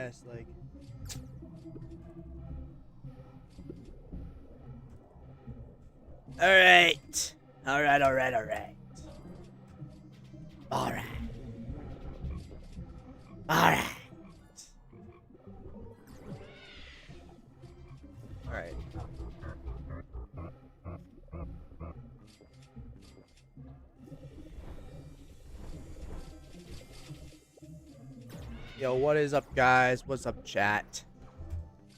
guess. Like, all right, all right, all right, all right, all right, all right, all right. Yo, what is up, guys? What's up, chat?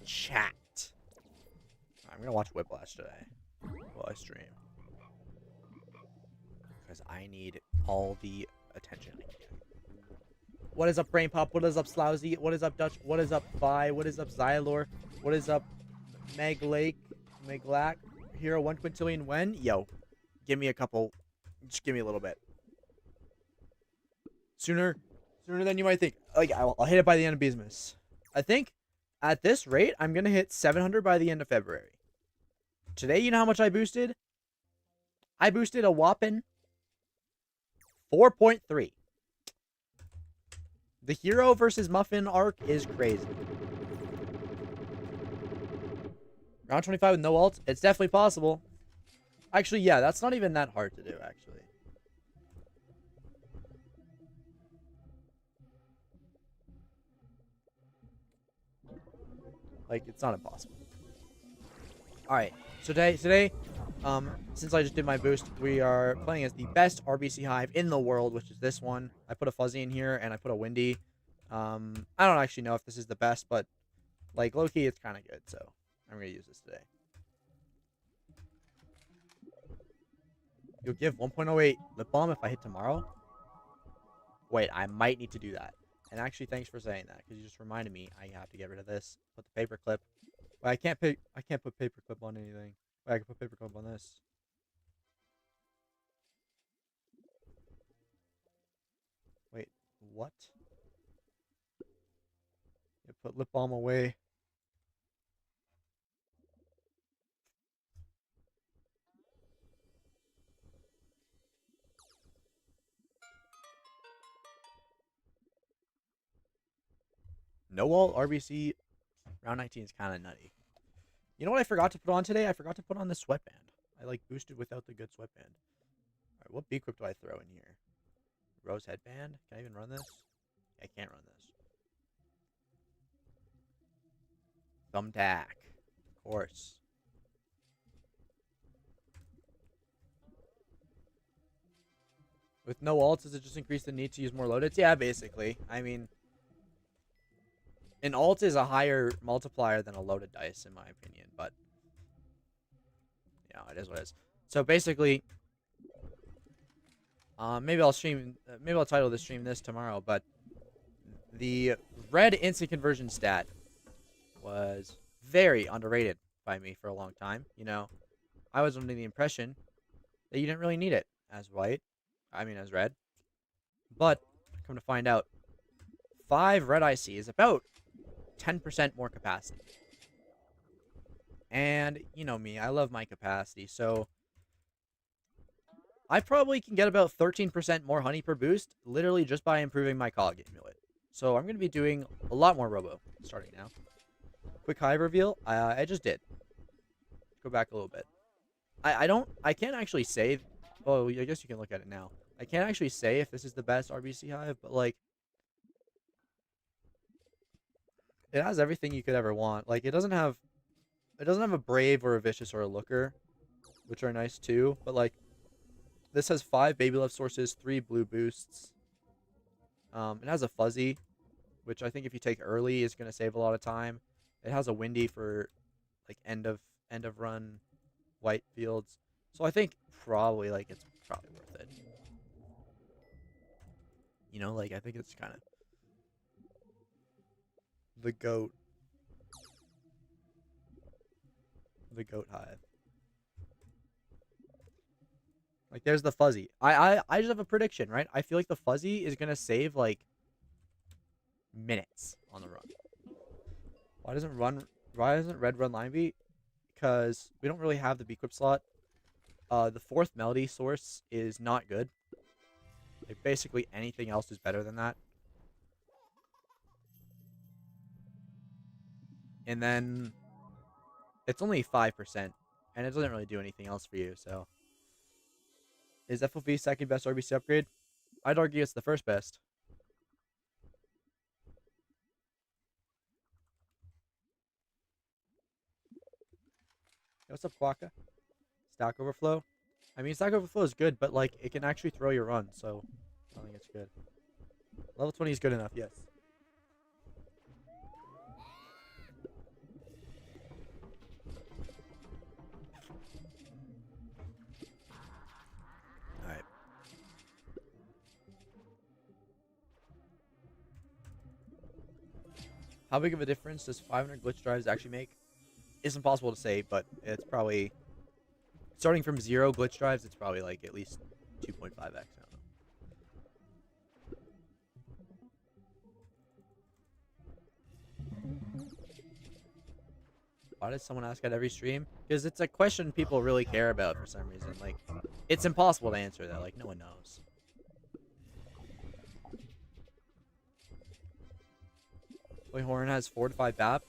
Chat. I'm gonna watch Whiplash today while I stream because I need all the attention I can. What is up, Brain Pop? What is up, Slousy? What is up, Dutch? What is up, Vi? What is up, Xylor? What is up, Meglack? Hero 1 quintillion when? Yo, give me a couple. Just give me a little bit. Sooner than you might think. Like, I'll hit it by the end of Beesmas. I think at this rate, I'm gonna hit 700 by the end of February. Today, you know how much I boosted? I boosted a whopping 4.3. The Hero versus Muffin arc is crazy. Round 25 with no ult? It's definitely possible. Actually, yeah, that's not even that hard to do, actually. Like, it's not impossible. Alright, so today, since I just did my boost, we are playing as the best RBC Hive in the world, which is this one. I put a fuzzy in here, and I put a windy. I don't actually know if this is the best, but, like, low-key, it's kind of good, so I'm going to use this today. You'll give 1.08 lip balm if I hit tomorrow? Wait, I might need to do that. And actually, thanks for saying that, because you just reminded me I have to get rid of this. Put the paper clip. Wait, I can't put paper clip on anything. Wait, I can put paper clip on this. Wait, what? You put lip balm away. No ult RBC round 19 is kind of nutty. You know what I forgot to put on today? I forgot to put on the sweatband. I like boosted without the good sweatband. Alright, what B-equip do I throw in here? Rose headband? Can I even run this? I can't run this. Thumbtack. Of course. With no ults, does it just increase the need to use more loadeds? Yeah, basically. I mean, an ult is a higher multiplier than a loaded dice, in my opinion, but yeah, it is what it is. So basically, maybe I'll title the stream this tomorrow, but the red instant conversion stat was very underrated by me for a long time. You know, I was under the impression that you didn't really need it as as red. But come to find out, 5 red IC is about 10% more capacity. And you know me, I love my capacity, so I probably can get about 13% more honey per boost, literally just by improving my cog amulet. So I'm going to be doing a lot more robo starting now. Quick Hive reveal, I just did. Go back a little bit. I can't actually say, oh, I guess you can look at it now. I can't actually say if this is the best RBC Hive, but like, it has everything you could ever want. Like, it doesn't have a Brave or a Vicious or a Looker, which are nice too, but like, this has 5 baby love sources, 3 blue boosts. It has a fuzzy, which I think if you take early is going to save a lot of time. It has a windy for like end of run white fields. So I think probably like it's probably worth it. You know, like I think it's kind of the goat Hive. Like there's the fuzzy. I just have a prediction, right? I feel like the fuzzy is gonna save like minutes on the run. Why doesn't red run line beat? Because we don't really have the B-equip slot. The 4th melody source is not good. Like basically anything else is better than that. and then it's only 5%, and it doesn't really do anything else for you. So, is FOV second best RBC upgrade? I'd argue it's the first best. What's up, Quokka? Stack Overflow? I mean, Stack Overflow is good, but, like, it can actually throw your run, so I don't think it's good. Level 20 is good enough, yes. Alright. How big of a difference does 500 glitch drives actually make? It's impossible to say, but it's probably... Starting from 0 glitch drives, it's probably, like, at least 2.5x. I don't know. Why does someone ask at every stream? Because it's a question people really care about for some reason. Like, it's impossible to answer that. Like, no one knows. Toy Horn has 4 to 5 BAP.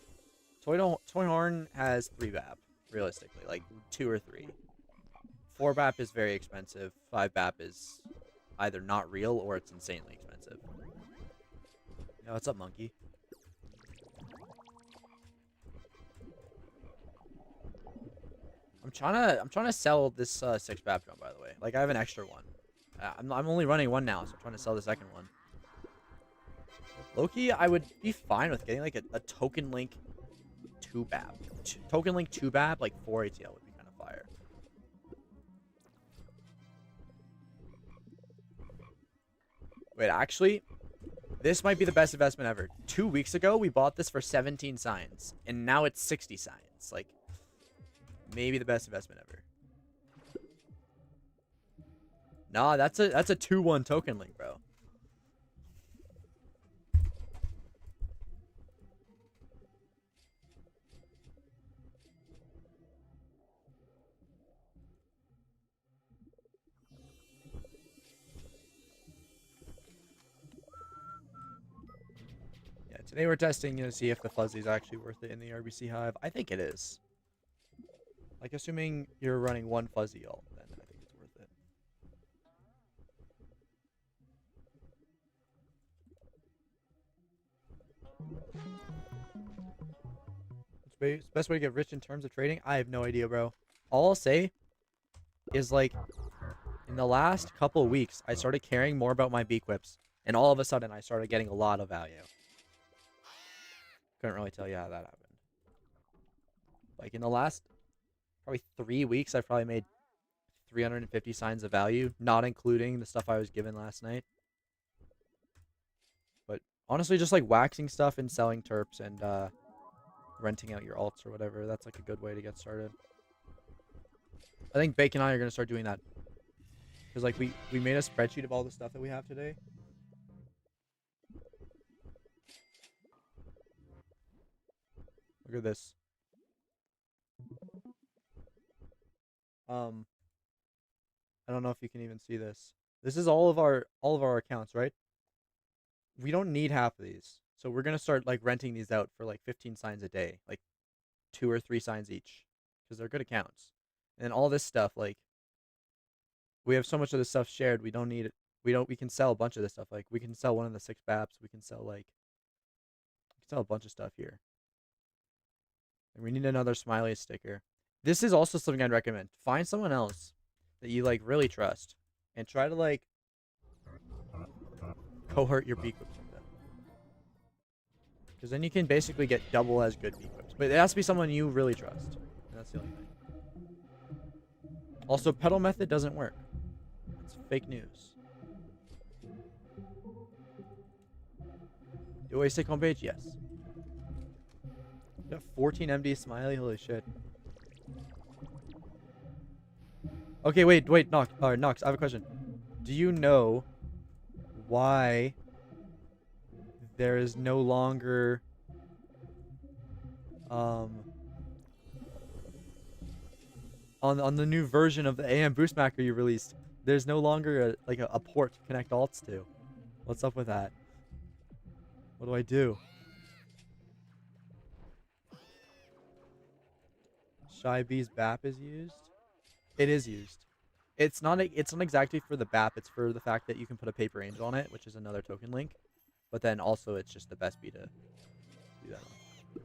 Toy Horn has 3 BAP, realistically. Like, 2 or 3. 4 BAP is very expensive. 5 BAP is either not real or it's insanely expensive. Yo, what's up, monkey? I'm trying to sell this 6 BAP drum, by the way. Like, I have an extra one. I'm only running one now, so I'm trying to sell the second one. Loki, I would be fine with getting like a token link 2 BAP. Token link 2 BAP, like 4 ATL would be kind of fire. Wait, actually, this might be the best investment ever. 2 weeks ago, we bought this for 17 signs, and now it's 60 signs. Like, maybe the best investment ever. Nah, that's a 2-1 token link, bro. Yeah, today we're testing to see if the fuzzy is actually worth it in the RBC Hive. I think it is. Like, assuming you're running one fuzzy ult, then I think it's worth it. What's the best way to get rich in terms of trading? I have no idea, bro. All I'll say is, like, in the last couple weeks, I started caring more about my beequips, and all of a sudden, I started getting a lot of value. Couldn't really tell you how that happened. Like, in the last probably 3 weeks, I've probably made 350 signs of value, not including the stuff I was given last night. But honestly, just like waxing stuff and selling terps and renting out your alts or whatever, that's like a good way to get started. I think Bake and I are going to start doing that. Because like we made a spreadsheet of all the stuff that we have today. Look at this. I don't know if you can even see this. This is all of our accounts, right? We don't need half of these. So we're going to start like renting these out for like 15 signs a day, like 2 or 3 signs each, because they're good accounts. And all this stuff, like, we have so much of this stuff shared, we don't need it. We can sell a bunch of this stuff. Like, we can sell one of the 6 BAPs. We can sell a bunch of stuff here. And we need another smiley sticker. This is also something I'd recommend. Find someone else that you like really trust and try to like cohort your beequips with them. Because then you can basically get double as good beequips. But it has to be someone you really trust. And that's the only thing. Also, pedal method doesn't work. It's fake news. You always take homepage? Yes. You got 14 MD smiley? Holy shit. Okay, wait, Nox, I have a question. Do you know why there is no longer on the new version of the AM boost macro you released, there's no longer a port to connect alts to? What's up with that? What do I do? Shy B's BAP is used. It is used. It's not exactly for the BAP. It's for the fact that you can put a Paper Angel on it, which is another token link. But then also it's just the best bee to do that on.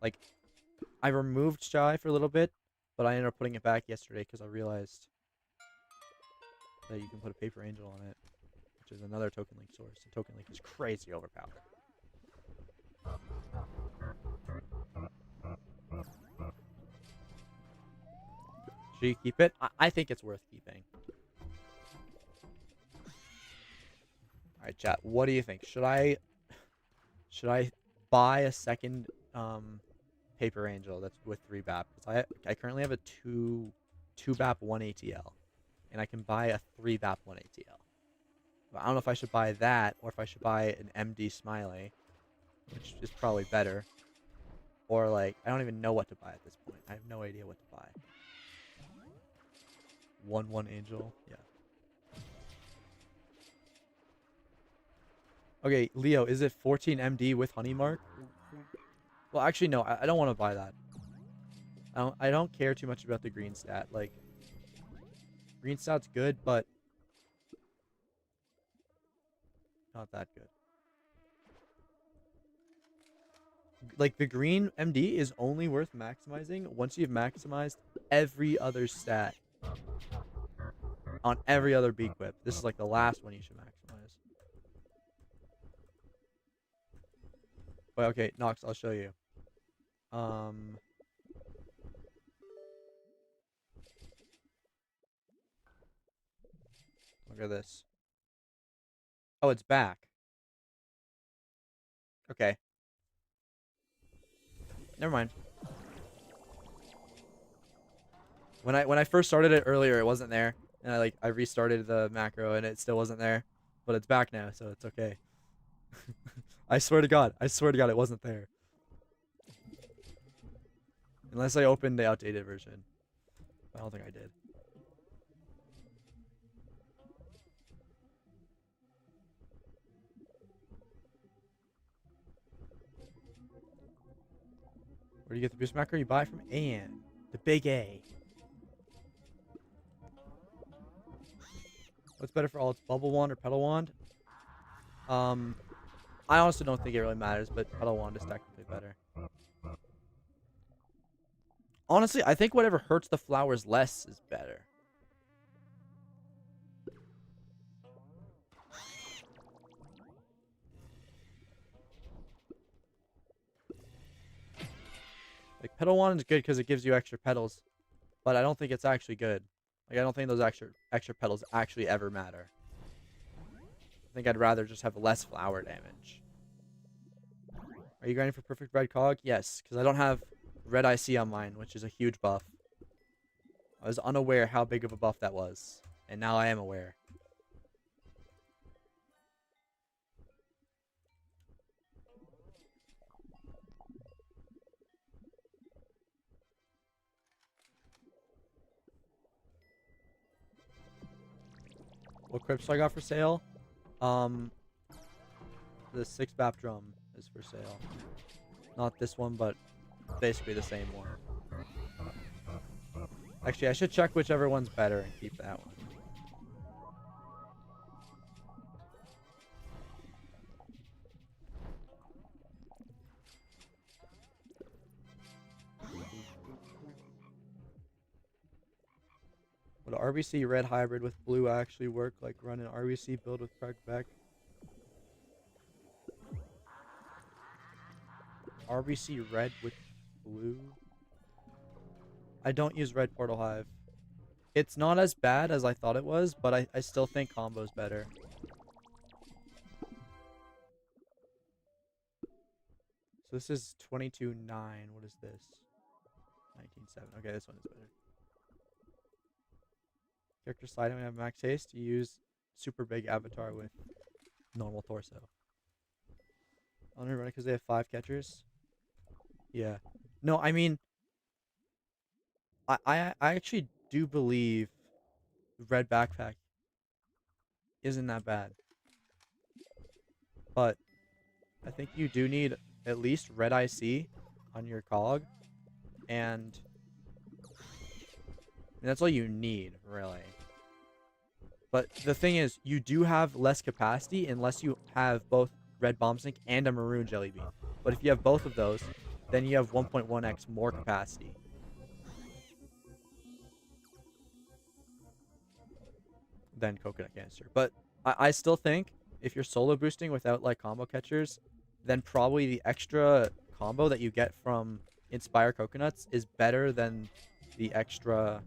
Like, I removed Shy for a little bit, but I ended up putting it back yesterday because I realized that you can put a Paper Angel on it, which is another token link source. The token link is crazy overpowered. Should you keep it? I think it's worth keeping. Alright, chat. What do you think? Should I buy a second Paper Angel that's with 3 BAP? Because I currently have a 2 BAP 1 ATL. And I can buy a 3 BAP 1 ATL. But I don't know if I should buy that or if I should buy an MD Smiley, which is probably better. Or like, I don't even know what to buy at this point. I have no idea what to buy. 1/1 Angel, yeah. Okay, Leo, is it 14 MD with Honey Mark? Well, actually, no. I don't want to buy that. I don't care too much about the green stat. Like, green stat's good, but not that good. Like, the green MD is only worth maximizing once you've maximized every other stat on every other bee equip. This is like the last one you should maximize. But okay, Nox, I'll show you. Look at this. Oh, it's back. Okay. Never mind. When I first started it earlier, it wasn't there, and I restarted the macro and it still wasn't there, but it's back now, so it's okay. I swear to God, it wasn't there. Unless I opened the outdated version. I don't think I did. Where do you get the boost macro? You buy it from Ann. The big A. What's better for all? It's Bubble Wand or Petal Wand? I honestly don't think it really matters, but Petal Wand is technically better. Honestly, I think whatever hurts the flowers less is better. Like, Petal Wand is good because it gives you extra petals, but I don't think it's actually good. Like, I don't think those extra petals actually ever matter. I think I'd rather just have less flower damage. Are you grinding for perfect red cog? Yes, because I don't have red IC on mine, which is a huge buff. I was unaware how big of a buff that was, and now I am aware. What crypts I got for sale? The 6 BAP drum is for sale. Not this one, but basically the same one. Actually, I should check whichever one's better and keep that one. Would RBC red hybrid with blue actually work? Like run an RBC build with Craig Beck? RBC red with blue? I don't use red Portal Hive. It's not as bad as I thought it was, but I still think combo's better. So this is 22.9. What is this? 19.7. Okay, this one is better. Character slide when you have max haste, you use super big avatar with normal torso. I want to run it because they have 5 catchers. Yeah. No, I mean, I actually do believe red backpack isn't that bad. But I think you do need at least red IC on your cog, and that's all you need, really. But the thing is, you do have less capacity unless you have both red bomb sink and a maroon jelly bean. But if you have both of those, then you have 1.1x more capacity. Than coconut canister. But I still think if you're solo boosting without like combo catchers, then probably the extra combo that you get from Inspire Coconuts is better than the extra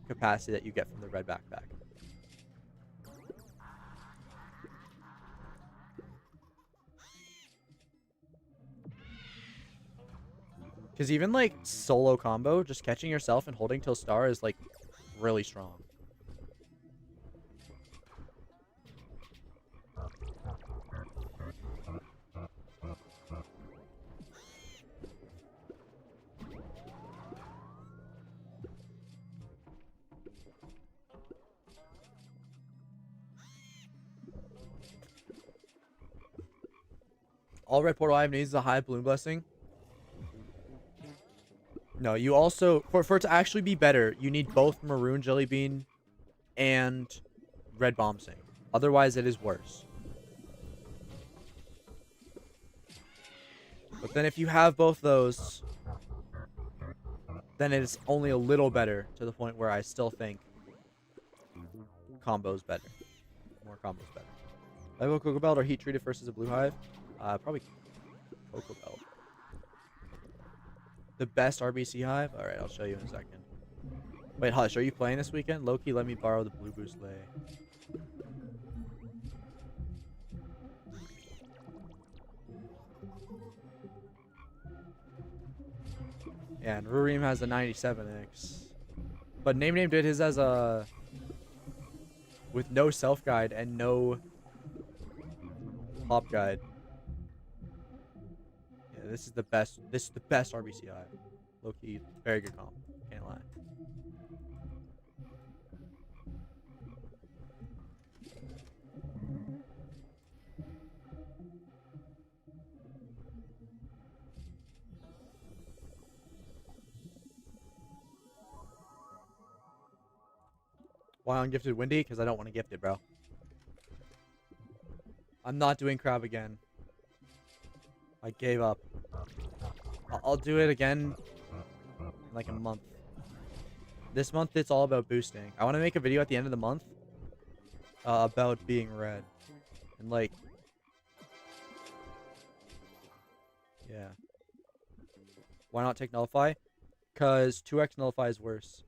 capacity that you get from the red backpack. Because even like solo combo, just catching yourself and holding till star is like really strong. All red portal Hive needs is a Hive Bloom Blessing. No, you also, for it to actually be better, you need both maroon jelly bean and red bomb sink. Otherwise, it is worse. But then if you have both those, then it is only a little better, to the point where I still think combo's better. More combos better. Level Cocoa Belt or Heat Treated versus a Blue Hive? Probably Cocoa Belt. The best RBC Hive? Alright, I'll show you in a second. Wait, Hush, are you playing this weekend? Loki, let me borrow the Blue Boost Lay. Yeah, and Rurim has the 97X. But Name did his as a... with no self-guide and no hop guide. Yeah, this is the best. This is the best RBC Hive. Low-key, very good comp. Can't lie. Why ungifted Windy? Because I don't want to gift it, bro. I'm not doing crab again. I gave up. I'll do it again in like a month. This month it's all about boosting. I want to make a video at the end of the month about being red. And like... yeah. Why not take Nullify? Because 2x Nullify is worse.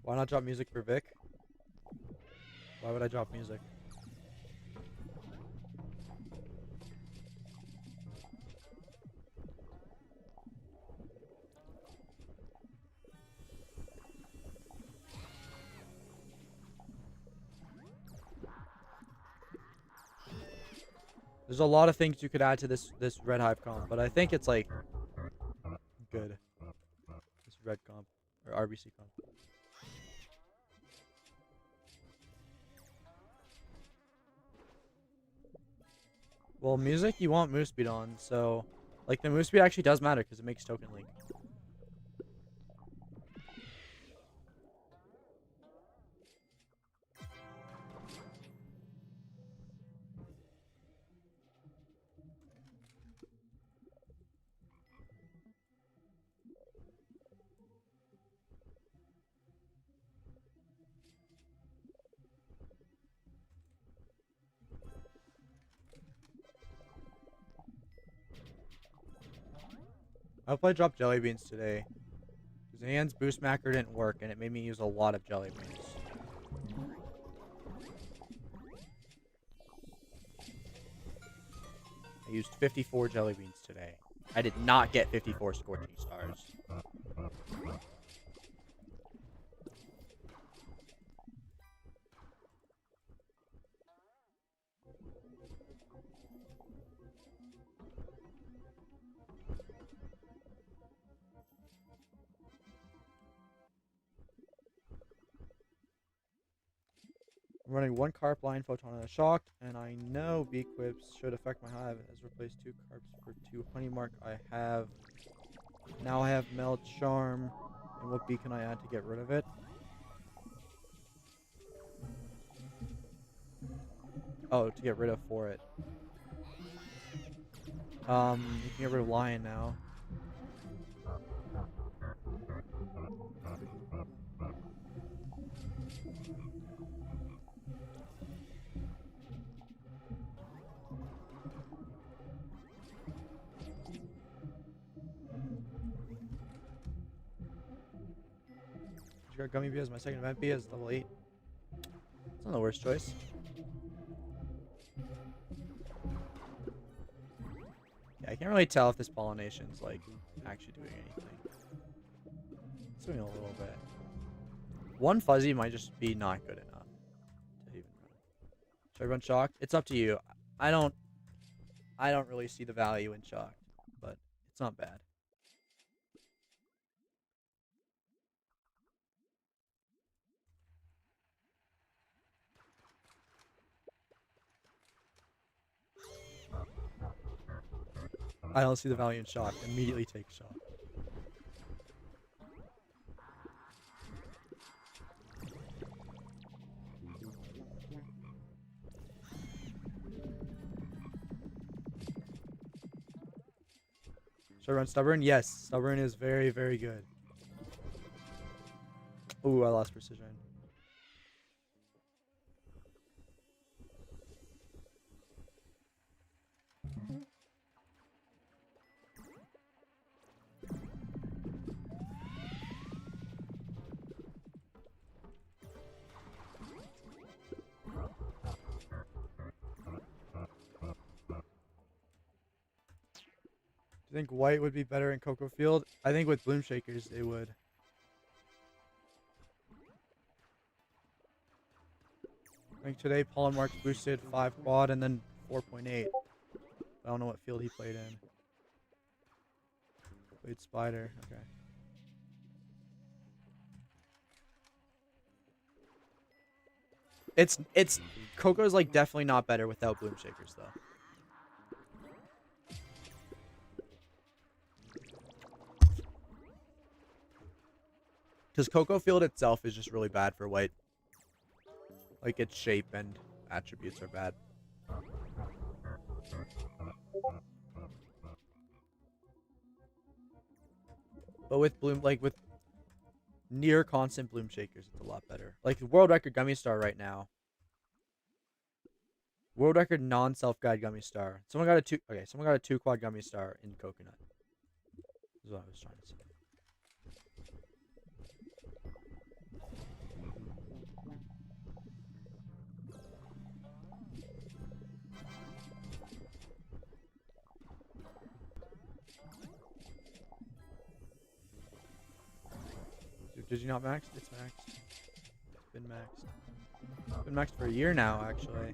Why not drop music for Vic? Why would I drop music? There's a lot of things you could add to this red Hive comp, but I think it's like good. This red comp or RBC comp. Well, music you want move speed on, so like the move speed actually does matter because it makes token link. I hope I dropped jelly beans today. Because Anne's boost macro didn't work and it made me use a lot of jelly beans. I used 54 jelly beans today. I did not get 54 scorching stars. I'm running 1 carp line photon and a shock, and I know bee quips should affect my hive as replace 2 carps for 2 honey mark I have. Now I have meld charm, and what bee can I add to get rid of it? Oh, to get rid of for it. You can get rid of lion now. You got gummy bee as my second event bee as level 8. It's not the worst choice. Yeah, I can't really tell if this pollination's like actually doing anything. It's doing a little bit. 1 fuzzy might just be not good enough to even run. Should I run shocked? It's up to you. I don't really see the value in shocked, but it's not bad. I don't see the value in shock. Immediately take shock. Should I run stubborn? Yes, stubborn is very, very good. Ooh, I lost precision. Do you think white would be better in Cocoa Field? I think with Bloom Shakers it would. I think today Pollen Marks boosted 5 quad and then 4.8. I don't know what field he played in. Played Spider, okay. It's Coco's like definitely not better without Bloom Shakers though. Because Cocoa Field itself is just really bad for white. Like its shape and attributes are bad. But with Bloom, like with near constant Bloom Shakers, it's a lot better. Like the world record Gummy Star right now. World record non-self-guide Gummy Star. Someone got a 2 quad Gummy Star in Coconut. This is what I was trying to say. Did you not max? It's maxed. It's been maxed. It's been maxed for a year now, actually.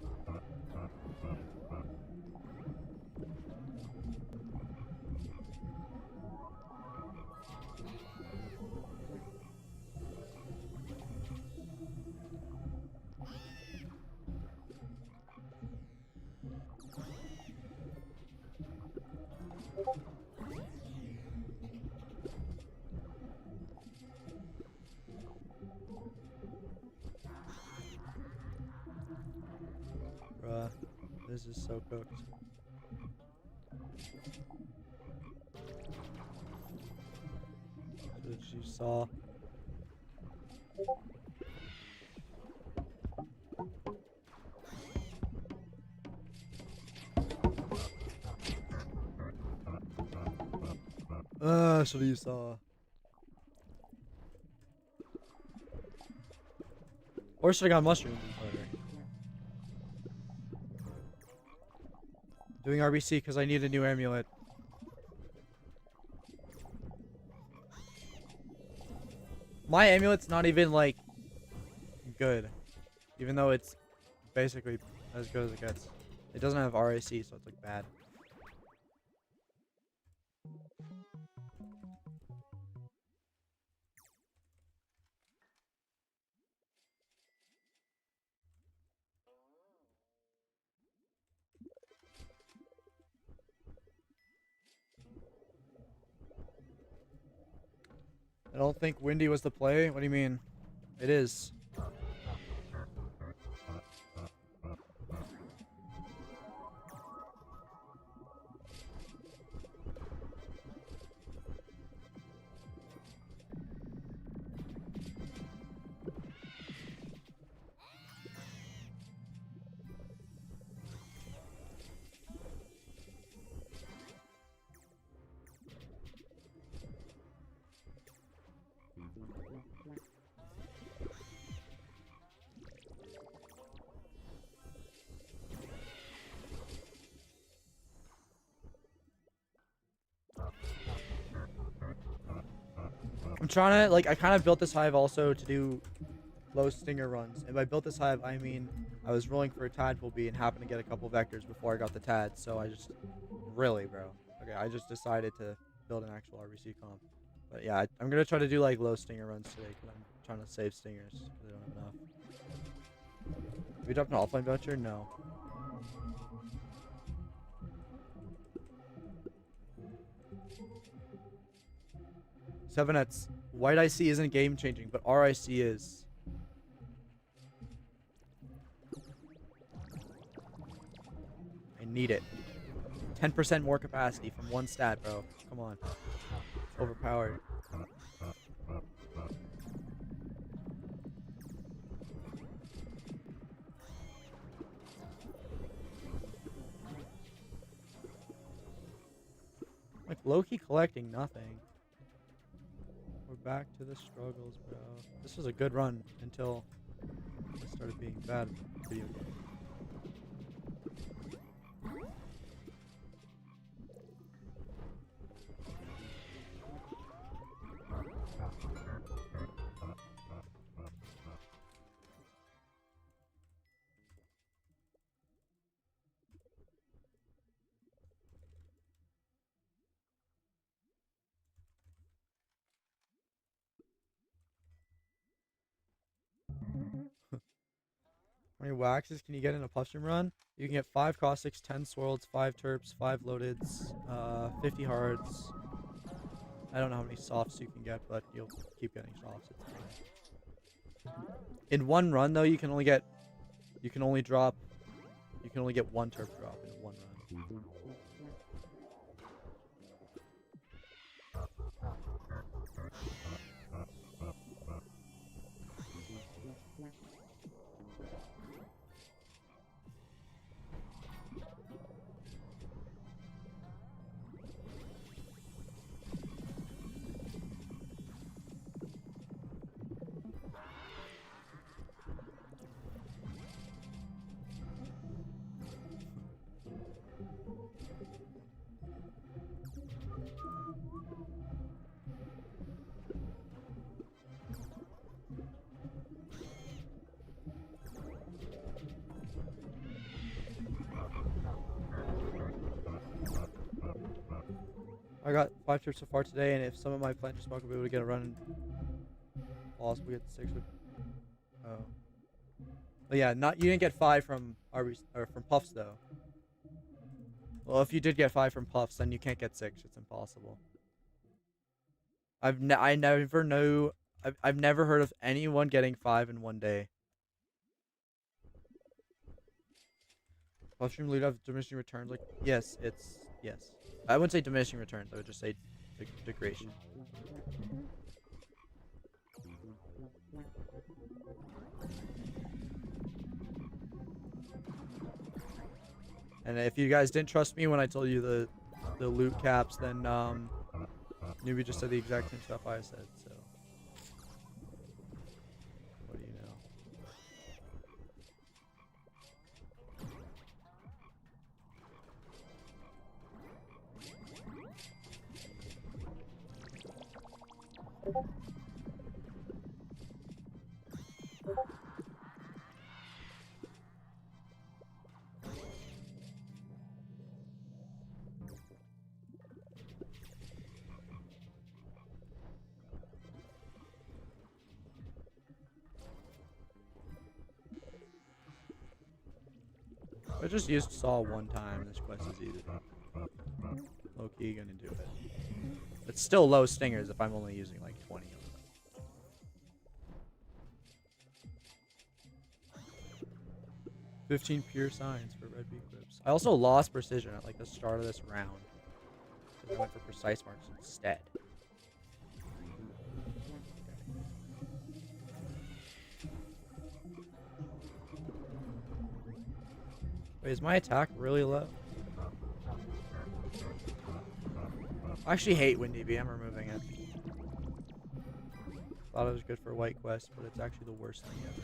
Bruh, this is so cooked. What you saw. That's what you saw. Or should I got mushrooms? Doing RBC because I need a new amulet. My amulet's not even like good, even though it's basically as good as it gets. It doesn't have RAC, so it's like bad. I don't think windy was the play. What do you mean? It is. I'm trying to, like, I kind of built this hive also to do low stinger runs. And by built this hive, I mean I was rolling for a tadpole bee and happened to get a couple vectors before I got the tad. So I just, really, bro. Okay, I just decided to build an actual RBC comp. But yeah, I'm going to try to do, like, low stinger runs today because I'm trying to save stingers because I don't have enough. Have we dropped an offline voucher? No. Sevenets. White IC isn't game changing, but RIC is. I need it. 10% more capacity from one stat, bro. Come on. It's overpowered. Like, low-key collecting nothing. We're back to the struggles, bro. This was a good run until it started being bad video game. How many waxes can you get in a Puffstream run? You can get 5 caustics, 10 swirls, 5 terps, 5 loadeds, 50 hards. I don't know how many softs you can get, but you'll keep getting softs. In one run though, you can only get one terp drop in one run. I got 5 trips so far today, and if some of my plant just will be able to get a run, possibly get 6 with. Oh. But yeah, you didn't get 5 from RBC or from Puffs though. Well, if you did get 5 from Puffs, then you can't get 6. It's impossible. I've never heard of anyone getting 5 in one day. Puffstream loot have diminishing returns. Like, yes. I wouldn't say diminishing returns. I would just say degradation. And if you guys didn't trust me when I told you the loot caps, then Newbie just said the exact same stuff I said. So what do you know? I just used Saw one time. This quest is easy. Low key gonna do it. It's still low stingers if I'm only using like 20 of them. 15 pure signs for red bee clips. I also lost precision at like the start of this round because I went for precise marks instead. Wait, is my attack really low? I actually hate Windy Bee. I'm removing it. Thought it was good for White Quest, but it's actually the worst thing ever.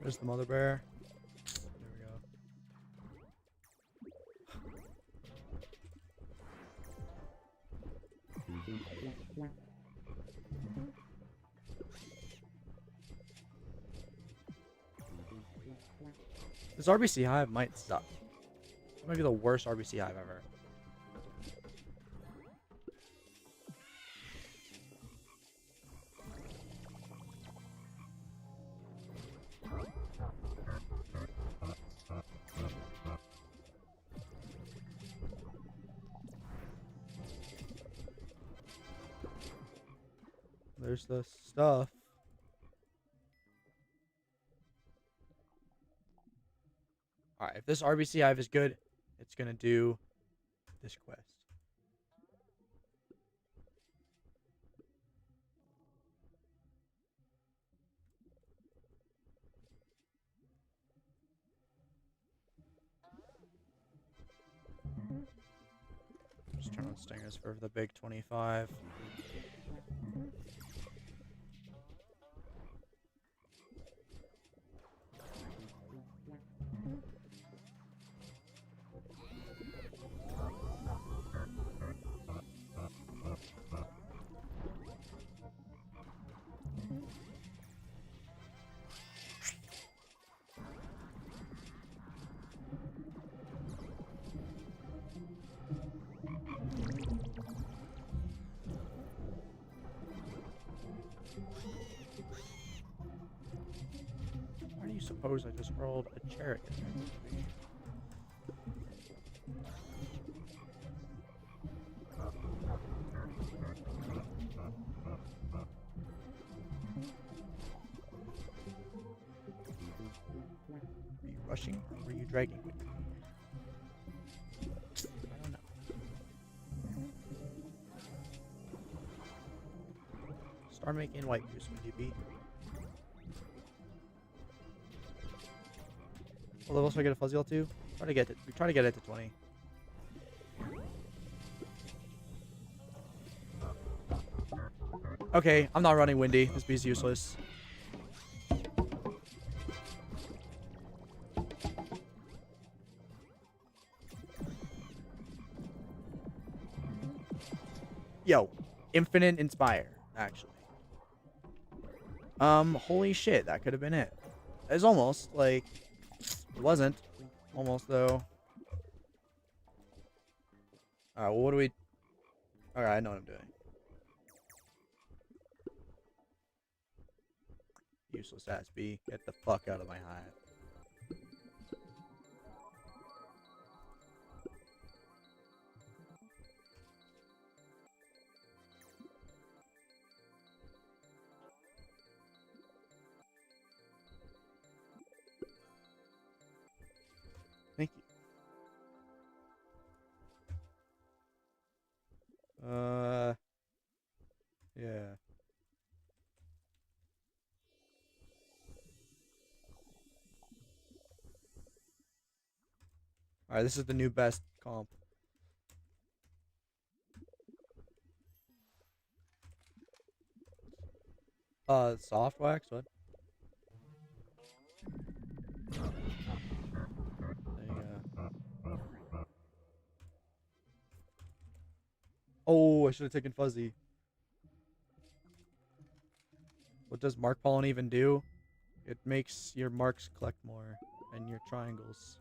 There's the mother bear. There we go. This RBC Hive might suck. It might be the worst RBC Hive ever. There's the stuff. Alright, if this RBC Hive is good, it's gonna do this quest. Just turn on stingers for the big 25. Why do you suppose I just rolled a chariot? Are you rushing or were you dragging me? I don't know. Start making white goose when you beat. What level should I get a fuzzy L to? Try to get it. We try to get it to 20. Okay, I'm not running Windy. This bee's useless. Yo, infinite inspire, actually. Holy shit, that could have been it. It's almost like it wasn't. Almost though. Alright, well, what do we? Alright, I know what I'm doing. Useless ass bee. Get the fuck out of my hive. Thank you. Yeah. Alright, this is the new best comp. Soft wax? What? There you go. Oh, I should have taken fuzzy. What does mark pollen even do? It makes your marks collect more and your triangles.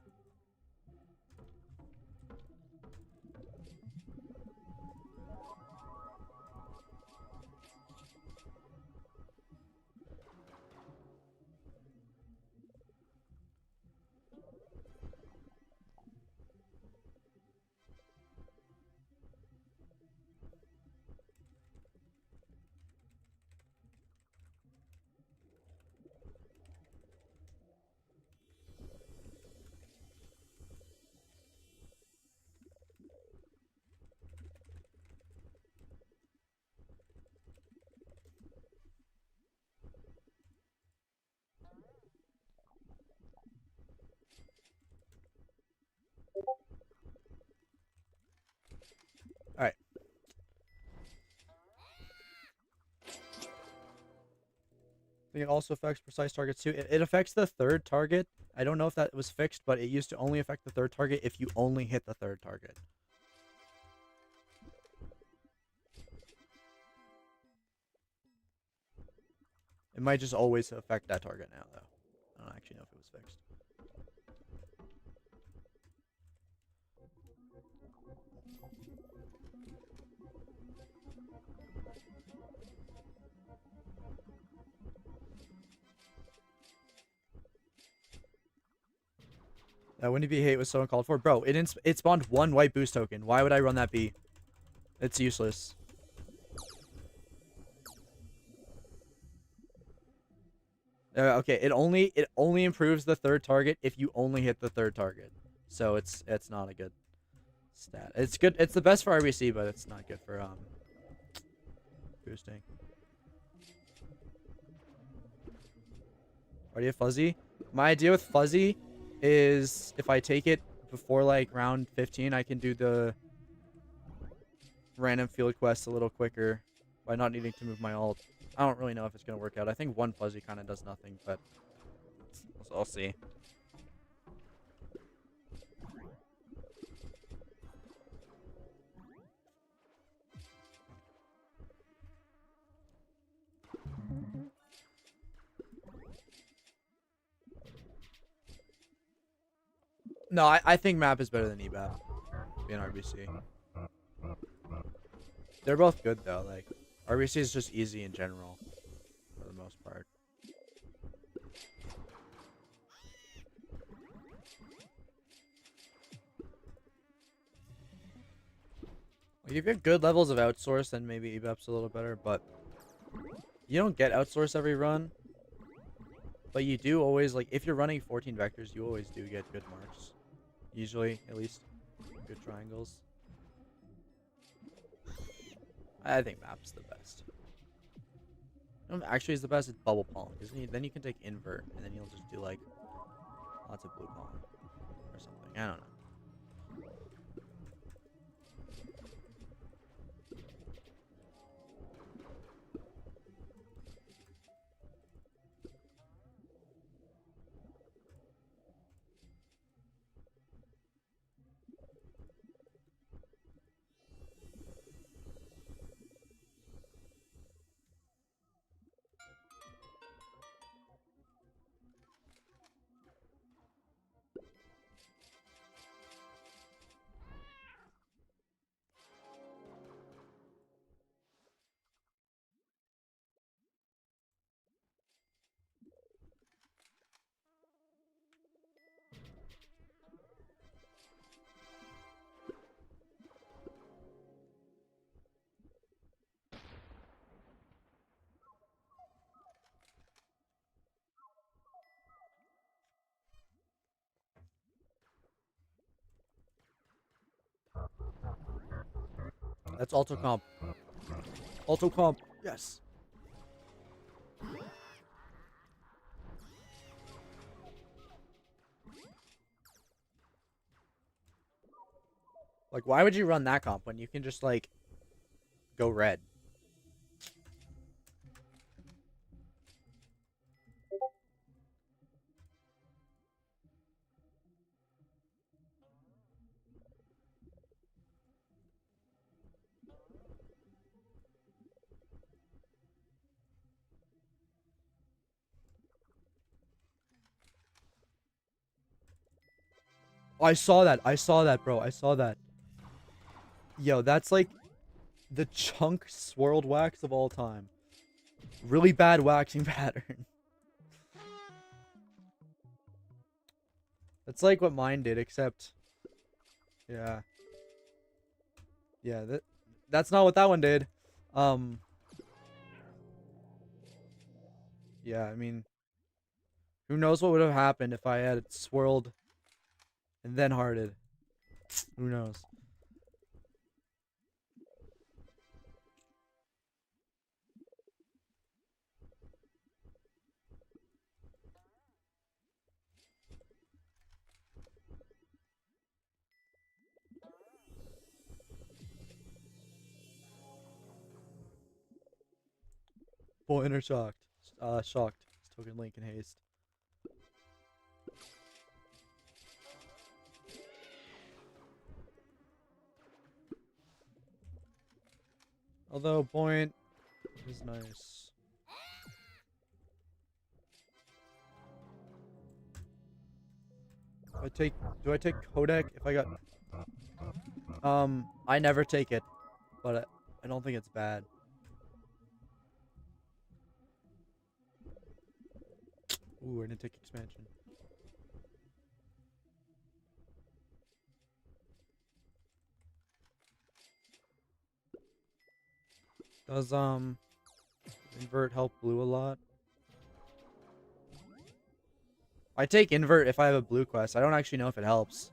All right. I think it also affects precise targets too. It affects the third target. I don't know if that was fixed, but it used to only affect the third target if you only hit the third target. It might just always affect that target now, though. I don't actually know if it was fixed. That Windy Bee hate was so uncalled for. Bro, it spawned one white boost token. Why would I run that bee? It's useless. Okay, it only improves the third target if you only hit the third target. So it's not a good stat. It's good. It's the best for RBC, but it's not good for boosting. Are you fuzzy? My idea with fuzzy is if I take it before like round 15, I can do the random field quest a little quicker by not needing to move my ult. I don't really know if it's gonna work out. I think one fuzzy kind of does nothing, but I'll see. No, I think map is better than EBAP in RBC. They're both good though. Like RBC is just easy in general for the most part. Like if you have good levels of outsource, then maybe EBAP's a little better, but you don't get outsource every run. But you do always, like, if you're running 14 vectors, you always do get good marks. Usually, at least, good triangles. I think map's the best. You know, actually is the best is bubble pollen, because then you can take invert, and then you'll just do, like, lots of blue pollen. Or something. I don't know. That's auto comp. Auto comp. Yes. Like, why would you run that comp when you can just, like, go red? I saw that. I saw that, bro. I saw that. Yo, that's like the chunk swirled wax of all time. Really bad waxing pattern. That's like what mine did, except... Yeah. Yeah, that's not what that one did. Yeah, I mean... Who knows what would have happened if I had it swirled and then hearted. Who knows? Full inner shocked. Shocked. Token link in haste. Although buoyant is nice. Do I take codec if I got I never take it, but I don't think it's bad. Ooh, I didn't take expansion. Does invert help blue a lot? I take invert if I have a blue quest. I don't actually know if it helps.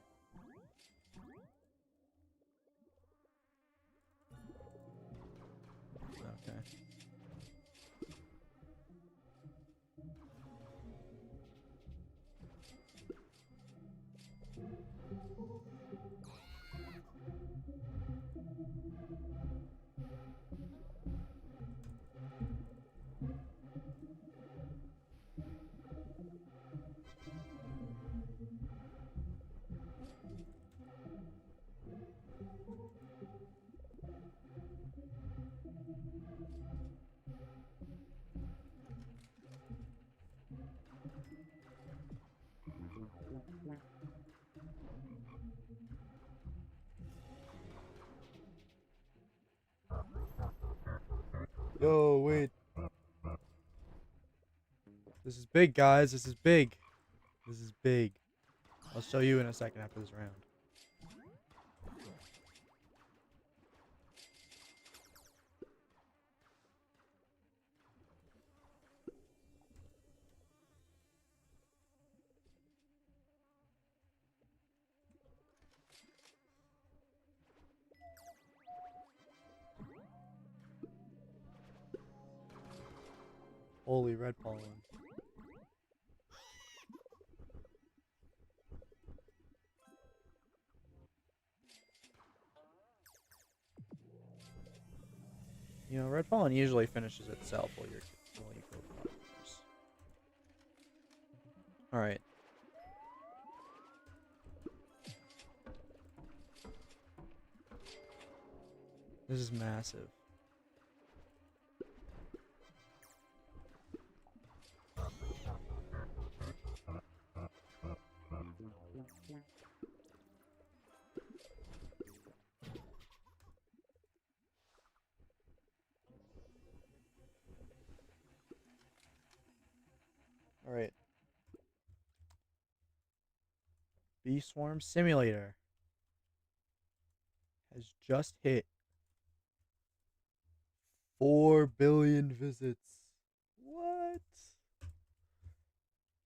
Okay. Yo, wait. This is big, guys. This is big. This is big. I'll show you in a second after this round. Holy red pollen. You know, red pollen usually finishes itself while you kill flowers. Alright. This is massive. Alright. Bee Swarm Simulator has just hit 4 billion visits. What?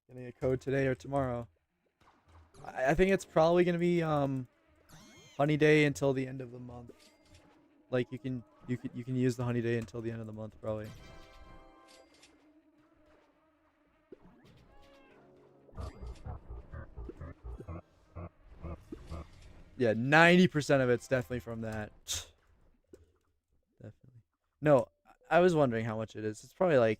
Getting a code today or tomorrow. I think it's probably gonna be honeyday until the end of the month. Like you can use the honeyday until the end of the month probably. Yeah, 90% of it's definitely from that. Definitely. No, I was wondering how much it is. It's probably like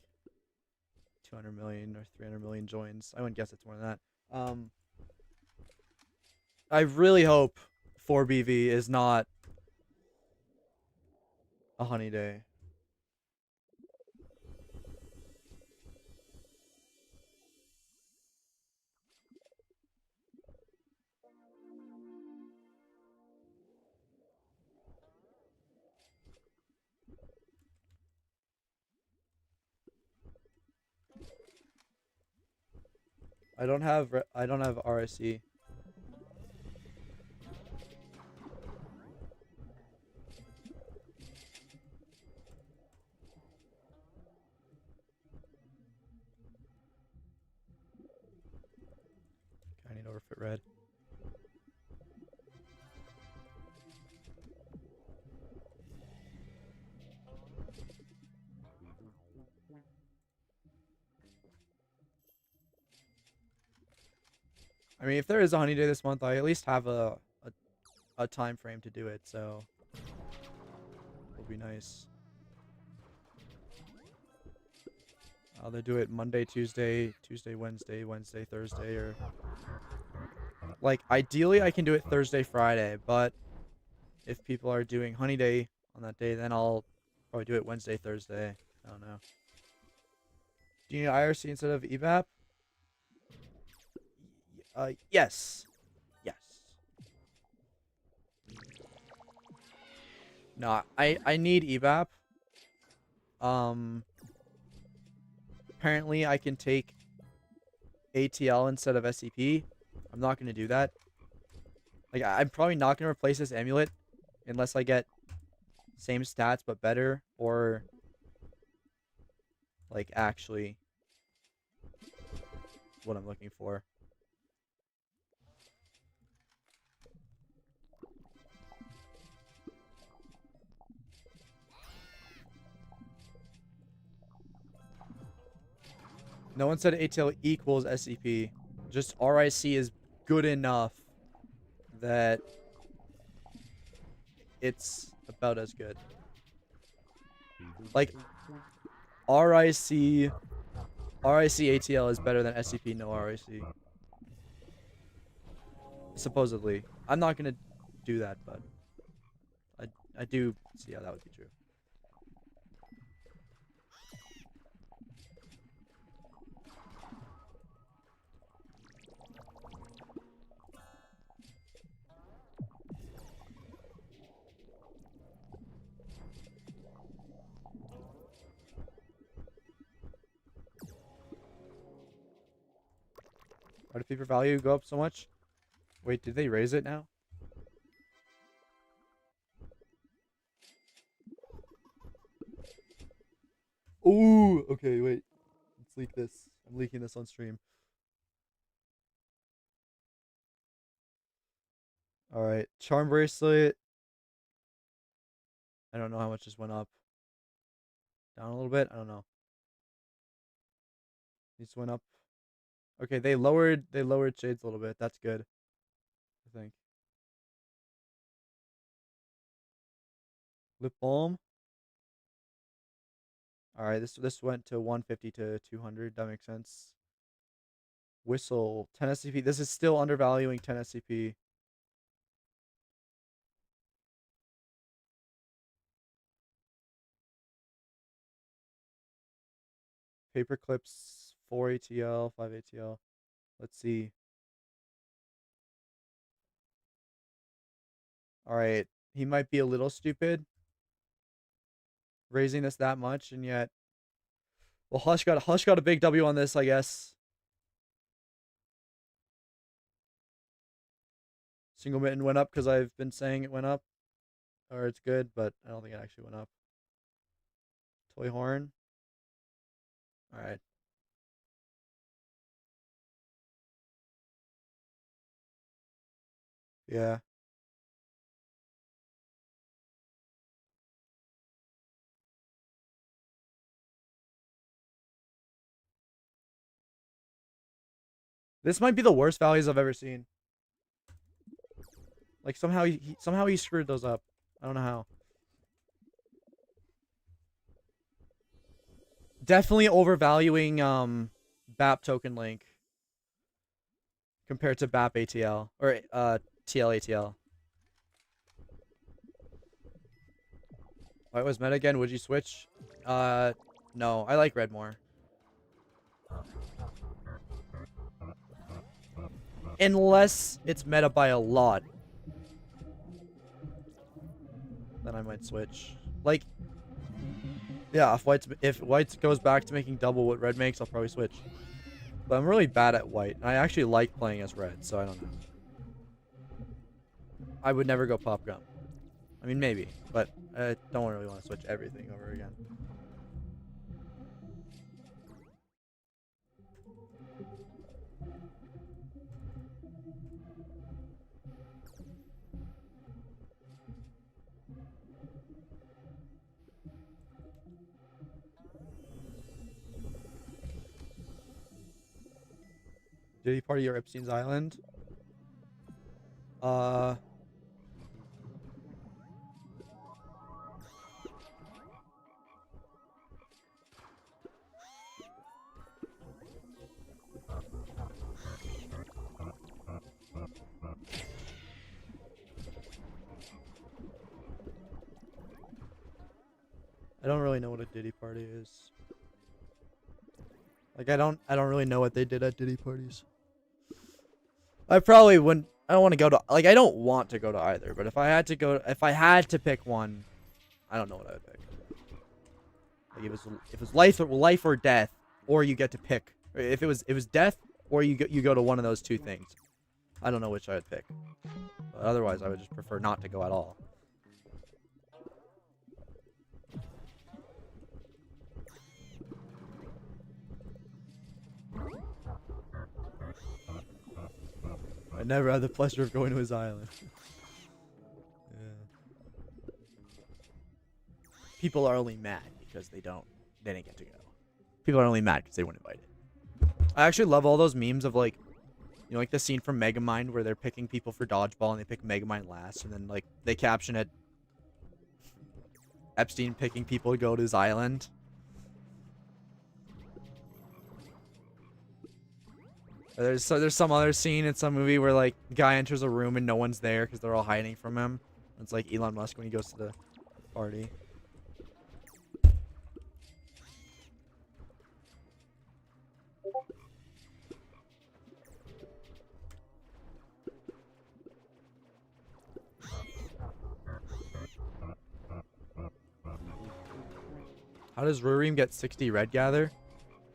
200 million or 300 million joins. I wouldn't guess it's more than that. I really hope 4BV is not a honey day. I don't have RIC. I need Overfit red. I mean, if there is a honeyday this month, I at least have a time frame to do it, so it'll be nice. I'll either do it Monday, Tuesday, Wednesday, Thursday, or like ideally I can do it Thursday, Friday, but if people are doing honeyday on that day, then I'll probably do it Wednesday, Thursday. I don't know. Do you need IRC instead of EVAP? Yes. Yes. No, I need EVAP. Apparently I can take ATL instead of SCP. I'm not gonna do that. Like, I'm probably not gonna replace this amulet unless I get same stats but better, or like actually what I'm looking for. No one said ATL equals SCP. Just RIC is good enough that it's about as good. Like, RIC ATL is better than SCP no RIC. Supposedly. I'm not gonna do that, but I do see how that would be true. Why did paper value go up so much? Wait, did they raise it now? Ooh, okay, wait. Let's leak this. I'm leaking this on stream. Alright, charm bracelet. I don't know how much this went up. Down a little bit? I don't know. These went up. Okay, they lowered shades a little bit. That's good, I think. Lip balm. Alright, this went to 150 to 200. That makes sense. Whistle, 10 SCP. This is still undervaluing 10 SCP. Paper clips, 4 ATL, 5 ATL. Let's see. Alright, he might be a little stupid raising this that much, and yet, well, Hush got a big W on this, I guess. Single mitten went up because I've been saying it went up, or it's good, but I don't think it actually went up. Toy horn. All right. Yeah. This might be the worst values I've ever seen. Like, somehow he screwed those up. I don't know how. Definitely overvaluing BAP token link compared to BAP ATL or TL ATL. What was meta again? Would you switch? No. I like red more. Unless it's meta by a lot. Then I might switch. Like, yeah, if white goes back to making double what red makes, I'll probably switch. But I'm really bad at white. I actually like playing as red, so I don't know. I would never go pop gum. I mean, maybe, but I don't really want to switch everything over again. Did he party or Epstein's Island? I don't really know what a Diddy party is. Like I don't really know what they did at Diddy parties. I probably wouldn't. I don't want to go to, like, I don't want to go to either, but if I had to pick one, I don't know what I would pick. Like if it was life or death, or you get to pick. If it was death, or you go to one of those two things. I don't know which I would pick. But otherwise, I would just prefer not to go at all. I never had the pleasure of going to his island. Yeah. People are only mad because they didn't get to go. People are only mad because they weren't invited. I actually love all those memes of like, you know, like the scene from Megamind where they're picking people for dodgeball and they pick Megamind last, and then like they caption it Epstein picking people to go to his island. There's some other scene in some movie where like the guy enters a room and no one's there because they're all hiding from him. It's like Elon Musk when he goes to the party. How does Rurim get 60 red gather?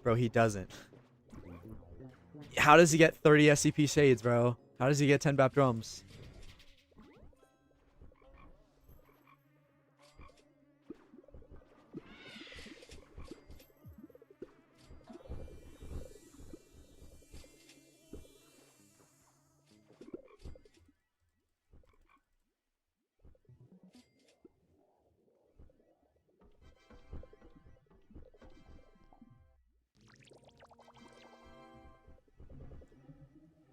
Bro, he doesn't. How does he get 30 SCP shades, bro? How does he get 10 BAP drums?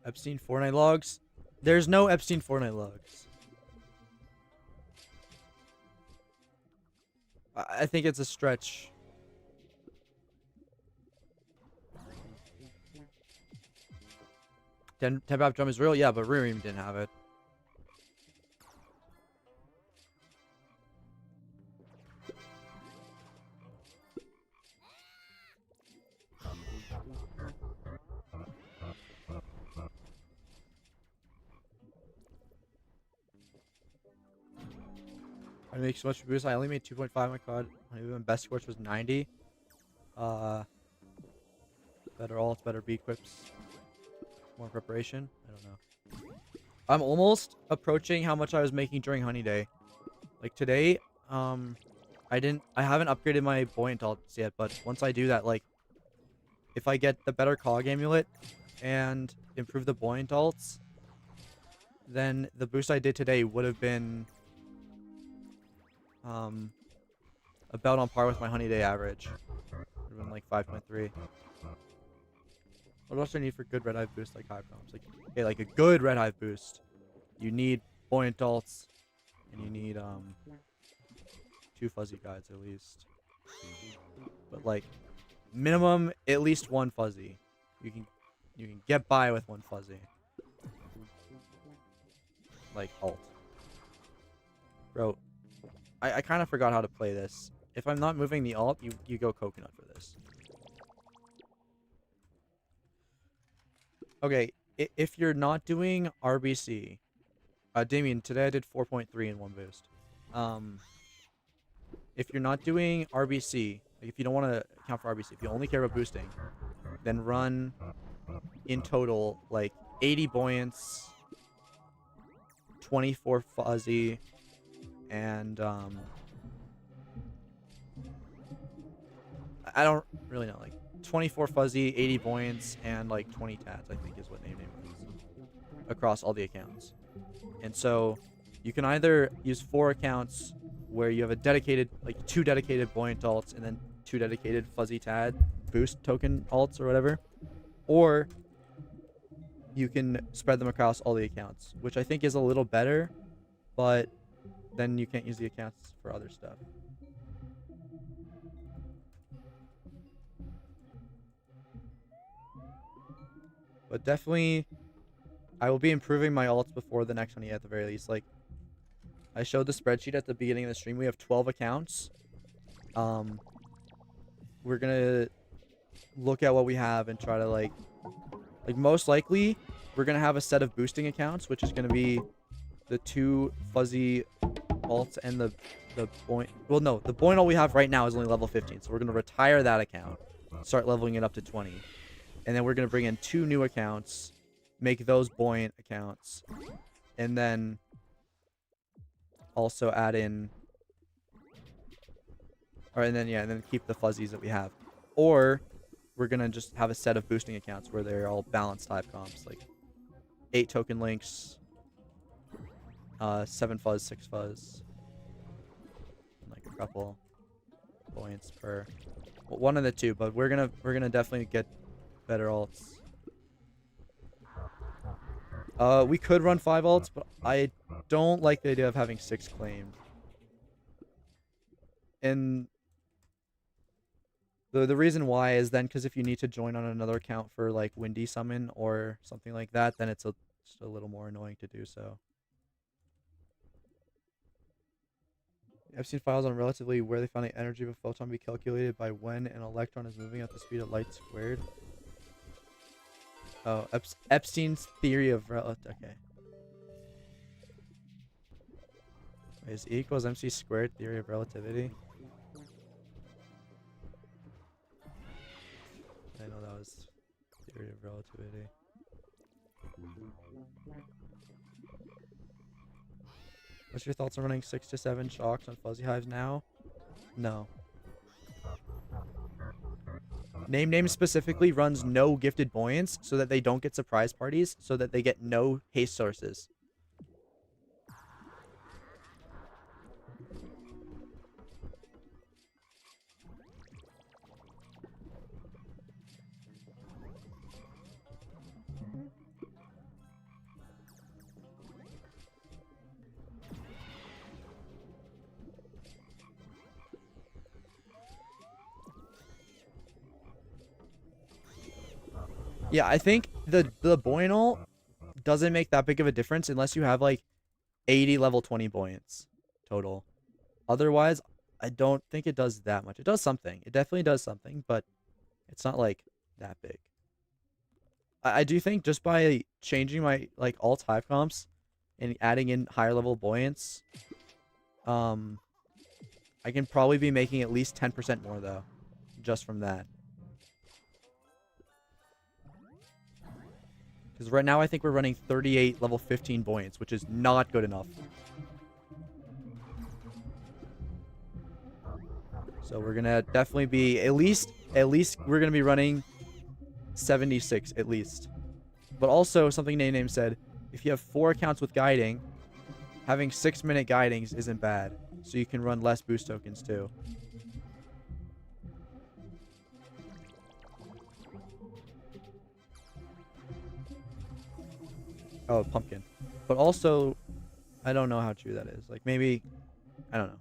Epstein Fortnite logs? There's no Epstein Fortnite logs. I think it's a stretch. Ten BAP drum is real? Yeah, but Rurim didn't have it. I make so much boost. I only made 2.5 on my COD. My best scores was 90. Better alts, better B equips, more preparation. I don't know. I'm almost approaching how much I was making during honeyday. Like today, I haven't upgraded my buoyant alts yet, but once I do that, like, if I get the better cog amulet and improve the buoyant alts, then the boost I did today would have been about on par with my honeyday average. Would have been like 5.3. What else do I need for good red hive boost like Hive bombs? Like, okay, like a good red hive boost, you need buoyant alts, and you need 2 fuzzy guides at least. But like minimum at least 1 fuzzy. You can get by with 1 fuzzy. Like alt. Bro, I kind of forgot how to play this. If I'm not moving the alt, you go coconut for this. Okay, if you're not doing RBC, Damien, today I did 4.3 in 1 boost. If you're not doing RBC, like if you don't want to count for RBC, if you only care about boosting, then run in total like 80 buoyance, 24 fuzzy, and I don't really know, like 24 fuzzy, 80 buoyance, and like 20 tats, I think is what name was, across all the accounts. And so you can either use 4 accounts where you have a dedicated, like 2 dedicated buoyant alts and then 2 dedicated fuzzy tad boost token alts or whatever, or you can spread them across all the accounts, which I think is a little better, but then you can't use the accounts for other stuff. But definitely, I will be improving my alts before the next honey at the very least. Like, I showed the spreadsheet at the beginning of the stream. We have 12 accounts. We're gonna look at what we have and try to like most likely we're gonna have a set of boosting accounts, which is gonna be the 2 fuzzy alts and the buoyant. Well, no, the buoyant alt we have right now is only level 15, so we're gonna retire that account, start leveling it up to 20, and then we're gonna bring in 2 new accounts, make those buoyant accounts, and then also add in, and then keep the fuzzies that we have. Or we're gonna just have a set of boosting accounts where they're all balanced type comps, like 8 token links, 7 fuzz, 6 fuzz, and like a couple buoyants per. Well, one of the 2, but we're gonna definitely get better alts. We could run 5 alts, but I don't like the idea of having 6 claimed. And the reason why is then because if you need to join on another account for like Windy Summon or something like that, then it's just a little more annoying to do so. I've seen files on relatively where they found the energy of a photon be calculated by when an electron is moving at the speed of light squared. Oh, Epstein's theory of relativity. Okay. Is E equals MC squared theory of relativity? I know that was theory of relativity. What's your thoughts on running 6 to 7 shocks on fuzzy hives now? No. Name specifically runs no gifted buoyants so that they don't get surprise parties, so that they get no haste sources. Yeah, I think the buoyant ult doesn't make that big of a difference unless you have like 80 level 20 buoyants total. Otherwise, I don't think it does that much. It does something. It definitely does something, but it's not like that big. I do think just by changing my like all type comps and adding in higher level buoyants, I can probably be making at least 10% more though, just from that. Because right now I think we're running 38 level 15 buoyants, which is not good enough. So we're gonna definitely be at least we're gonna be running 76 at least. But also something Name said, if you have 4 accounts with guiding, having 6-minute guidings isn't bad. So you can run less boost tokens too. Oh, pumpkin. But also, I don't know how true that is. Like maybe, I don't know.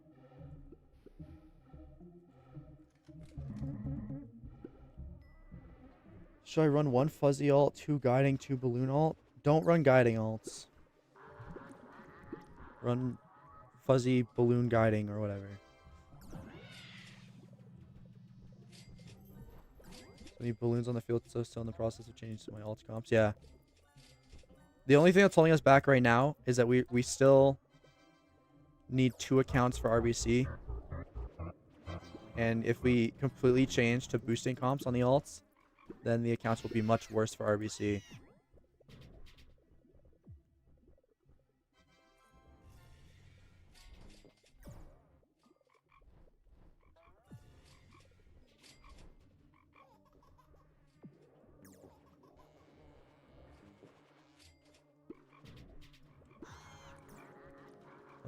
Should I run 1 fuzzy alt, 2 guiding, 2 balloon alt? Don't run guiding alts. Run fuzzy balloon guiding or whatever. So many balloons on the field, so still in the process of changing some of my alt comps. Yeah. The only thing that's holding us back right now is that we still need 2 accounts for RBC. And if we completely change to boosting comps on the alts, then the accounts will be much worse for RBC.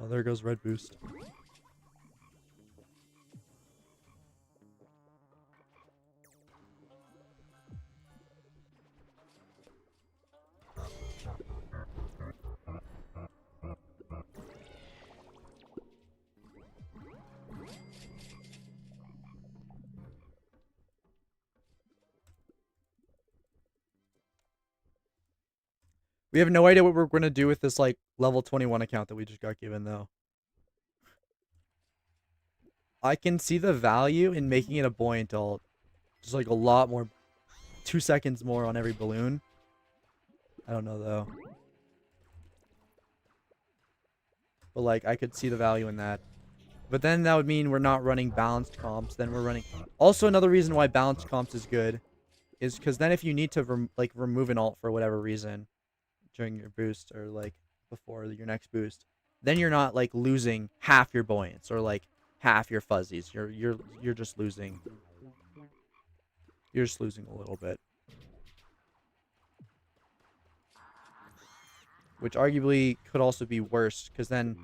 Oh, there goes red boost. We have no idea what we're going to do with this, like, level 21 account that we just got given, though. I can see the value in making it a buoyant ult. Just, like, a lot more. 2 seconds more on every balloon. I don't know, though. But, like, I could see the value in that. But then that would mean we're not running balanced comps. Then we're running... Also, another reason why balanced comps is good is because then if you need to, remove an ult for whatever reason during your boost or, like, before your next boost, then you're not, like, losing half your buoyants or, like, half your fuzzies. You're just losing... You're just losing a little bit. Which arguably could also be worse, because then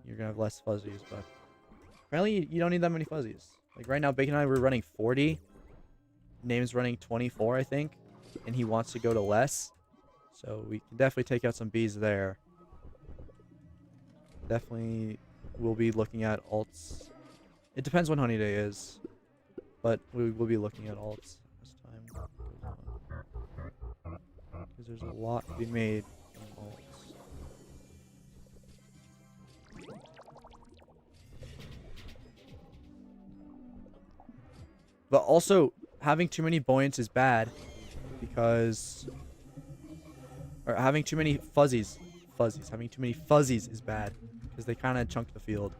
you're going to have less fuzzies, but... Apparently, you don't need that many fuzzies. Like, right now, Bacon and I were running 40. Name's running 24, I think. And he wants to go to less. So, we can definitely take out some bees there. Definitely, we'll be looking at alts. It depends when honeyday is. But we will be looking at alts this time. Because there's a lot to be made from alts. But also, having too many buoyants is bad. Because... Or having too many fuzzies. Having too many fuzzies is bad. Because they kind of chunk the field.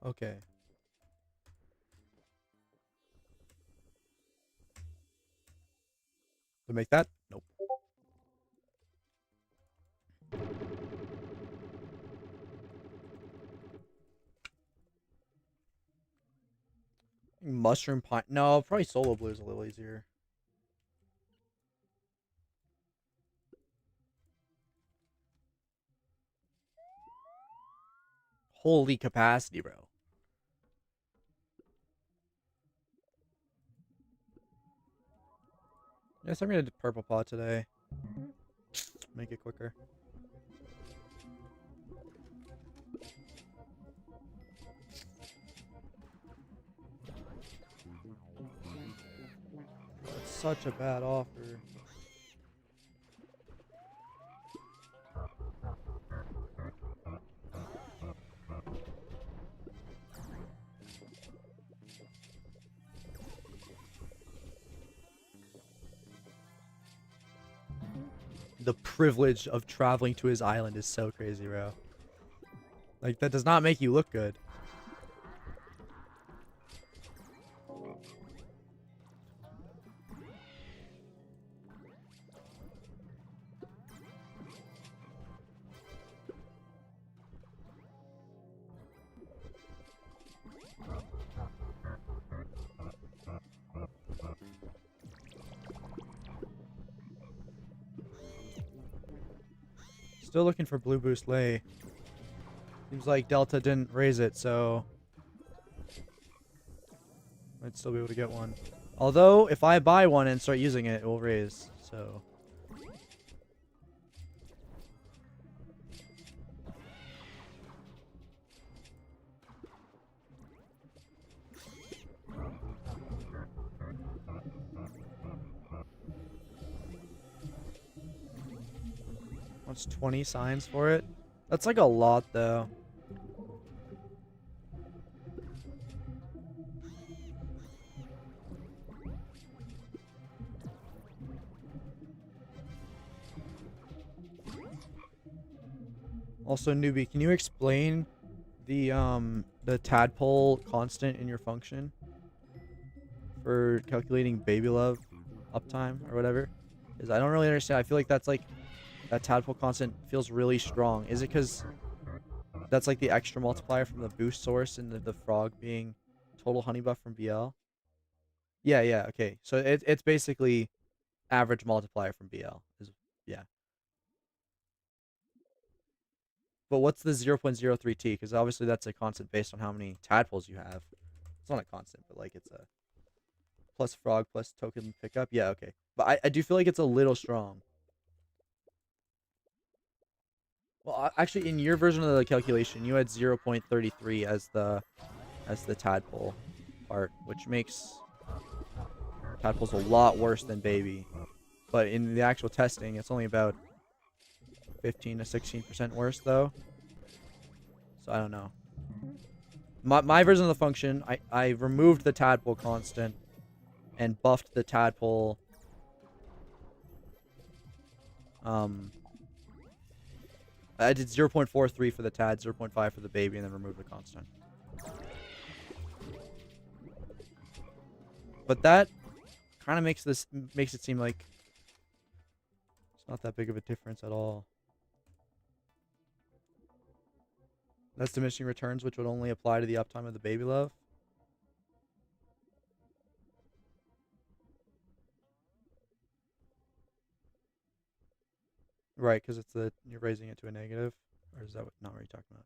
Okay. To make that? Nope. Mushroom pine. No, probably solo blue is a little easier. Holy capacity, bro. Yes, I'm gonna do purple pot today. Make it quicker. That's such a bad offer. The privilege of traveling to his island is so crazy, bro. Like, that does not make you look good. Still looking for blue boost lay. Seems like Delta didn't raise it, so might still be able to get one. Although, if I buy one and start using it, it will raise, so. What's 20 signs for it? That's like a lot, though. Also, newbie, can you explain the tadpole constant in your function for calculating baby love uptime or whatever? Because I don't really understand. I feel like that's like that tadpole constant feels really strong. Is it because that's like the extra multiplier from the boost source and the frog being total honey buff from BL? Yeah, okay. So it's basically average multiplier from BL. Yeah. But what's the 0.03t? Because obviously that's a constant based on how many tadpoles you have. It's not a constant, but like it's a plus frog plus token pickup. Yeah, okay. But I do feel like it's a little strong. Well, actually, in your version of the calculation, you had 0.33 as the tadpole part, which makes tadpoles a lot worse than baby. But in the actual testing, it's only about 15 to 16% worse, though. So I don't know. My version of the function, I removed the tadpole constant and buffed the tadpole. I did 0.43 for the tad, 0.5 for the baby, and then removed the constant. But that kind of makes it seem like it's not that big of a difference at all. That's diminishing returns, which would only apply to the uptime of the baby love. Right, because it's you're raising it to a negative, or is that not what you're talking about?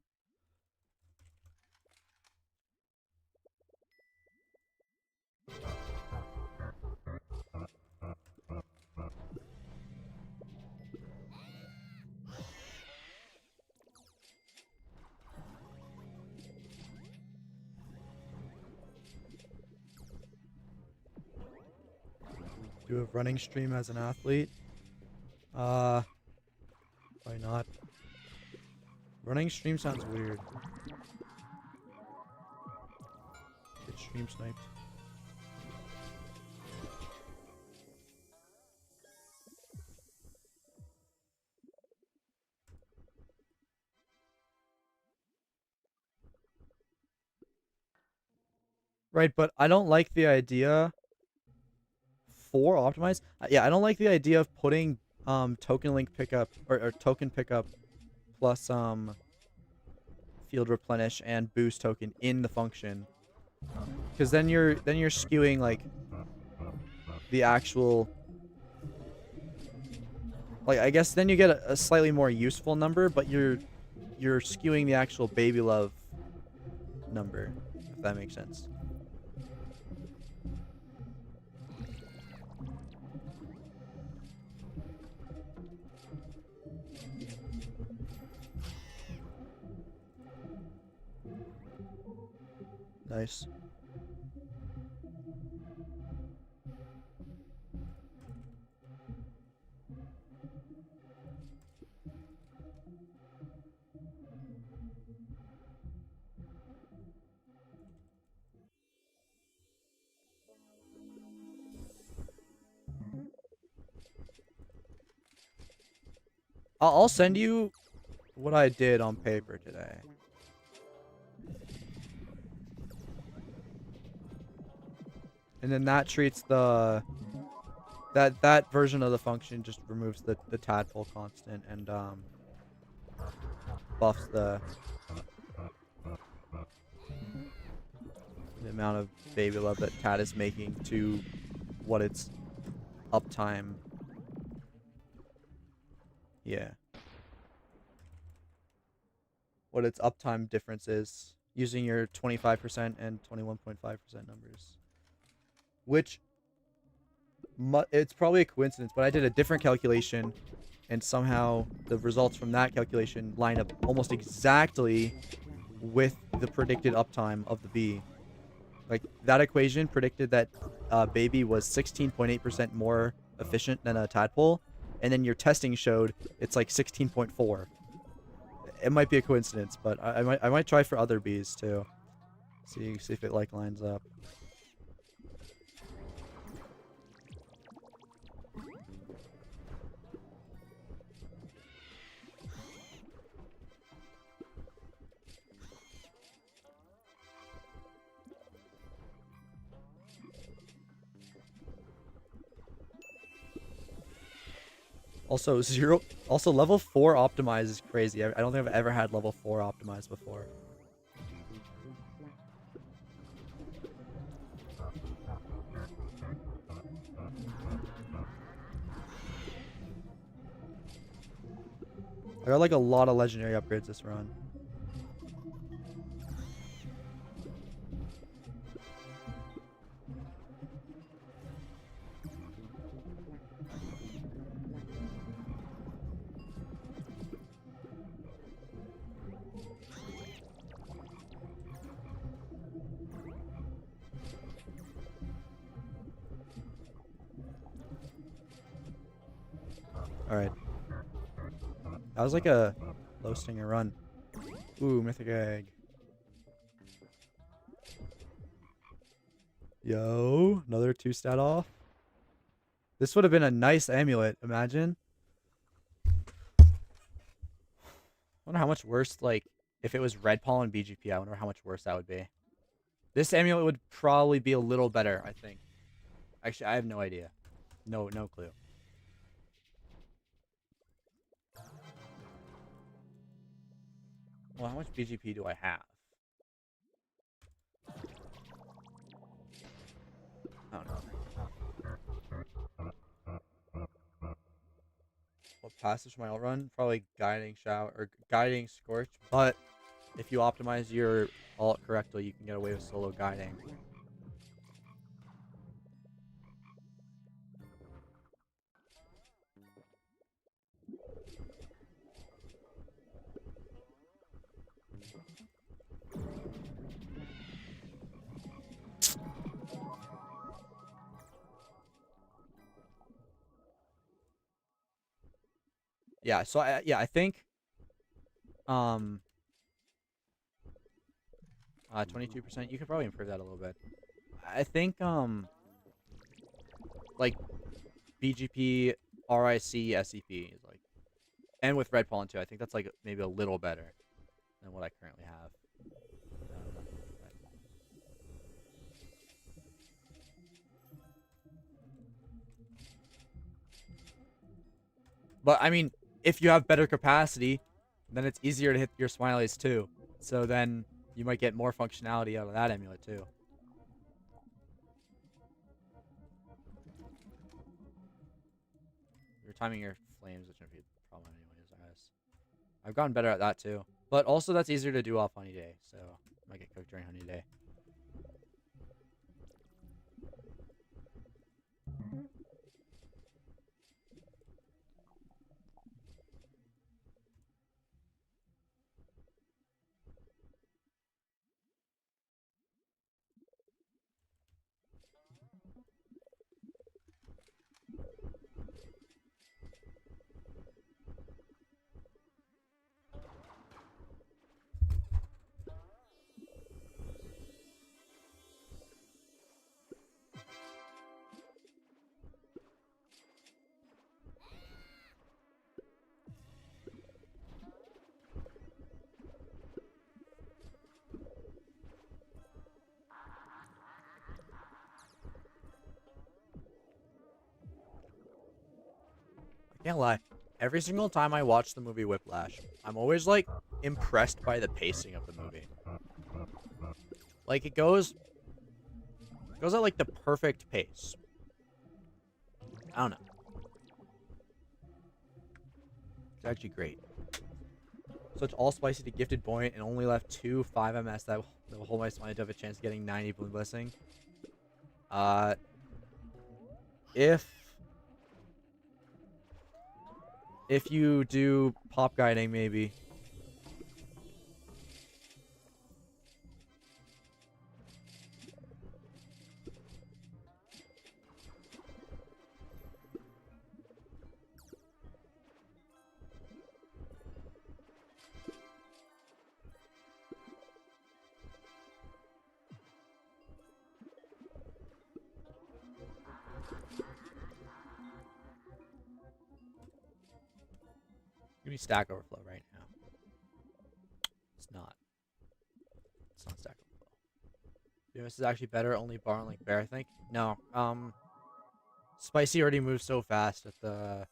Do a running stream as an athlete? Probably not. Running stream sounds weird. Get stream sniped. Right, but I don't like the idea for optimize. Yeah, I don't like the idea of putting token link pickup or token pickup plus field replenish and boost token in the function, because then you're skewing like the actual, like, I guess then you get a slightly more useful number, but you're skewing the actual baby love number, if that makes sense. Nice. I'll send you what I did on paper today. And then that treats the that version of the function just removes the tadpole constant and buffs the amount of baby love that tad is making to what its uptime. Yeah. what its uptime difference is using your 25% and 21.5% numbers. Which, it's probably a coincidence, but I did a different calculation, and somehow the results from that calculation line up almost exactly with the predicted uptime of the bee. Like, that equation predicted that baby was 16.8% more efficient than a tadpole, and then your testing showed it's like 16.4. It might be a coincidence, but I might try for other bees too. See if it like lines up. Also, level 4 optimize is crazy. I don't think I've ever had level 4 optimized before. I got like a lot of legendary upgrades this run. Alright. That was like a low stinger run. Ooh, mythic egg. Yo, another 2-stat off. This would have been a nice amulet, imagine. I wonder how much worse, like, if it was red pollen BGP, I wonder how much worse that would be. This amulet would probably be a little better, I think. Actually, I have no idea. No clue. Well, how much BGP do I have? I don't know. What passes for my alt run? Probably guiding shower or guiding scorch. But if you optimize your alt correctly, you can get away with solo guiding. Yeah, so I think 22%, you could probably improve that a little bit. I think like BGP, RIC, SCP is like, and with red pollen too, I think that's like maybe a little better than what I currently have. But I mean, if you have better capacity, then it's easier to hit your smileys too. So then you might get more functionality out of that amulet too. You're timing your flames, which shouldn't be a problem anyways, I guess. I've gotten better at that too. But also that's easier to do off honeyday, so I might get cooked during honeyday. Can't lie. Every single time I watch the movie Whiplash, I'm always like impressed by the pacing of the movie. Like it goes at like the perfect pace. I don't know. It's actually great. Switch all spicy to gifted buoyant and only left 2 5 MS that will hold my smite to have a chance of getting 90 Bloom Blessing. If you do pop guiding, maybe. Give me stack overflow right now. It's not. It's not stack overflow. This is actually better. Only bar on like bear, I think. No. Spicy already moves so fast that the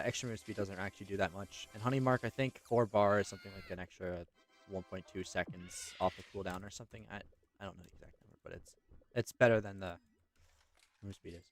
extra move speed doesn't actually do that much. And honey mark, I think 4 bar is something like an extra 1.2 seconds off the cooldown or something. I don't know the exact number, but it's better than the move speed is.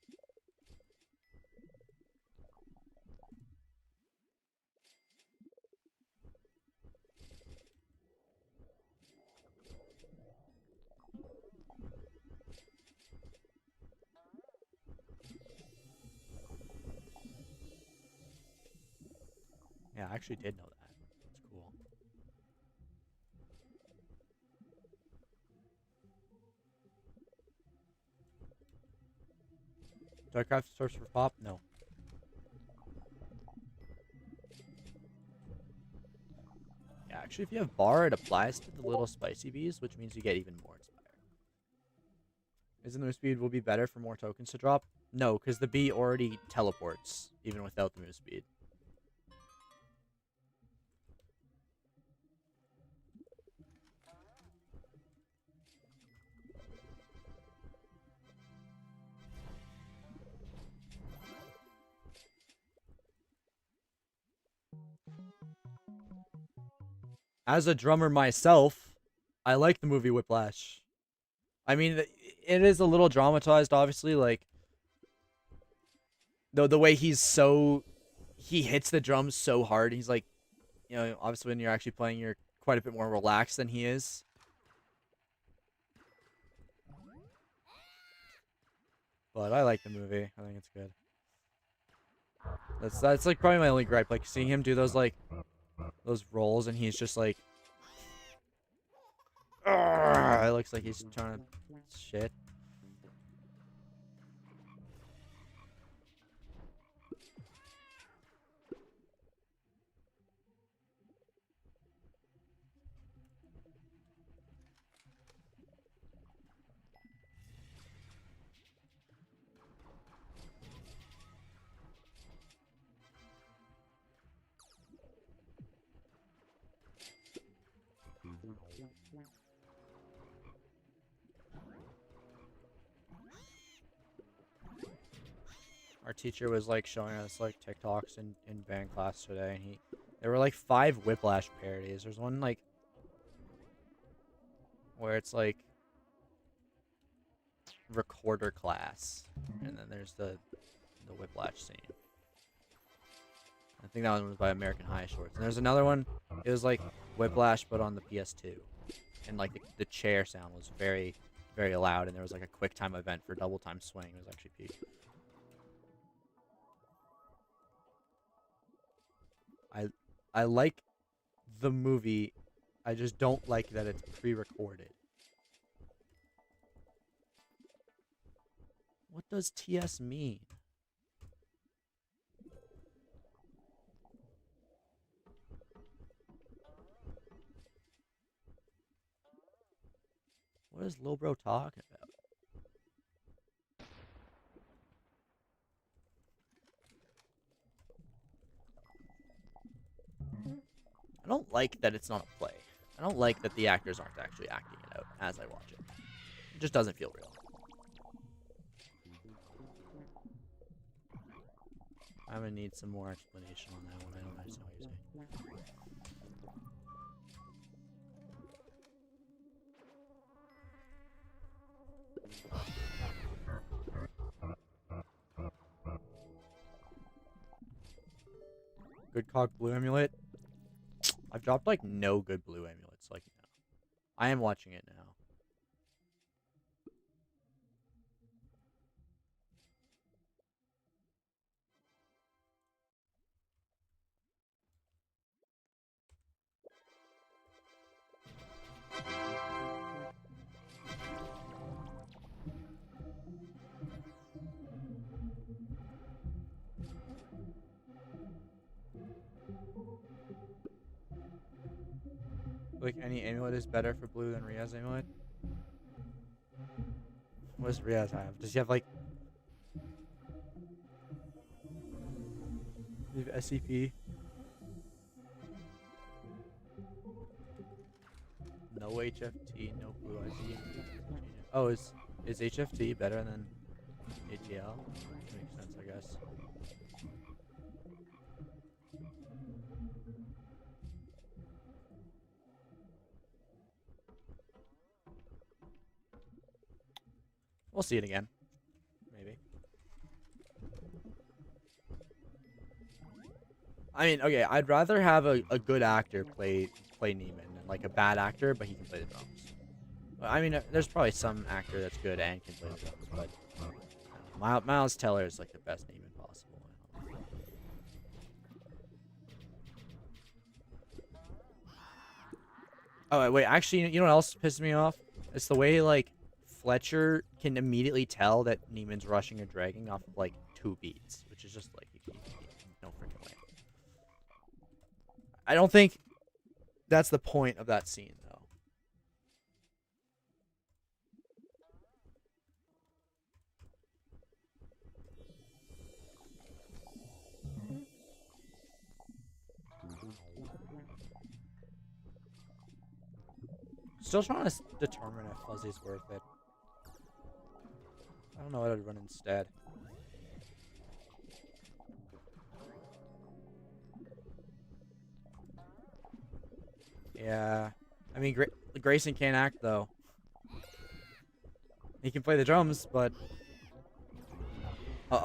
Yeah, I actually did know that. That's cool. Do I craft source for pop? No. Yeah, actually, if you have bar, it applies to the little spicy bees, which means you get even more inspired. Isn't the move speed will be better for more tokens to drop? No, because the bee already teleports, even without the move speed. As a drummer myself, I like the movie Whiplash. I mean, it is a little dramatized, obviously. Like, the way he hits the drums so hard. He's like, you know, obviously when you're actually playing, you're quite a bit more relaxed than he is. But I like the movie. I think it's good. That's like probably my only gripe. Like seeing him do those rolls, and he's just like, it looks like he's trying to shit. Our teacher was like showing us like TikToks in band class today, and there were like 5 Whiplash parodies. There's one like where it's like recorder class, and then there's the Whiplash scene. I think that one was by American High Shorts. And there's another one. It was like Whiplash, but on the PS2, and like the chair sound was very, very loud. And there was like a quick time event for double time swing. It was actually peak. I like the movie. I just don't like that it's pre-recorded. What does TS mean? What is Lil Bro talking about? I don't like that it's not a play. I don't like that the actors aren't actually acting it out as I watch it. It just doesn't feel real. I'm gonna need some more explanation on that one. I don't understand what you're saying. Good cock blue amulet. I've dropped like no good blue amulets. Like, no. I am watching it now. Like, any amulet is better for blue than Riaz amulet? What does Riaz have? Does he have, like... Does he have SCP? No HFT, no blue ID. Oh, is HFT better than ATL? Makes sense, I guess. We'll see it again. Maybe. I mean, okay, I'd rather have a good actor play Neiman than like a bad actor, but he can play the drums. I mean, there's probably some actor that's good and can play the drums, but Miles Teller is like the best Neiman possible. Oh, wait, actually, you know what else pisses me off? It's the way, like, Fletcher can immediately tell that Neiman's rushing or dragging off of, like, 2 beats, which is just, like, no freaking way. I don't think that's the point of that scene, though. Still trying to determine if Fuzzy's worth it. I don't know what I'd run instead. Yeah. I mean, Grayson can't act, though. He can play the drums, but...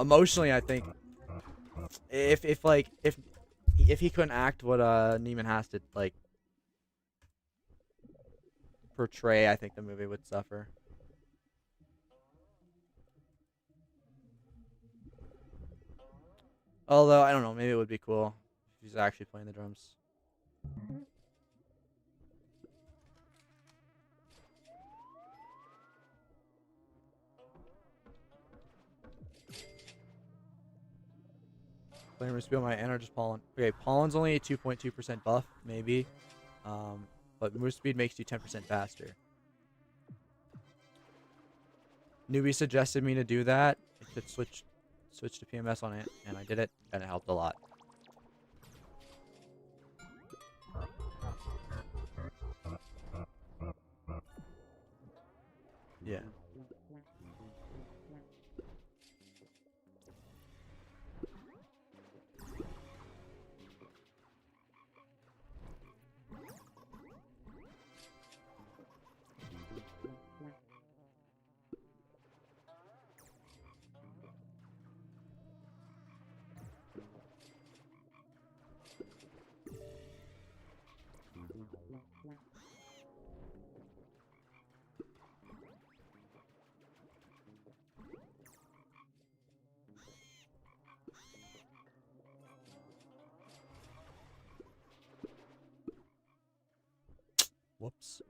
emotionally, I think... If he couldn't act what Neiman has to, like... portray, I think the movie would suffer. Although, I don't know, maybe it would be cool if he's actually playing the drums. Playing Respeel my and or just Pollen. Okay, Pollen's only a 2.2% buff, maybe. But move speed makes you 10% faster. Newbie suggested me to do that. I could switch to PMS on it, and I did it, and it helped a lot. Yeah. Whoops.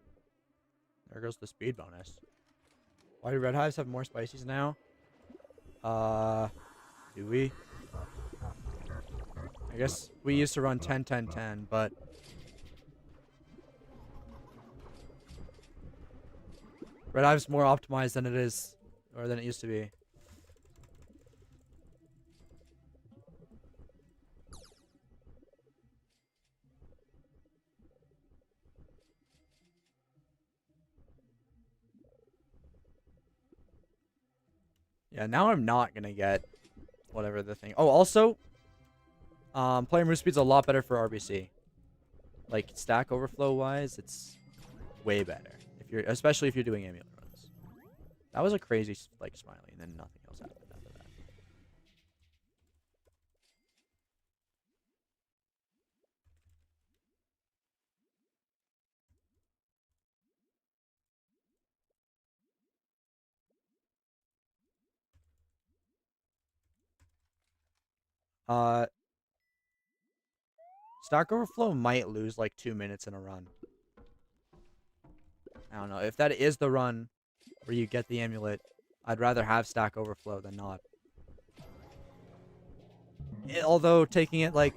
There goes the speed bonus. Why do Red Hives have more spices now? Do we? I guess we used to run 10, 10, 10, but... Red Hive's more optimized than it is, or than it used to be. Yeah, now I'm not gonna get whatever the thing. Oh, also, playing move speed's a lot better for RBC. Like stack overflow wise, it's way better especially if you're doing amulet runs. That was a crazy like smiley, and then nothing else happened after that. Stack Overflow might lose like 2 minutes in a run. I don't know. If that is the run where you get the amulet, I'd rather have Stack Overflow than not. Although taking it like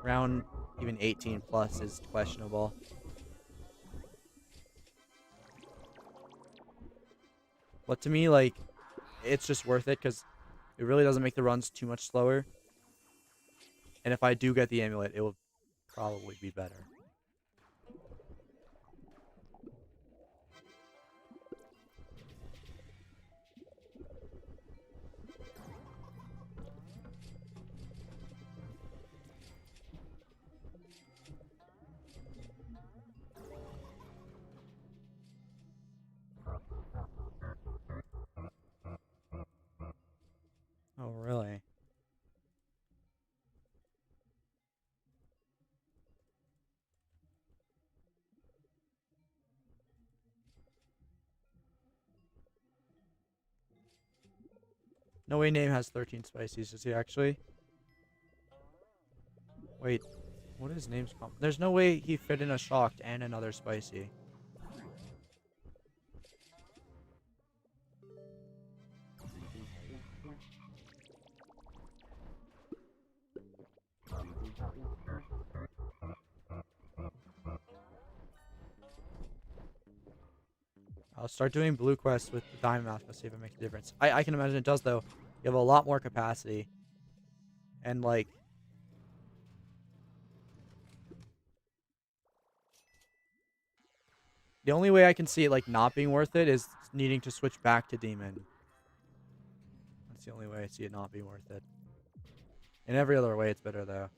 round even 18 plus is questionable. But to me, like, it's just worth it because it really doesn't make the runs too much slower. And if I do get the amulet, it will probably be better. Oh, really? No way name has 13 spices, does he actually? Wait, what is name's comp? There's no way he fit in a shocked and another spicy. I'll start doing blue quests with the diamond mask. Let's see if it makes a difference. I can imagine it does, though. You have a lot more capacity. And, like... the only way I can see it, like, not being worth it is needing to switch back to demon. That's the only way I see it not being worth it. In every other way, it's better, though.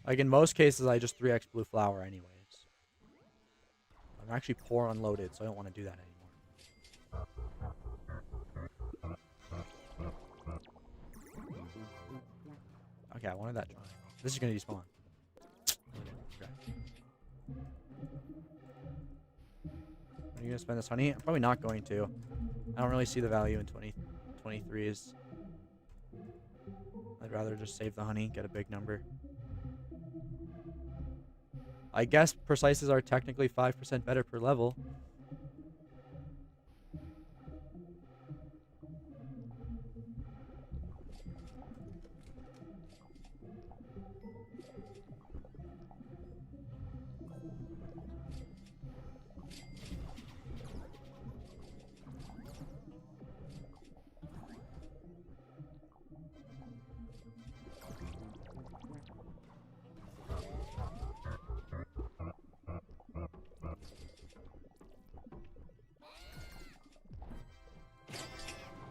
Like, in most cases, I just 3x blue flower anyways. I'm actually poor unloaded, so I don't want to do that anymore. Okay, I wanted that triangle. This is going to despawn. Okay. Are you going to spend this honey? I'm probably not going to. I don't really see the value in 23s. I'd rather just save the honey, get a big number. I guess precises are technically 5% better per level.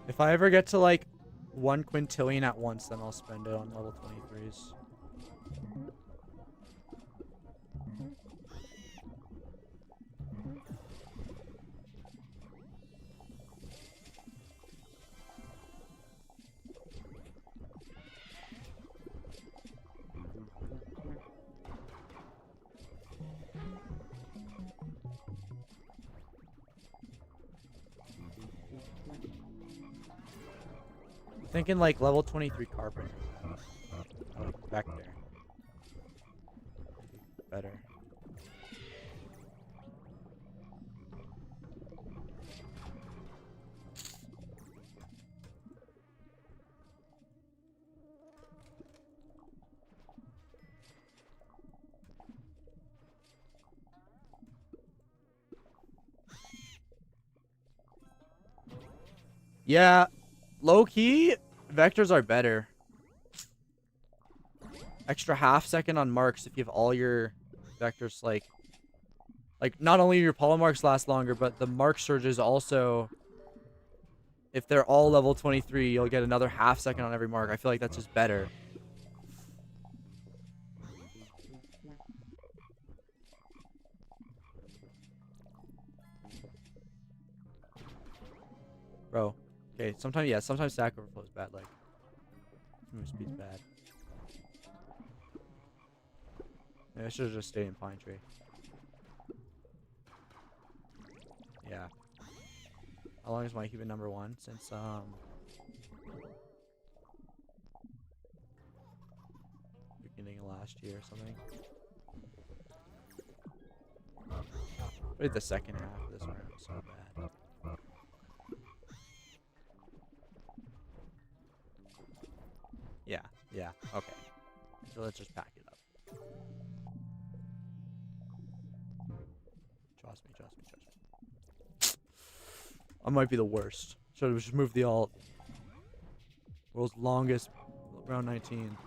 If I ever get to like 1 quintillion at once, then I'll spend it on level 23s. Thinking like level 23 carpenter. Like Vector. Better. Yeah, low key, vectors are better. Extra half second on marks if you have all your vectors like not only your polymarks last longer, but the mark surges also. If they're all level 23, you'll get another half second on every mark. I feel like that's just better. Bro. Okay, sometimes stack overflow is bad, like move speed's bad. Maybe I should have just stayed in Pine Tree. Yeah. How long has Mikey been #1? Since beginning of last year or something. But the second half of this round was so bad. Yeah, okay. So let's just pack it up. Trust me. I might be the worst. Should have just moved the alt. World's longest round 19.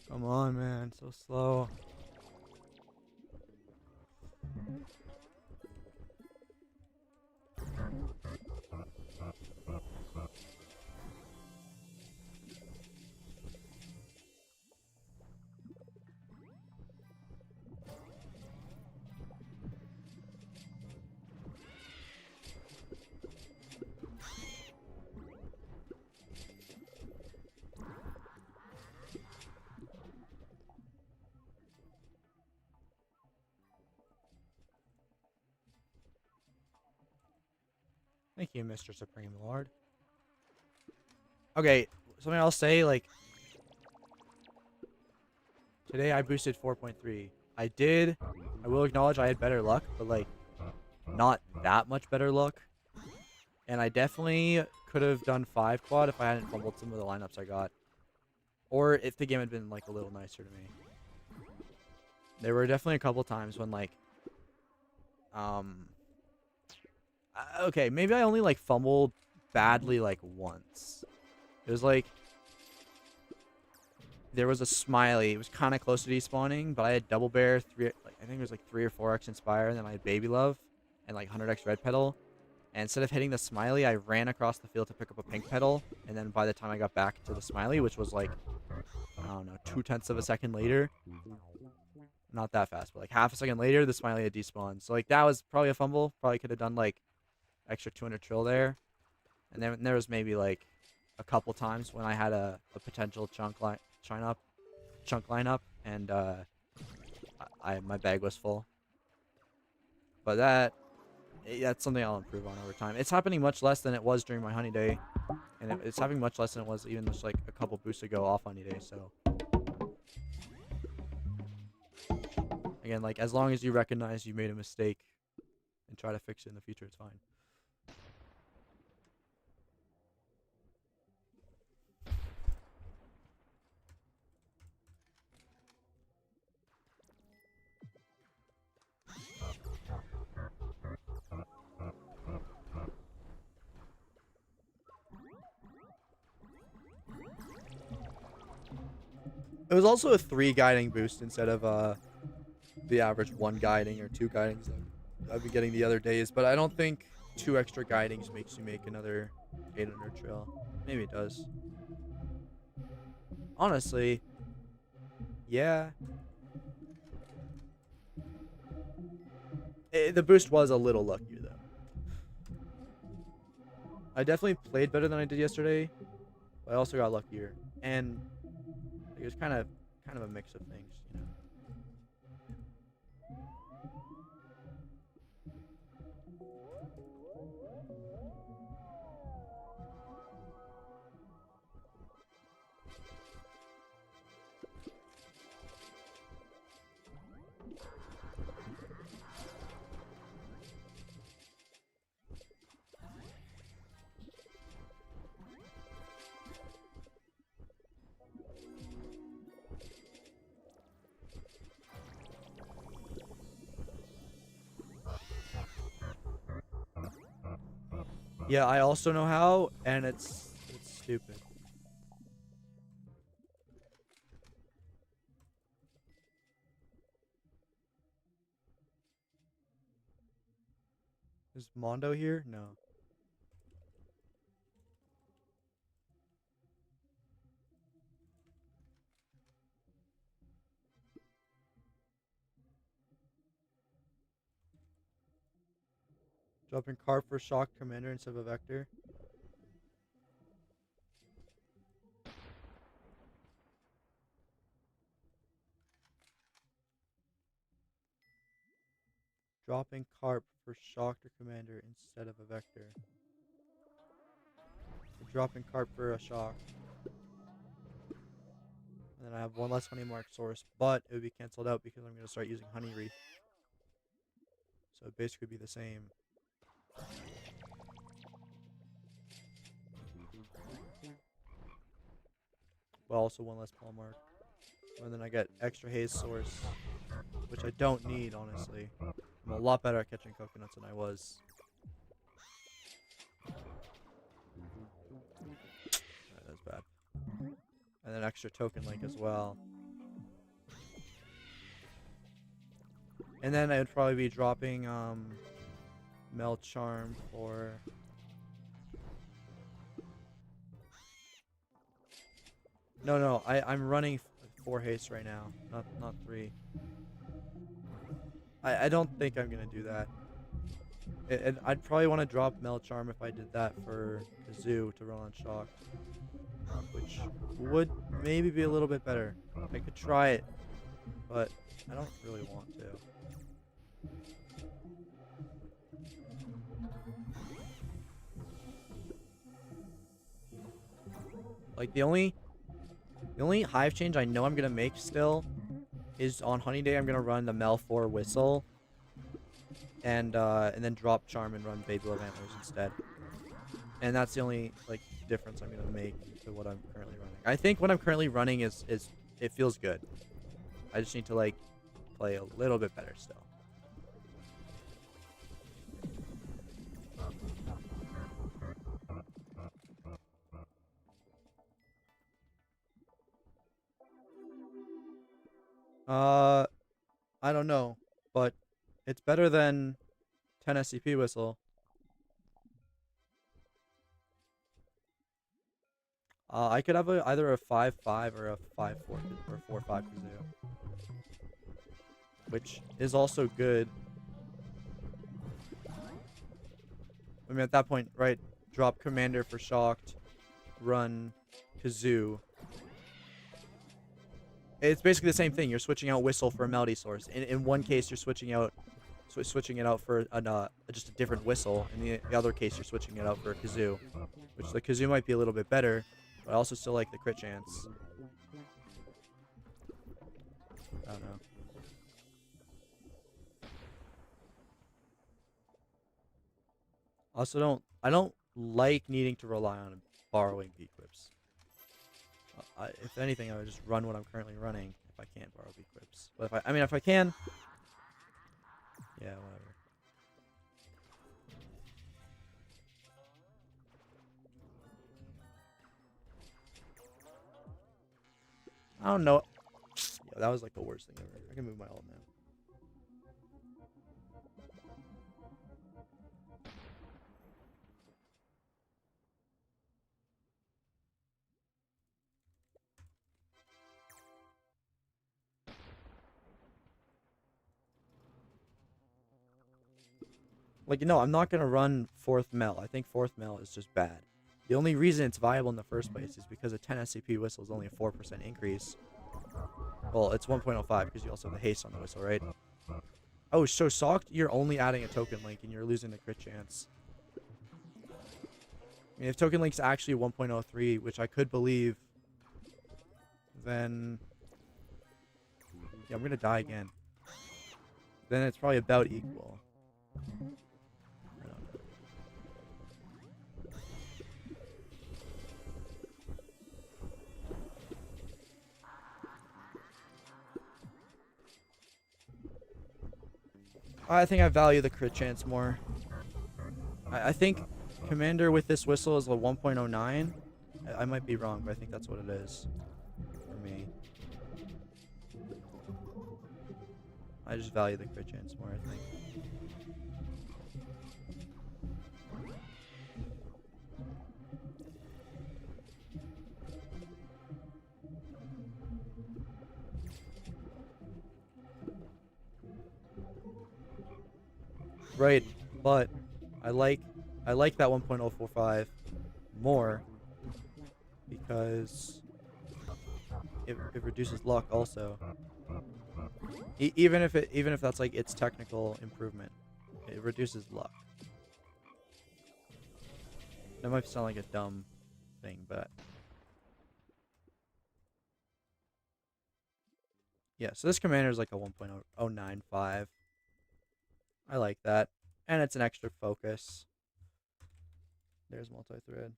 Come on, man. So slow. Thank you, Mr. Supreme Lord. Okay, something I'll say, like, today I boosted 4.3. I will acknowledge I had better luck, but, like, not that much better luck. And I definitely could have done 5 quad if I hadn't fumbled some of the lineups I got. Or if the game had been, like, a little nicer to me. There were definitely a couple times when, like, okay, maybe I only, like, fumbled badly, like, once. It was, like, there was a smiley. It was kind of close to despawning, but I had double bear, I think it was, like, 3 or 4x inspire, and then I had baby love, and, like, 100x red petal. And instead of hitting the smiley, I ran across the field to pick up a pink petal, and then by the time I got back to the smiley, which was, like, I don't know, 0.2 of a second later. Not that fast, but, like, half a second later, the smiley had despawned. So, like, that was probably a fumble. Probably could have done, like, extra 200 trill there. And then there was maybe, like, a couple times when I had a potential chunk lineup, and my bag was full. But that's something I'll improve on over time. It's happening much less than it was during my honey day, and it's happening much less than it was even just, like, a couple boosts ago off honey day. So again, like, as long as you recognize you made a mistake and try to fix it in the future, it's fine. It was also a 3 guiding boost instead of the average 1 guiding or 2 guidings that I've been getting the other days. But I don't think 2 extra guidings makes you make another 800 trail. Maybe it does. Honestly, yeah. The boost was a little luckier though. I definitely played better than I did yesterday, but I also got luckier, and it was kind of a mix of things, you know. Yeah, I also know how, and it's stupid. Is Mondo here? No. Dropping carp for shock commander instead of a vector. Dropping carp for shock to commander instead of a vector. Dropping carp for a shock. And then I have one less honey mark source, but it would be cancelled out because I'm going to start using honey wreath. So it basically be the same. But also one less paw mark. And then I get extra haze source, which I don't need, honestly. I'm a lot better at catching coconuts than I was. That's bad. And then extra token link as well. And then I would probably be dropping Melt Charm for... No, I'm running 4 haste right now, not 3. I don't think I'm gonna do that. I'd probably want to drop Melt Charm if I did that for Kazoo to roll on shock, which would maybe be a little bit better. I could try it, but I don't really want to. Like the only Hive change I know I'm gonna make still is on Honeyday. I'm gonna run the Mel 4 Whistle, and then drop Charm and run Baby Love Antlers instead. And that's the only like difference I'm gonna make to what I'm currently running. I think what I'm currently running is it feels good. I just need to like play a little bit better still. I don't know, but it's better than 10 SCP Whistle. I could have either a 5-5 or a 5-4 or 4-5 Kazoo, which is also good. I mean, at that point, right? Drop Commander for shocked, run Kazoo. It's basically the same thing. You're switching out Whistle for a melody source. In one case, you're switching it out for just a different Whistle. In the other case, you're switching it out for a Kazoo, which the Kazoo might be a little bit better, but I also still like the crit chance. I don't know. Also, I don't like needing to rely on borrowing B-Quips. If anything, I would just run what I'm currently running if I can't borrow B-Quips. But if I can, yeah, whatever. I don't know. Yeah, that was like the worst thing ever. I can move my ult now. Like, no, I'm not going to run 4th Mel. I think 4th Mel is just bad. The only reason it's viable in the first place is because a 10 SCP Whistle is only a 4% increase. Well, it's 1.05 because you also have the haste on the Whistle, right? Oh, so Socked, you're only adding a token link and you're losing the crit chance. I mean, if token link's actually 1.03, which I could believe, then... yeah, I'm going to die again. Then it's probably about equal. I think I value the crit chance more. I think commander with this whistle is a 1.09. I might be wrong, but I think that's what it is for me. I just value the crit chance more, I think. Right, but I like that 1.045 more because it reduces luck also. Even if that's like its technical improvement, it reduces luck. That might sound like a dumb thing, but yeah. So this commander is like a 1.095. I like that, and it's an extra focus. There's multi-thread.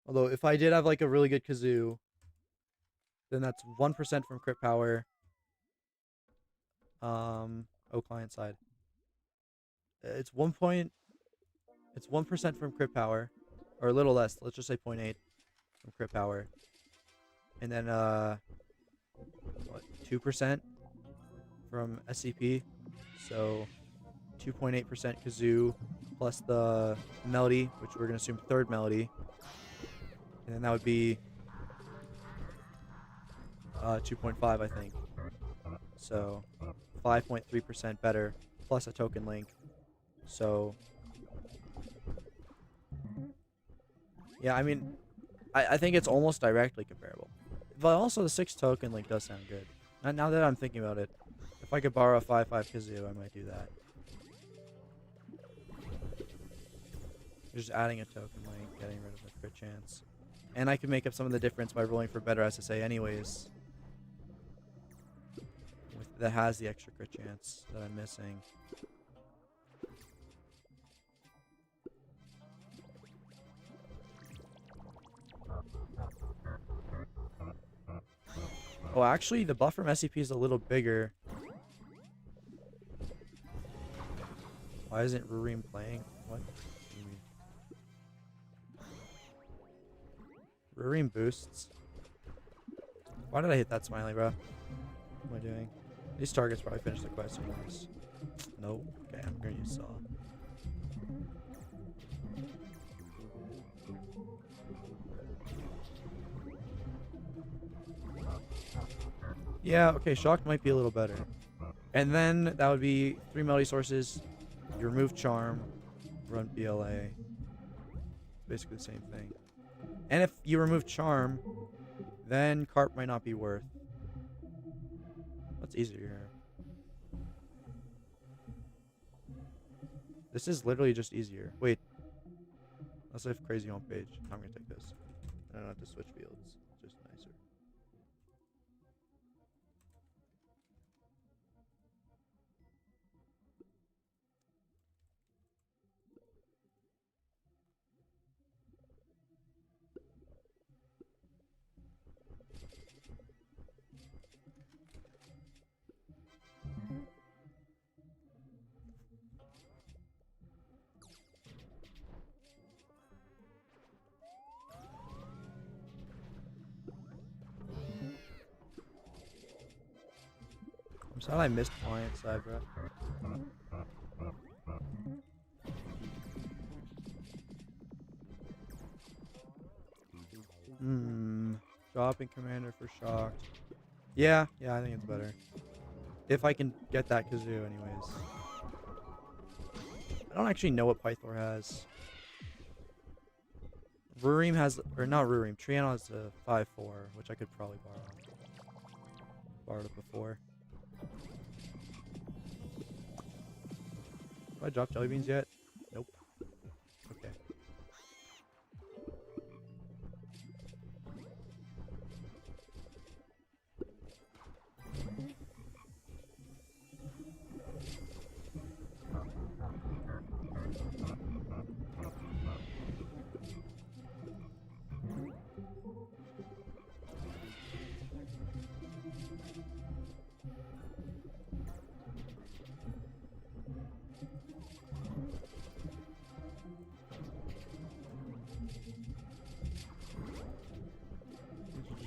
Although if I did have like a really good kazoo, then that's 1% from crit power. Client side. It's 1% from crit power, or a little less. Let's just say 0.8 from crit power, and then what, 2% from SCP. So 2.8% kazoo plus the melody, which we're gonna assume third melody, and then that would be 2.5, I think. So 5.3% better plus a token link. So yeah, I mean, I think it's almost directly comparable. But also the 6 token link does sound good. Now that I'm thinking about it, if I could borrow a 5/5 kazoo, I might do that. Just adding a token link, getting rid of the crit chance. And I can make up some of the difference by rolling for better SSA anyways. That has the extra crit chance that I'm missing. Oh, actually, the buff from SCP is a little bigger. Why isn't Rurim playing? What do you mean? Rurim boosts. Why did I hit that smiley, bro? What am I doing? These targets probably finish the quest anyways. Nope. Okay, I'm gonna use Saw. Yeah, okay, Shocked might be a little better. And then that would be 3 melody sources. You remove Charm, run BLA. Basically the same thing. And if you remove Charm, then Carp might not be worth. What's easier here? This is literally just easier. Wait. Let's have crazy home page. I'm gonna take this. I don't have to switch fields. It's just nicer. I'm sad I missed client side, bro. Dropping commander for Shocked. Yeah, I think it's better. If I can get that kazoo anyways. I don't actually know what Pythor has. Rurim has, or not Rurim, Triano has a 5/4, which I could probably borrow. Borrowed it before. Have I dropped jelly beans yet? Nope. Okay.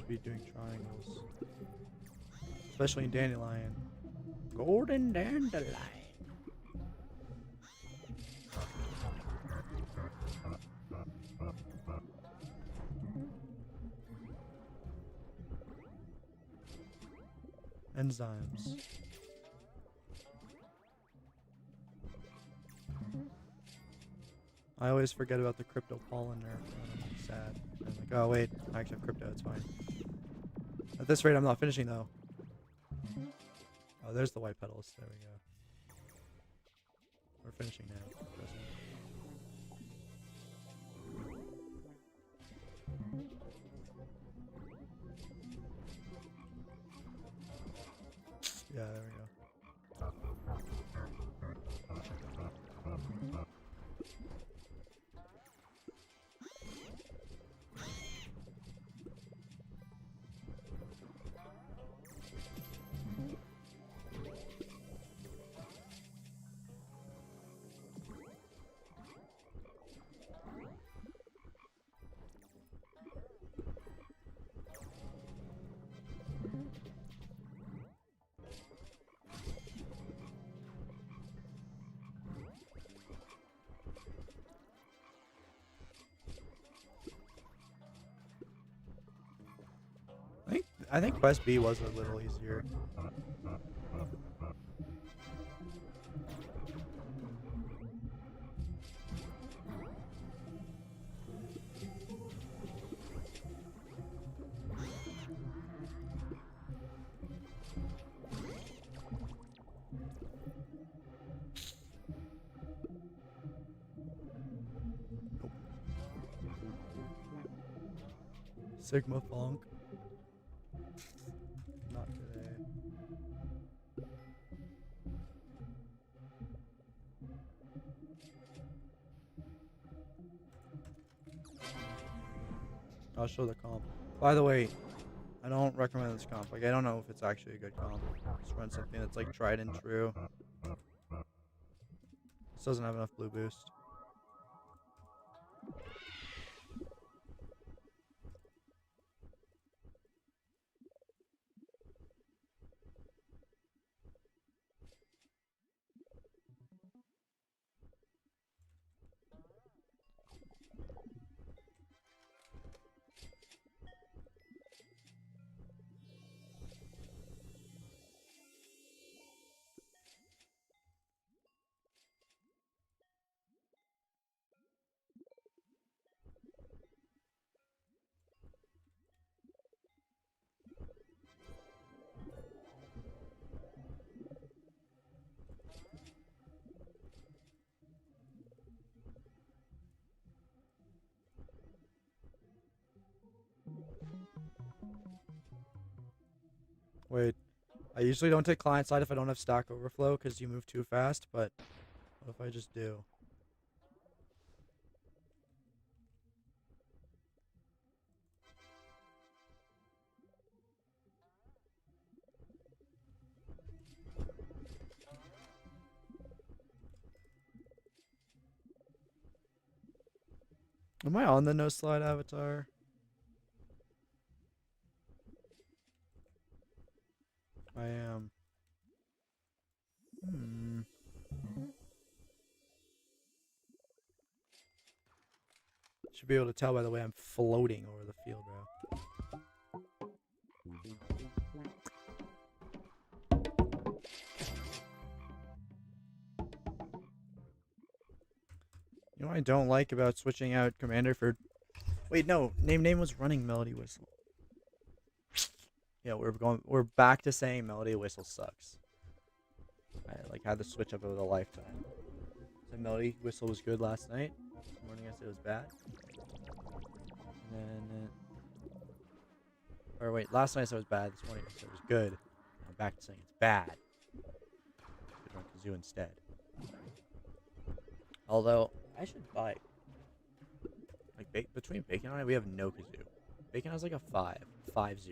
be doing triangles. Especially in Dandelion. Golden Dandelion. Enzymes. I always forget about the crypto pollen nerf when I'm like, sad. I'm like, oh wait, I actually have crypto, it's fine. At this rate, I'm not finishing though. Oh, there's the white petals. There we go. We're finishing now. Yeah, there we go. I think Quest B was a little easier. Nope. Sigma Funk. Not today. I'll show the comp. By the way, I don't recommend this comp. Like, I don't know if it's actually a good comp. Just run something that's like tried and true. This doesn't have enough blue boost. Wait, I usually don't take client side if I don't have stack overflow because you move too fast, but what if I just do? Am I on the no slide avatar? I am. Should be able to tell by the way I'm floating over the field, bro. You know what I don't like about switching out Commander for... Wait, no. Name was running Melody Whistle. Yeah, we're back to saying Melody Whistle sucks. I like had to switch up over the lifetime. So Melody Whistle was good last night. This morning I said it was bad. And then or wait, last night I said it was bad. This morning I said it was good. I'm back to saying it's bad. Could run Kazoo instead. Although I should buy like between Bacon and I, we have no Kazoo. Bacon has like a 5-0 or something.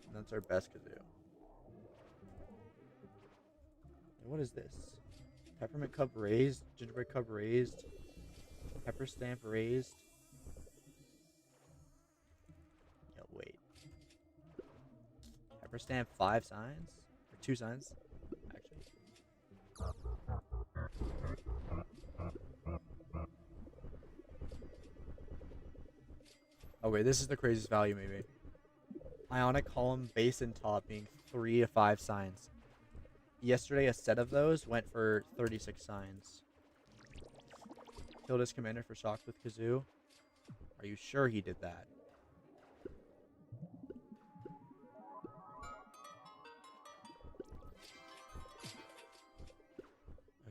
And that's our best Kazoo. What is this? Peppermint cup raised, gingerbread cup raised, pepper stamp raised. Yo, Per stamp, 5 signs? Or 2 signs, actually. Oh wait, this is the craziest value maybe. Ionic column, base, and top being 3 to 5 signs. Yesterday, a set of those went for 36 signs. Killed his commander for shock with Kazoo. Are you sure he did that?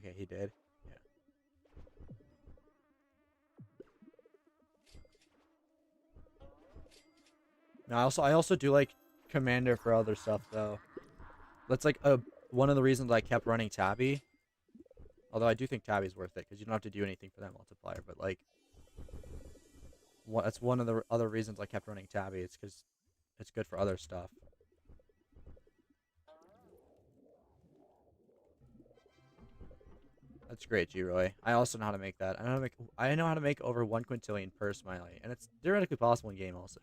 Okay, he did. Yeah. No, I also do like commander for other stuff though. That's like one of the reasons I kept running Tabby. Although I do think Tabby's worth it because you don't have to do anything for that multiplier. But like, that's one of the other reasons I kept running Tabby. It's because it's good for other stuff. That's great, G-Roy. I also know how to make that. I know how to make over 1 quintillion per smiley, and it's theoretically possible in game also.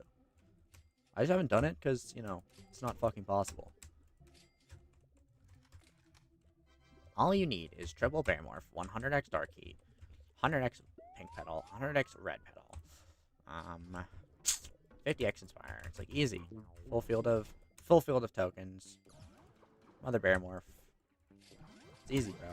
I just haven't done it because, you know, it's not fucking possible. All you need is triple bear morph, 100x dark heat, 100x pink petal, 100x red petal, 50x inspire. It's like easy. Full field of tokens. Mother bear morph. It's easy, bro.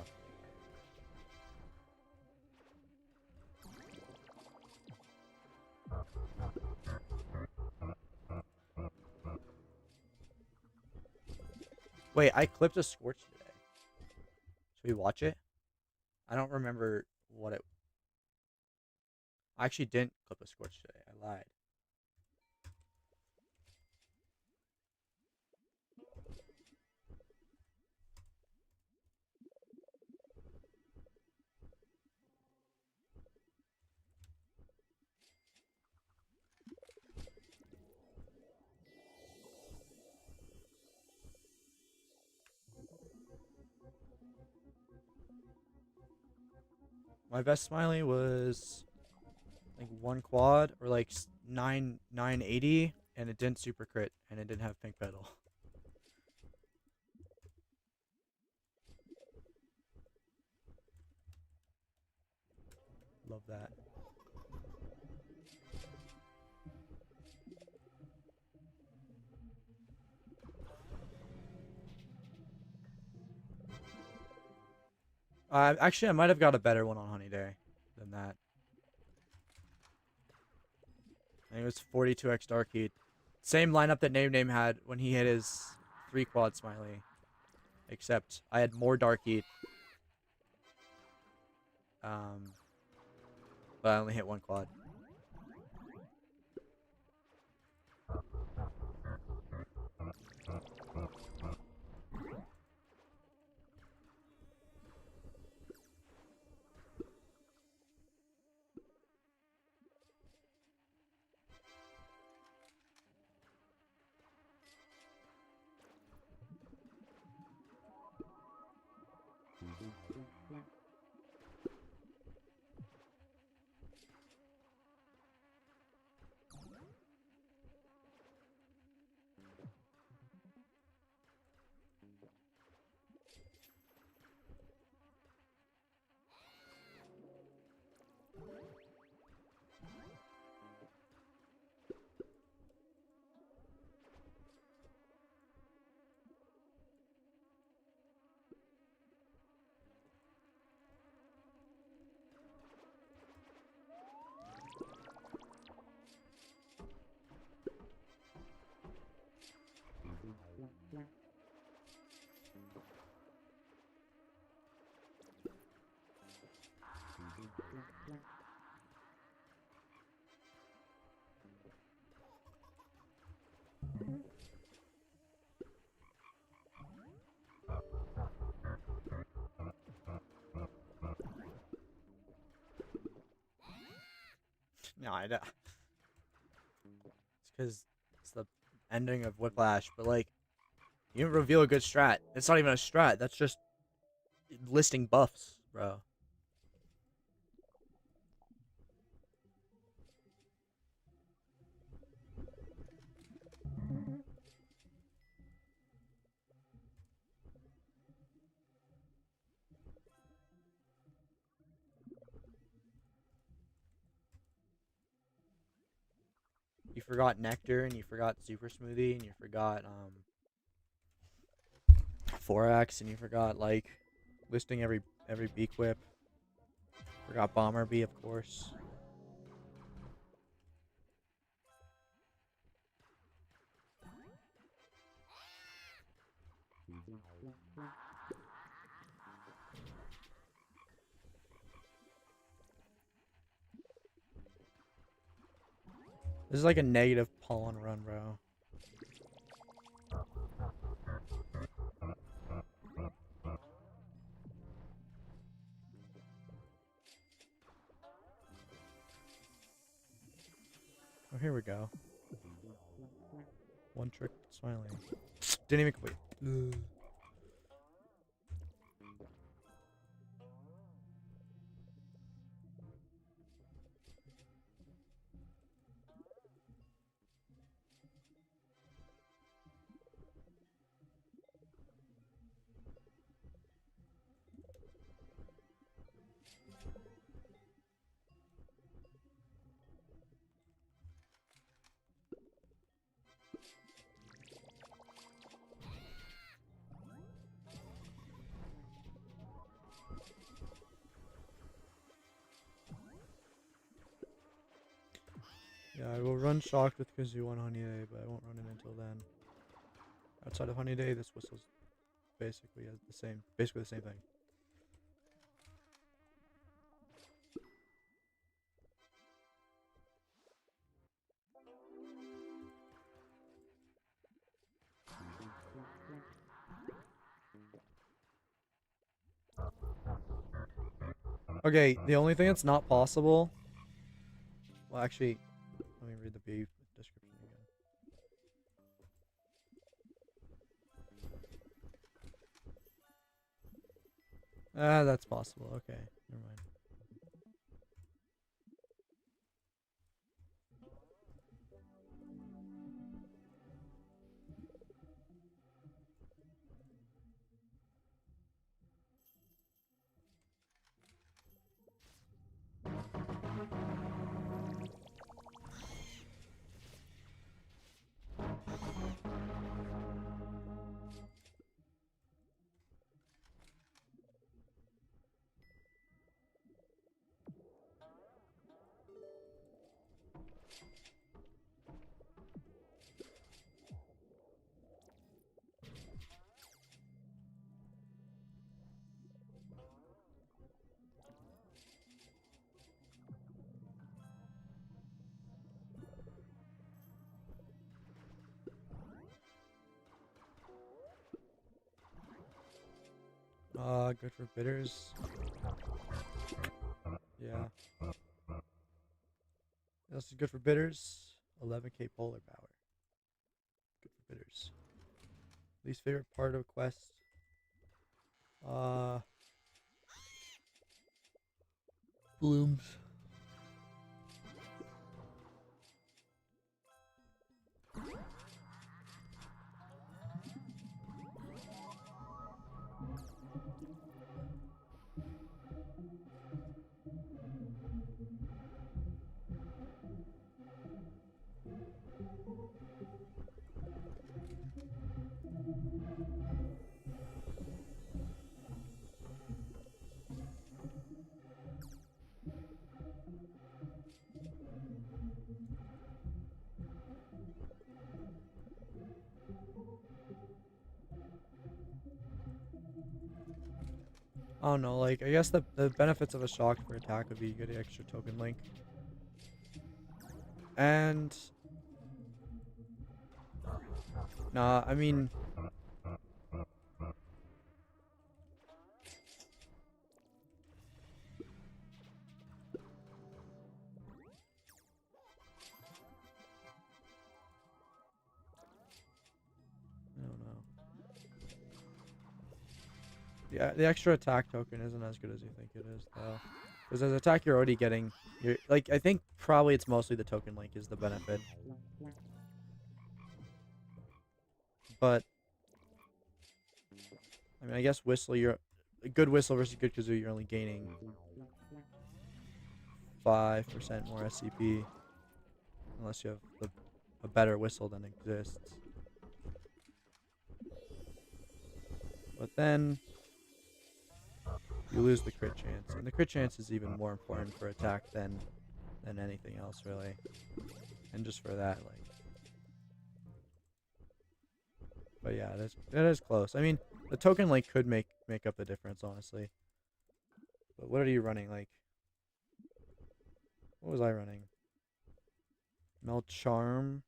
Wait, I clipped a Scorch today. Should we watch it? I don't remember what it... I actually didn't clip a Scorch today. I lied. My best smiley was like 1 quad or like 980, and it didn't super crit, and it didn't have pink petal. Love that. Actually, I might have got a better one on honeyday than that. I think it was 42x dark heat. Same lineup that Name had when he hit his 3 quad smiley. Except I had more dark heat. But I only hit 1 quad. No, I don't. It's because it's the ending of Whiplash, but like, you didn't reveal a good strat. It's not even a strat. That's just listing buffs, bro. forgot Nectar, and you forgot Super Smoothie, and you forgot 4X, and you forgot like listing every Beak Whip. Forgot Bomber Bee, of course. This is like a negative pollen run, bro. Oh, here we go. One trick smiling. Didn't even wait. Ugh. Yeah, I will run Shocked with Kazoo on Honeyday, but I won't run it until then. Outside of Honeyday, this whistle's basically the same thing. Okay, the only thing that's not possible. Well, actually, let me read the B description again. Ah, that's possible. Okay, never mind. Good for bitters. Yeah. This is good for bitters. 11k polar power. Good for bitters. Least favorite part of quest. Blooms. I don't know, like, I guess the benefits of a shock for attack would be you get an extra token link. And... Nah, I mean... I don't know. Yeah, the extra attack token isn't as good as you think it is, though. Because as attack, you're already getting... like, I think probably it's mostly the token link is the benefit. But... I mean, I guess Whistle, you're... A good Whistle versus good Kazoo, you're only gaining 5% more SCP. Unless you have the a better whistle than exists. But then you lose the crit chance, and the crit chance is even more important for attack than anything else, really. And just for that, like. But yeah, it is close. I mean, the token like could make up the difference, honestly. But what are you running? Like, what was I running? Melt Charm.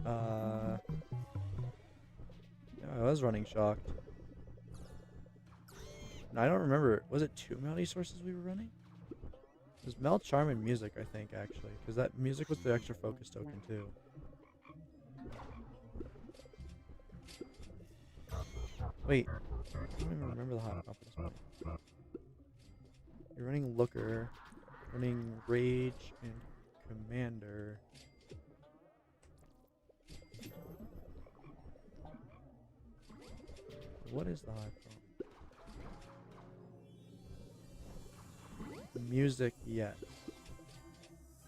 Yeah, I was running Shocked. No, I don't remember. Was it 2 melody sources we were running? It was Melt Charm and Music, I think, actually. Because that Music was the extra focus token, too. Wait. I don't even remember the hot comp at this point. You're running Looker, running Rage, and Commander. What is the high comp? Music, yes.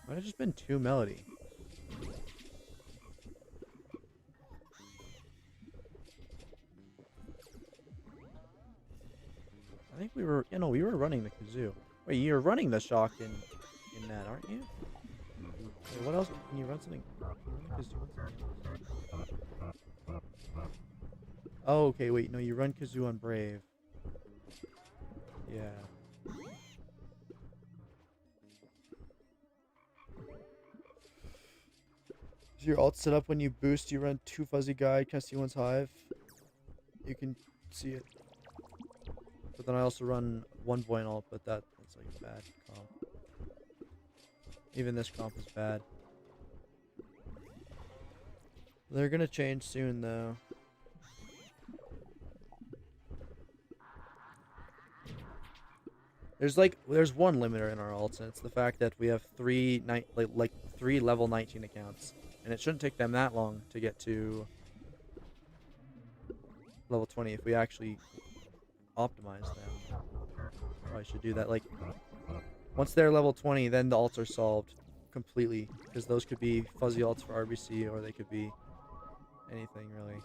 Might have just been 2 melody. I think we were, we were running the kazoo. Wait, you're running the shock in that, aren't you? Wait, what else? Can you run something? Can you run kazoo? Oh, okay, wait, no, you run kazoo on Brave. Yeah. Is your alt set up when you boost, you run 2 fuzzy guide, cast you one's Hive? You can see it. But then I also run 1 point alt, but that's like a bad comp. Even this comp is bad. They're gonna change soon though. There's one limiter in our alts, and it's the fact that we have 3 level 19 accounts, and it shouldn't take them that long to get to level 20 if we actually optimize them. Probably should do that. Like, once they're level 20, then the alts are solved completely, because those could be fuzzy alts for RBC, or they could be anything really.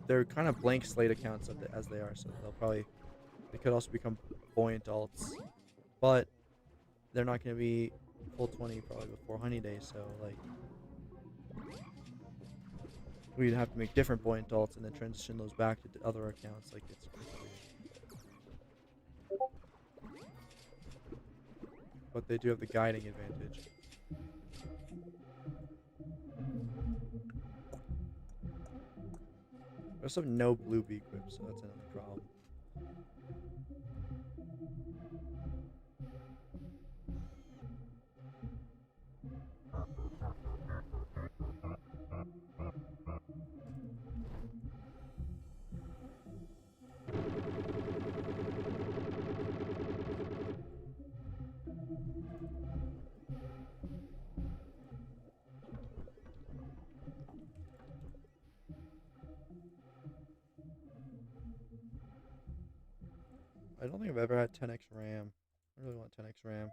They're kind of blank slate accounts as they are, so they could also become buoyant alts, but they're not going to be full 20 probably before honeyday, so like we'd have to make different buoyant alts and then transition those back to other accounts. Like, it's but they do have the guiding advantage. We also have no blue B equipped, so that's another problem. I don't think I've ever had 10x RAM. I really want 10x RAM.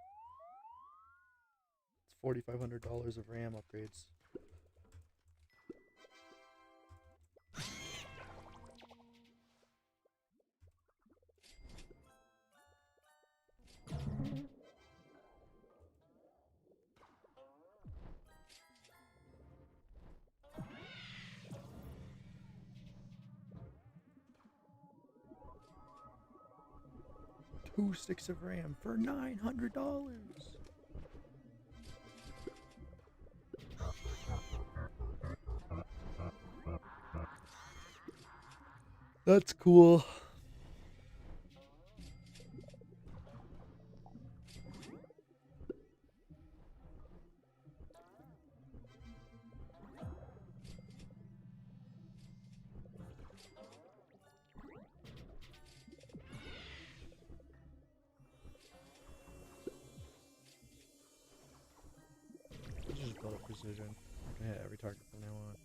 It's $4,500 of RAM upgrades. Two sticks of RAM for $900. That's cool. Just build up precision. I can hit every target from now on.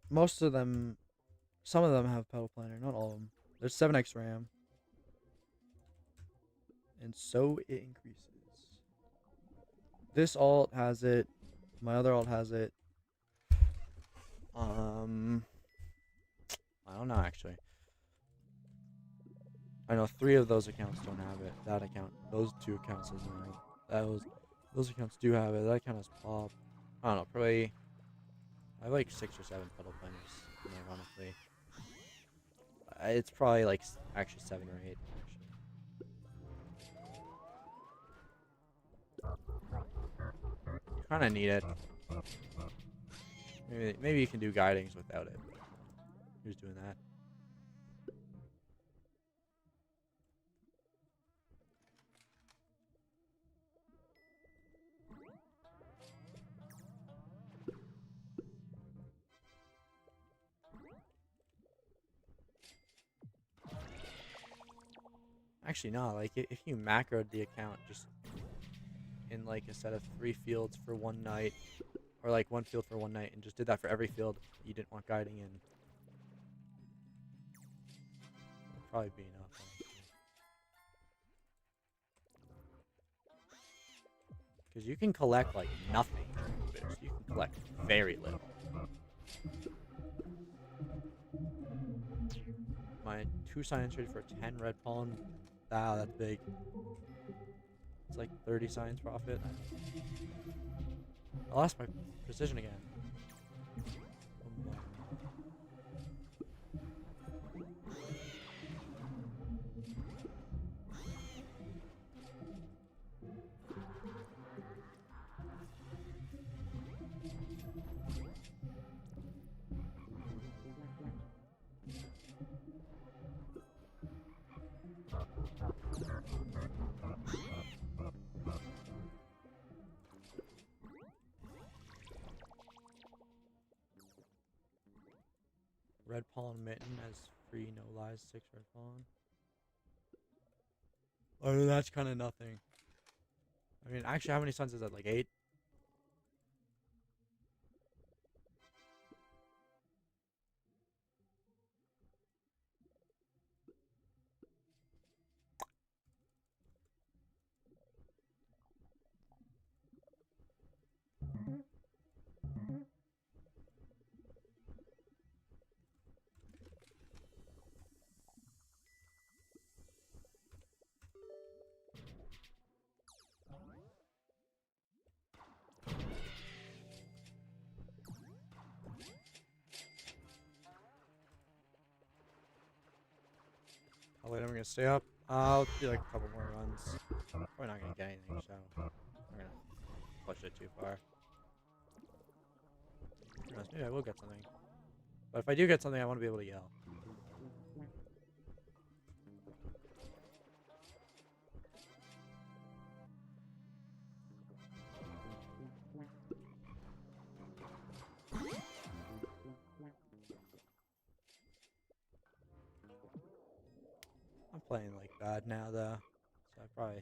Most of them, some of them have pedal planner, not all of them. There's 7x RAM. And so it increases. This alt has it. My other alt has it. I don't know actually. I know 3 of those accounts don't have it. That account, those 2 accounts doesn't have it. Those accounts do have it. That account has pop. I don't know, probably. I have like 6 or 7 pedal planners, ironically. It's probably like actually 7 or 8. Kind of need it. Maybe you can do guidings without it. Who's doing that? Actually, no. Like if you macroed the account just in like a set of 3 fields for one night, or like 1 field for one night, and just did that for every field you didn't want guiding in, would probably be enough. Because you can collect like nothing during boost. You can collect very little. My 2 science ready for 10 red pollen. Wow, that's big. It's like 30 science profit. I lost my precision again. Red pollen mitten has free no lies 6 red pollen. Oh, that's kind of nothing. I mean, actually, how many suns is that? Like 8? How late am I gonna stay up? I'll do like a couple more runs. Probably not gonna get anything, so I'm gonna push it too far. Who knows, maybe I will get something. But if I do get something, I want to be able to yell. I'm playing like bad now though, so I probably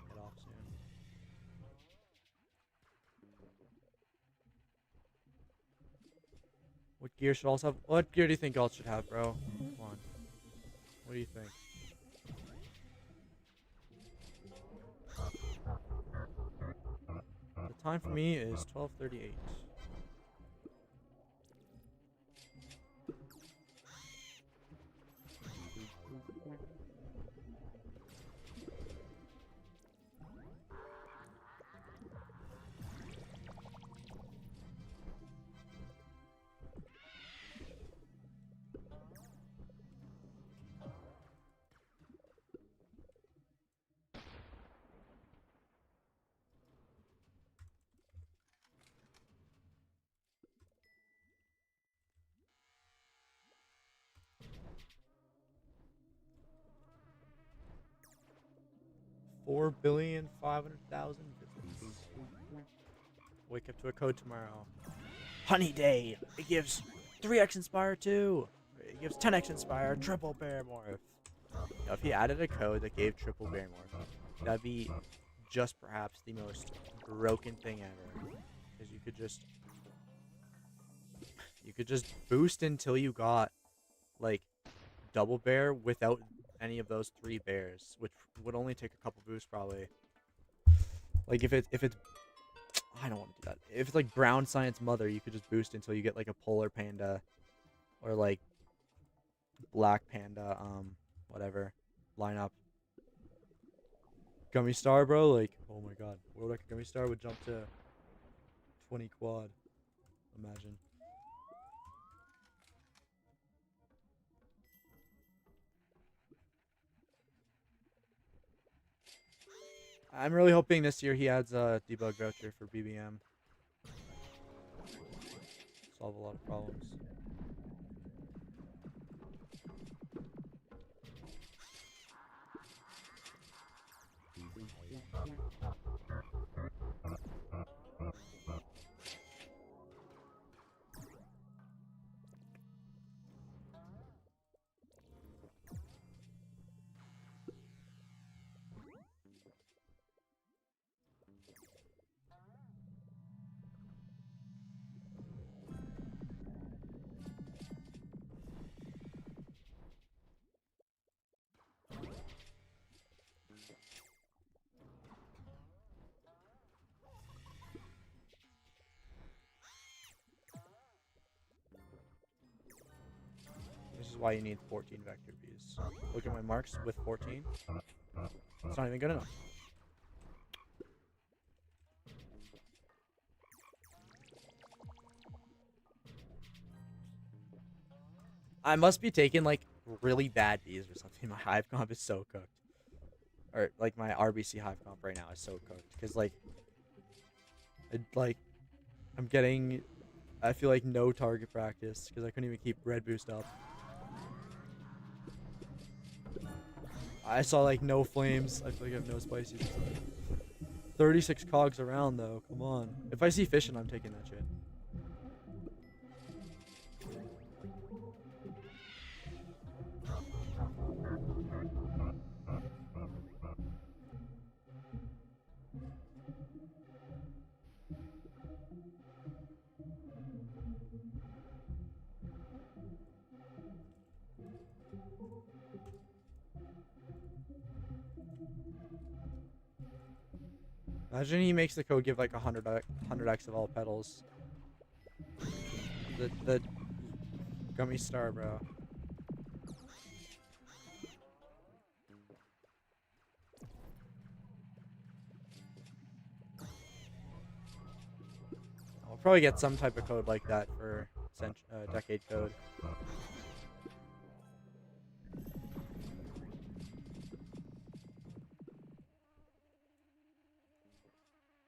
get off soon. What gear should also have? What gear do you think alt should have, bro? Come on. What do you think? The time for me is 12:38. $4,500,000 visits. Wake up to a code tomorrow. Honeyday. It gives 3x Inspire too. It gives 10x Inspire, triple Bear Morph. Now, if he added a code that gave triple Bear Morph, that'd be just perhaps the most broken thing ever. Because you could just You could just boost until you got like double bear without any of those 3 bears, which would only take a couple boosts probably. Like if it's I don't want to do that. If it's like brown science mother, you could just boost until you get like a polar panda or like black panda whatever lineup. Gummy star, bro, like oh my god, world record gummy star would jump to 20 quad. Imagine. I'm really hoping this year he adds a debug voucher for BBM. Solve a lot of problems. This is why you need 14 vector bees. Look at my marks with 14. It's not even good enough. I must be taking like really bad bees or something. My hive comp is so cooked. Or like my RBC hive comp right now is so cooked. Because like, I'm getting, I feel like no target practice because I couldn't even keep red boost up. I saw like no flames. I feel like I have no spices. 36 cogs around though. Come on. If I see fishing, I'm taking that shit. Imagine he makes the code give like 100x of all petals. The gummy star, bro. I'll probably get some type of code like that for decade code.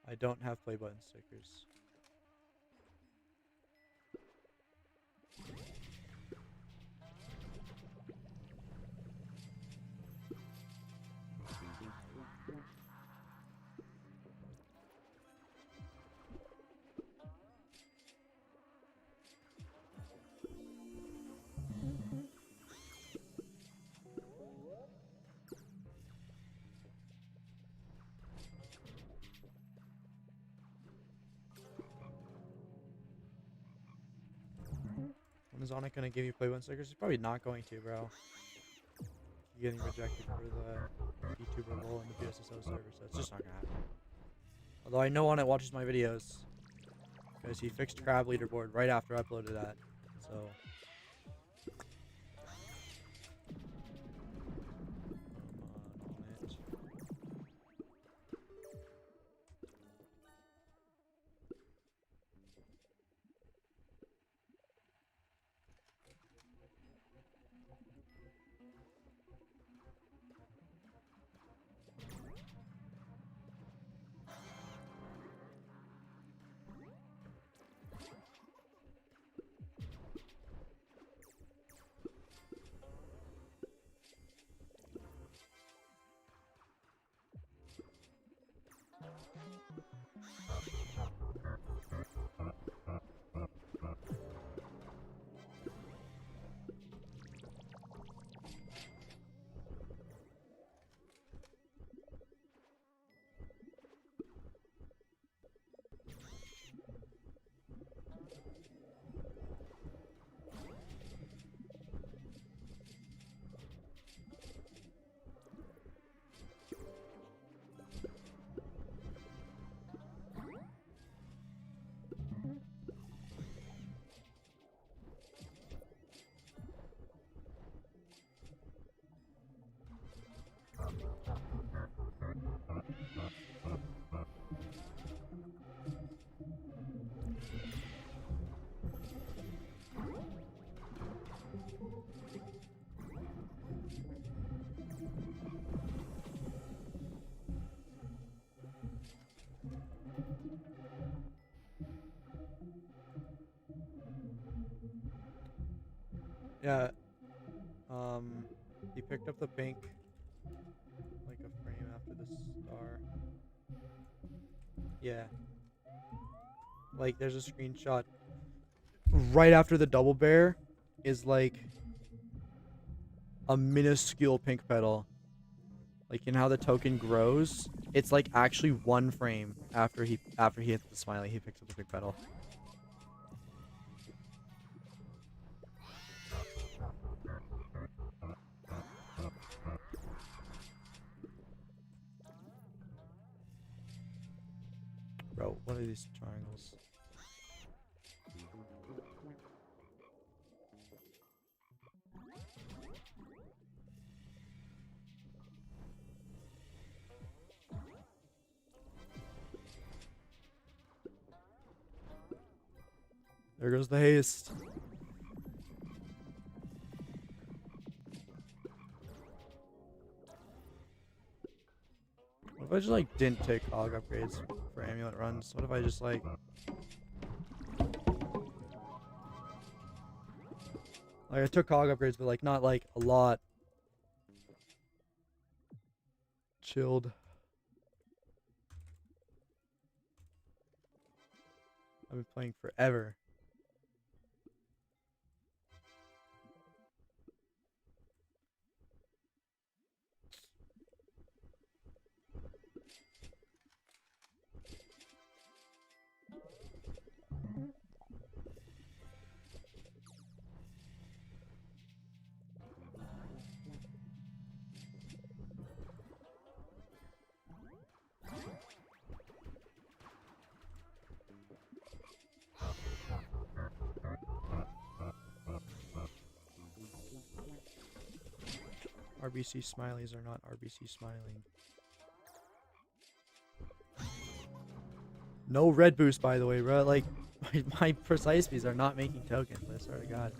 I don't have play button stickers. When is Onic gonna give you play button stickers? He's probably not going to, bro. You're getting rejected for the YouTuber role in the BSSO server, so it's just not gonna happen. Although I know Onic watches my videos because he fixed crab leaderboard right after I uploaded that. So Yeah. He picked up the pink like a frame after the star. Yeah. Like there's a screenshot right after the double bear is like a minuscule pink petal. Like in how the token grows, it's like actually one frame after he hits the smiley, he picks up the pink petal. Bro, what are these triangles? There goes the haste. What if I just like didn't take cog upgrades for amulet runs? What if I just like I took cog upgrades, but like not like a lot. Chilled. I've been playing forever. RBC smileys are not RBC smiling. No red boost, by the way, bro. Like, my precise bees are not making tokens, I swear to God.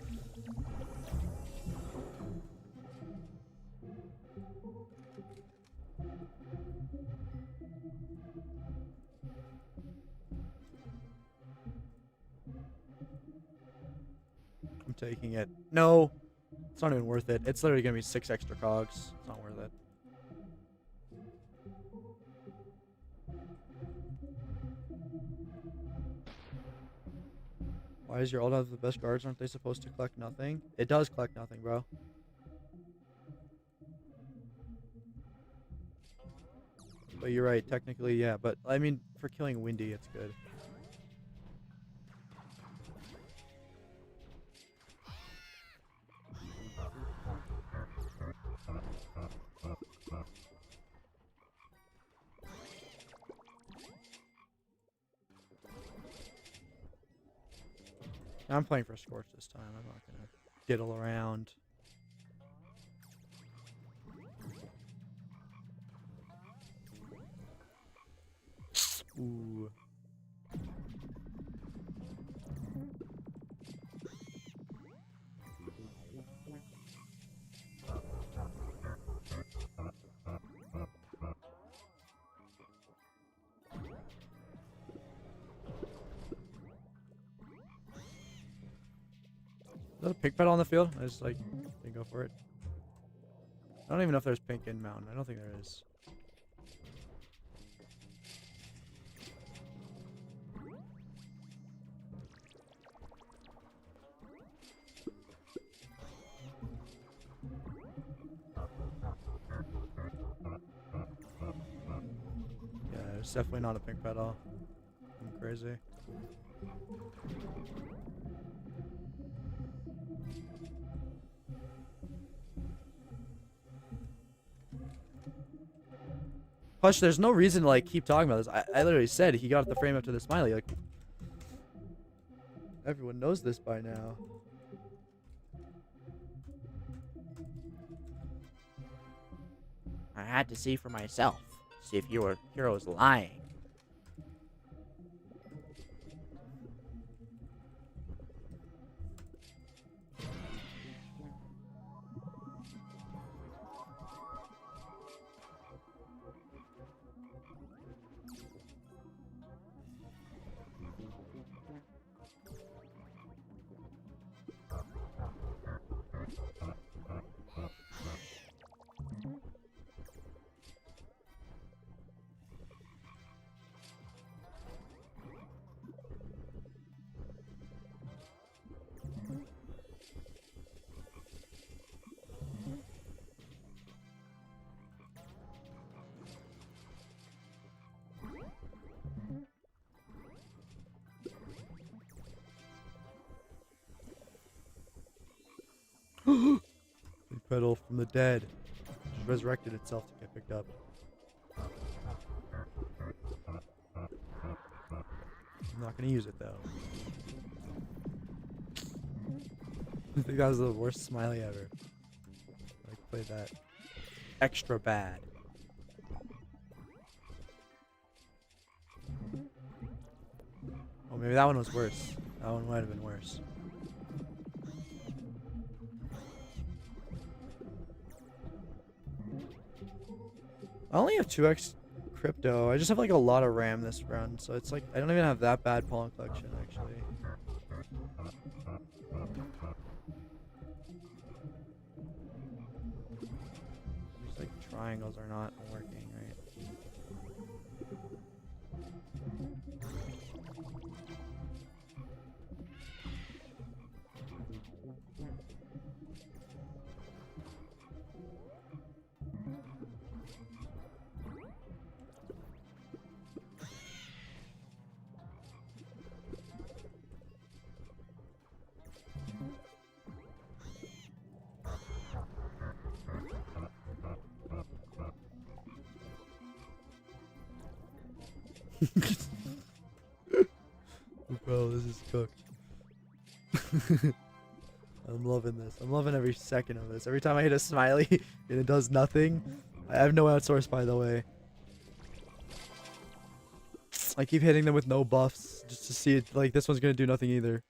I'm taking it. No! It's not even worth it. It's literally gonna be 6 extra cogs. It's not worth it. Why does your ult have the best guards? Aren't they supposed to collect nothing? It does collect nothing, bro. But you're right, technically, yeah. But, I mean, for killing Windy, it's good. I'm playing for Scorch this time. I'm not gonna diddle around. Ooh. Is that a pink petal on the field? I just like didn't go for it. I don't even know if there's pink in mountain. I don't think there is. Yeah, it's definitely not a pink petal. I'm crazy. Plus, there's no reason to like keep talking about this. I literally said he got the frame up to the smiley. Like, everyone knows this by now. I had to see for myself. See if your hero's lying. petal from the dead. Just resurrected itself to get picked up. I'm not gonna use it though. I think that was the worst smiley ever. Like, play that extra bad. Oh, maybe that one was worse. That one might have been worse. I only have 2x crypto. I just have like a lot of RAM this run, so it's like I don't even have that bad pollen collection actually. These like triangles are not working, right? Bro, this is cooked. I'm loving this. I'm loving every second of this. Every time I hit a smiley and it does nothing. I have no outsource, by the way. I keep hitting them with no buffs just to see it. Like, this one's gonna do nothing either.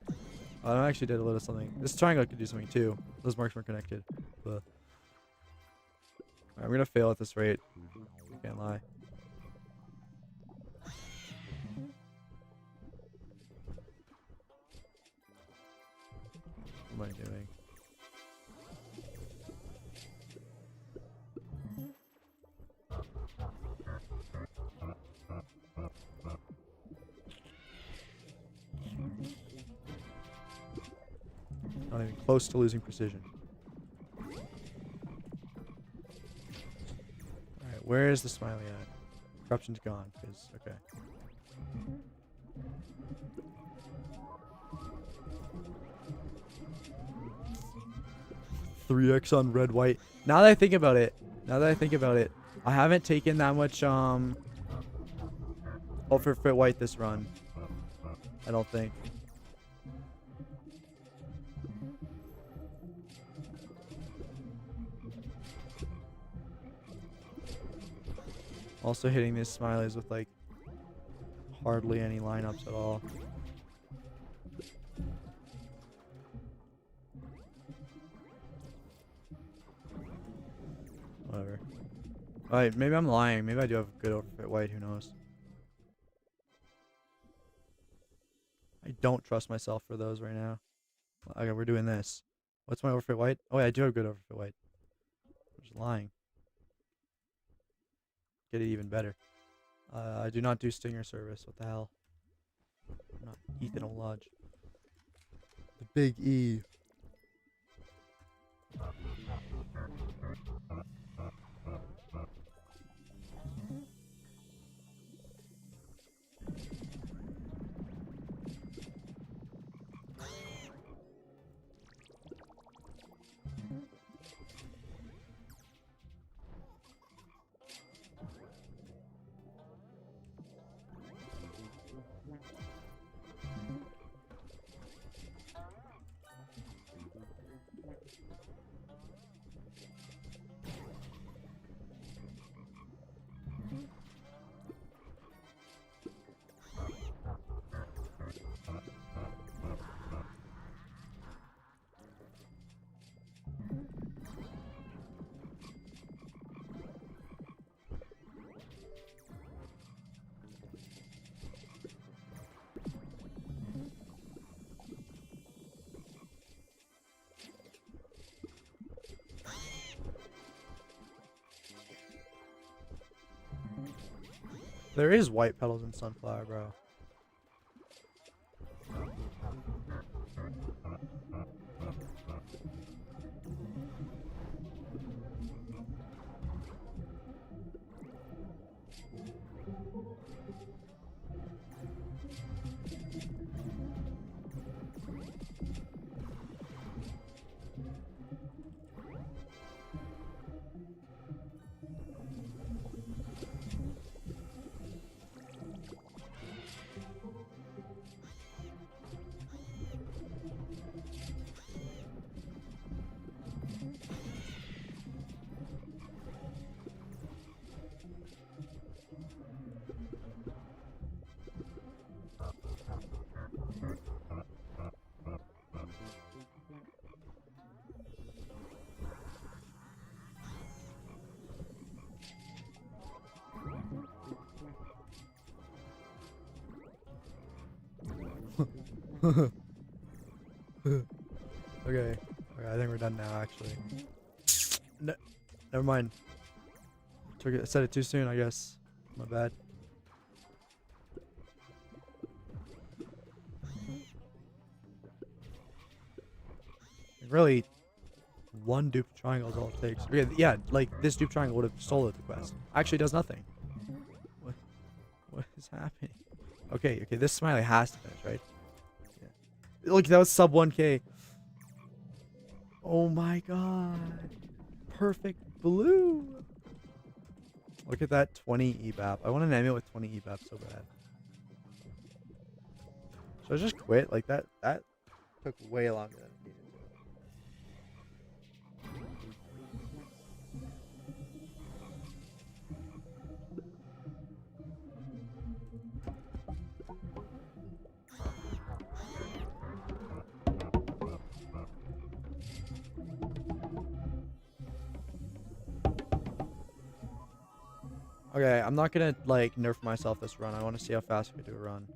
I actually did a little something. This triangle could do something too. Those marks weren't connected. But alright, we're gonna fail at this rate. I can't lie. What am I doing? Not even close to losing precision. Alright, where is the smiley at? Corruption's gone, because, okay. 3x on red white. Now that I think about it, I haven't taken that much Overfit white this run. I don't think. Also hitting these smileys with like hardly any lineups at all. Whatever. Alright, maybe I'm lying. Maybe I do have good Overfit white. Who knows? I don't trust myself for those right now. Okay, we're doing this. What's my Overfit white? Oh yeah, I do have good Overfit white. I'm just lying. Get it even better. I do not do Stinger service. What the hell? I'm not Ethan O'Lodge. The big E. There is white petals in Sunflower, bro. Okay. Okay, I think we're done now, actually. No, never mind. I said it too soon, I guess. My bad. Really, one dupe triangle is all it takes. Okay, yeah, like, this dupe triangle would have stolen the quest. Actually, does nothing. What is happening? Okay, okay, this smiley has to finish, right? Yeah. Look, that was sub 1k. Oh my god. Perfect blue. Look at that 20 EBAP. I want an amulet with 20 EBAP so bad. Should I just quit? Like, that took way longer than it needed to. Okay, I'm not gonna, like, nerf myself this run. I want to see how fast I can do a run.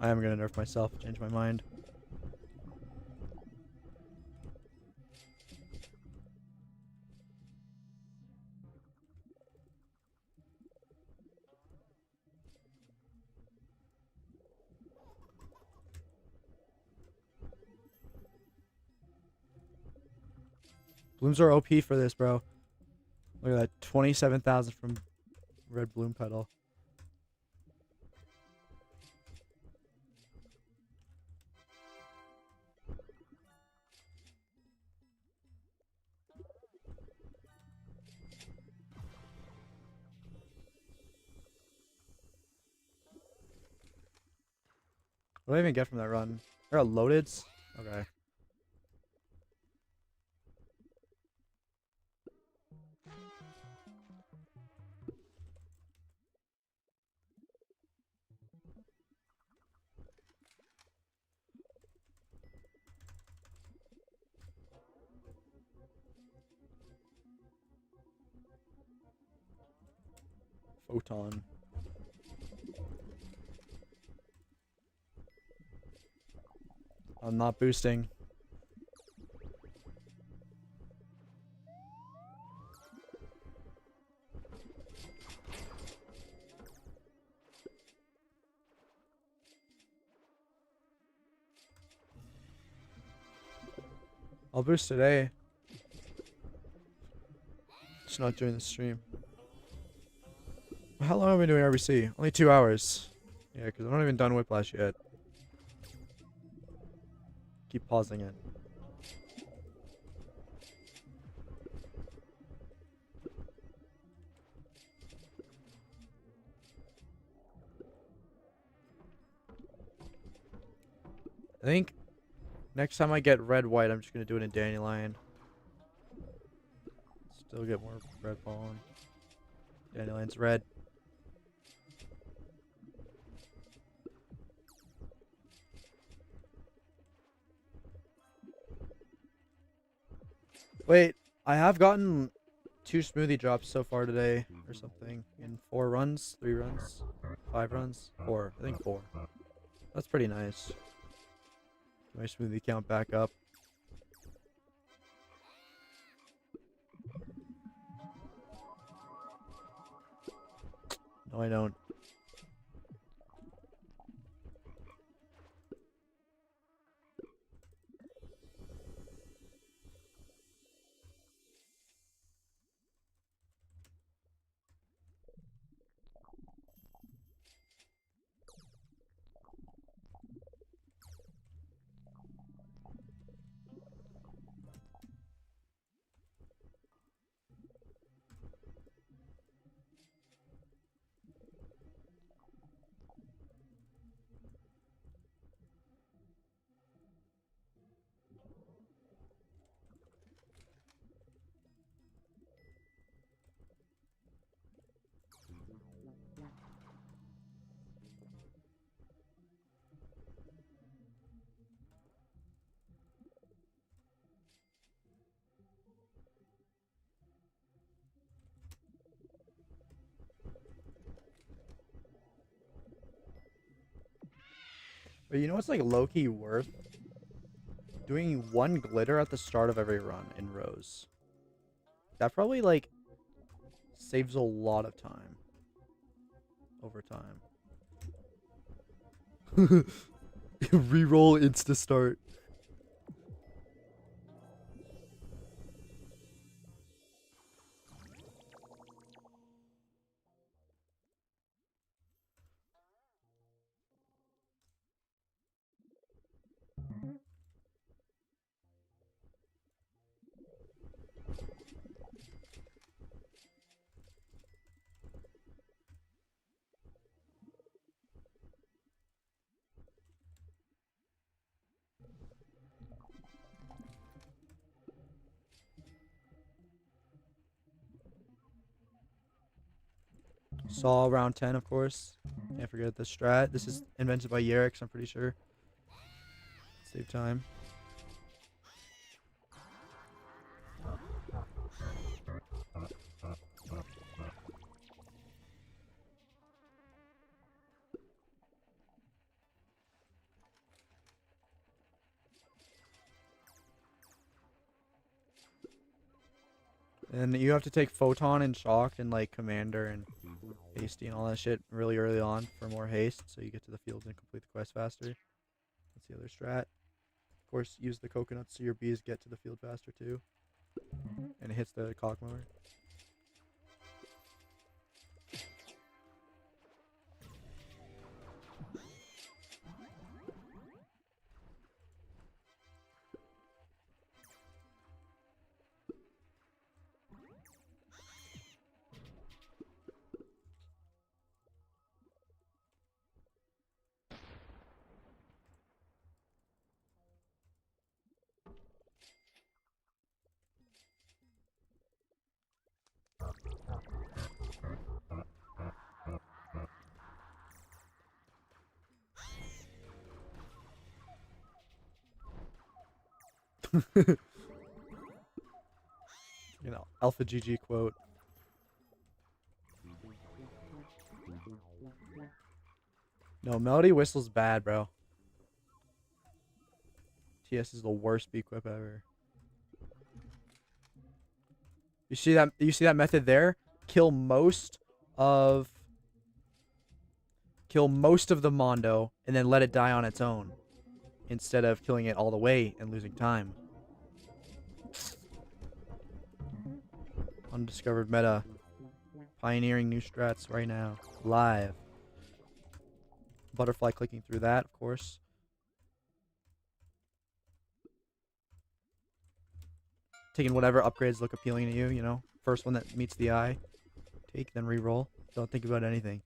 I am gonna nerf myself, change my mind. Blooms are OP for this, bro. Look at that, 27,000 from red bloom petal. What do I even get from that run? I got loadeds? Okay. Photon. I'm not boosting. I'll boost today. Just not during the stream. How long have we been doing RBC? Only 2 hours. Yeah, because I'm not even done Whiplash yet. Keep pausing it. I think next time I get red-white, I'm just going to do it in Dandelion. Still get more red pollen. Dandelion's red. Wait, I have gotten 2 smoothie drops so far today, or something, in 4 runs, 3 runs, 5 runs, 4. I think 4. That's pretty nice. Get my smoothie count back up. No, I don't. But you know what's like low-key worth? Doing 1 glitter at the start of every run in rows. That probably like saves a lot of time over time. Reroll insta start. Saw round 10, of course. Can't forget the strat. This is invented by Yerix, I'm pretty sure. Save time. And you have to take Photon and Shock and like Commander and Hasty and all that shit really early on for more haste, so you get to the field and complete the quest faster. That's the other strat. Of course, use the coconuts so your bees get to the field faster too. And it hits the cock mower. You know, Alpha GG quote. No, Melody Whistle's bad, bro. TS is the worst B-Quip ever. You see that? You see that method there? Kill most of the mondo and then let it die on its own, instead of killing it all the way and losing time. Undiscovered meta. Pioneering new strats right now. Live. Butterfly clicking through that, of course. Taking whatever upgrades look appealing to you, you know. First one that meets the eye. Take, then re-roll. Don't think about anything.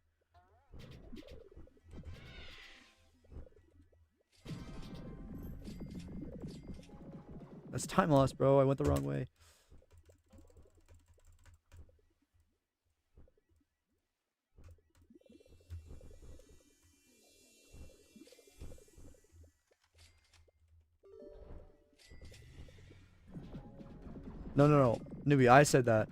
That's time loss, bro. I went the wrong way. No, no, no. Newbie, I said that.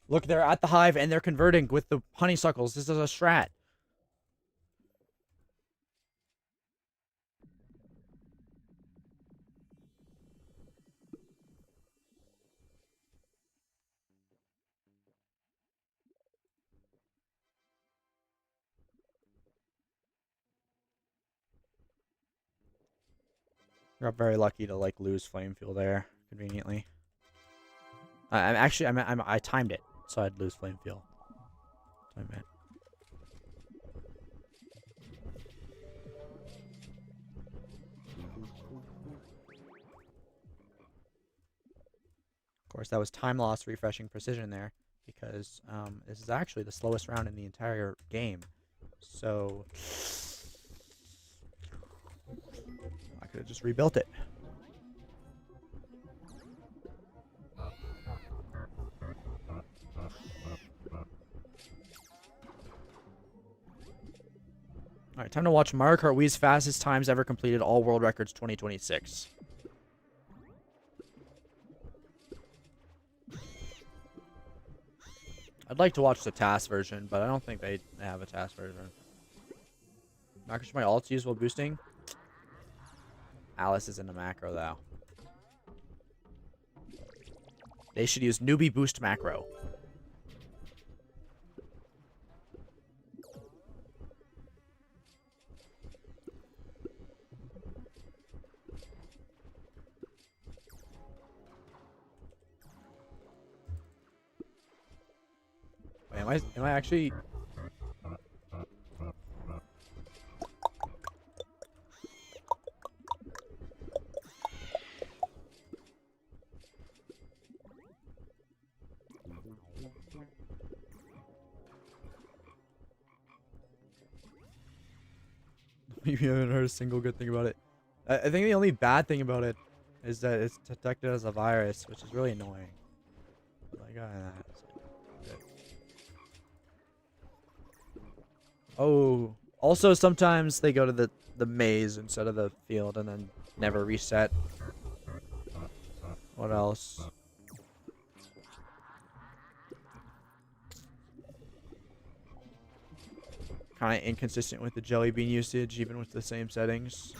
Look, they're at the hive and they're converting with the honeysuckles. This is a strat. I got very lucky to like lose flame fuel there conveniently. I timed it so I'd lose flame fuel. That's what I meant. course, that was time loss refreshing precision there, because this is actually the slowest round in the entire game. So I could have just rebuilt it. All right, time to watch Mario Kart Wii's fastest times ever completed, all world records 2026. I'd like to watch the task version, but I don't think they have a task version. Macro my ults use while boosting. Alice is in the macro though. They should use newbie boost macro. Wait, am I actually? Maybe I haven't heard a single good thing about it. I think the only bad thing about it is that it's detected as a virus, which is really annoying. Like, oh, also sometimes they go to the maze instead of the field and then never reset. What else? Kind of inconsistent with the jelly bean usage, even with the same settings.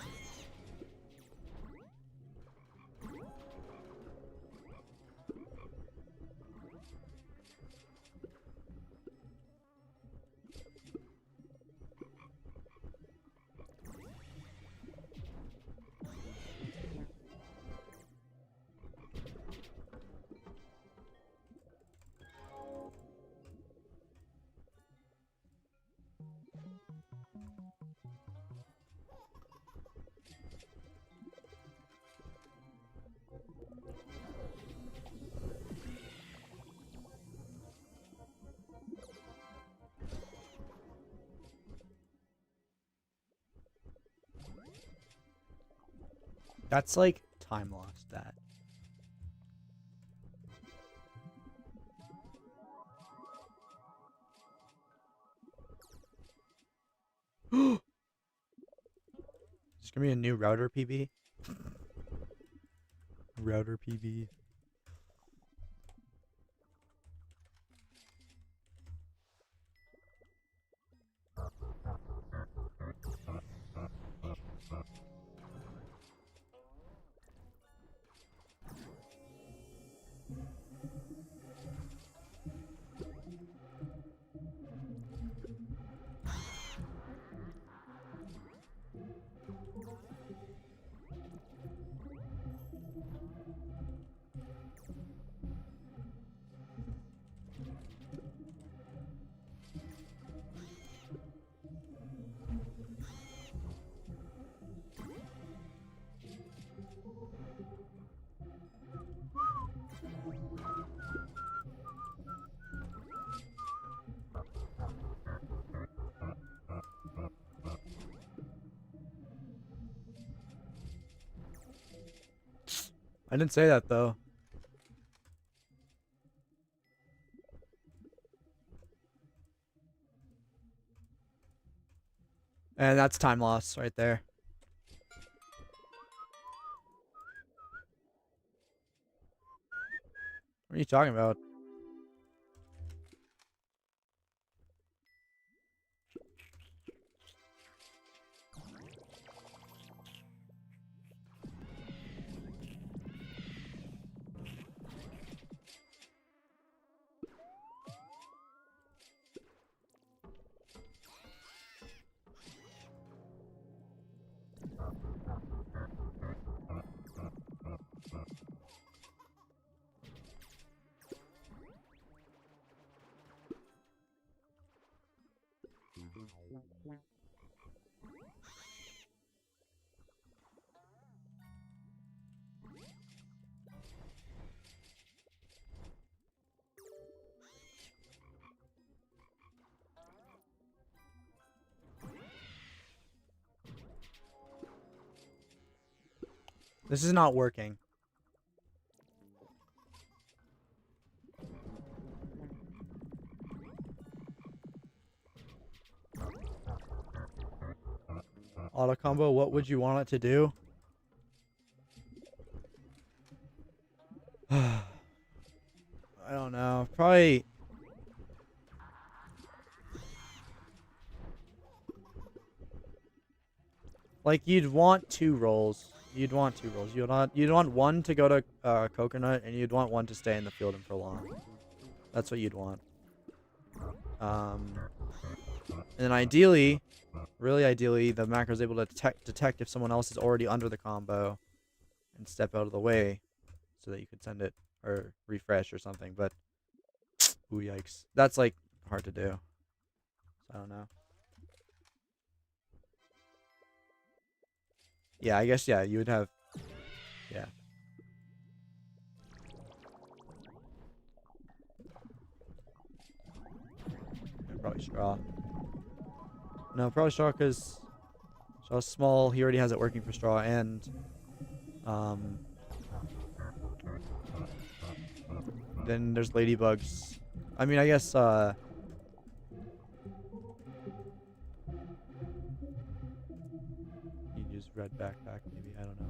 That's like time lost, that. There's gonna be a new router PB. Router PB. I didn't say that though. And that's time loss right there. What are you talking about? This is not working. Auto combo, what would you want it to do? I don't know. Probably... Like, you'd want 2 rolls. You'd want 2 rolls. You'd want one to go to coconut, and you'd want one to stay in the field and prolong. That's what you'd want. And then ideally, really ideally, the macro is able to detect if someone else is already under the combo and step out of the way so that you could send it or refresh or something. But, ooh, yikes. That's, like, hard to do. So I don't know. Yeah, I guess, yeah, you would have... Yeah. Probably straw. No, probably straw because straw's small. He already has it working for straw, and then there's ladybugs. I mean, I guess you use red backpack maybe. I don't know.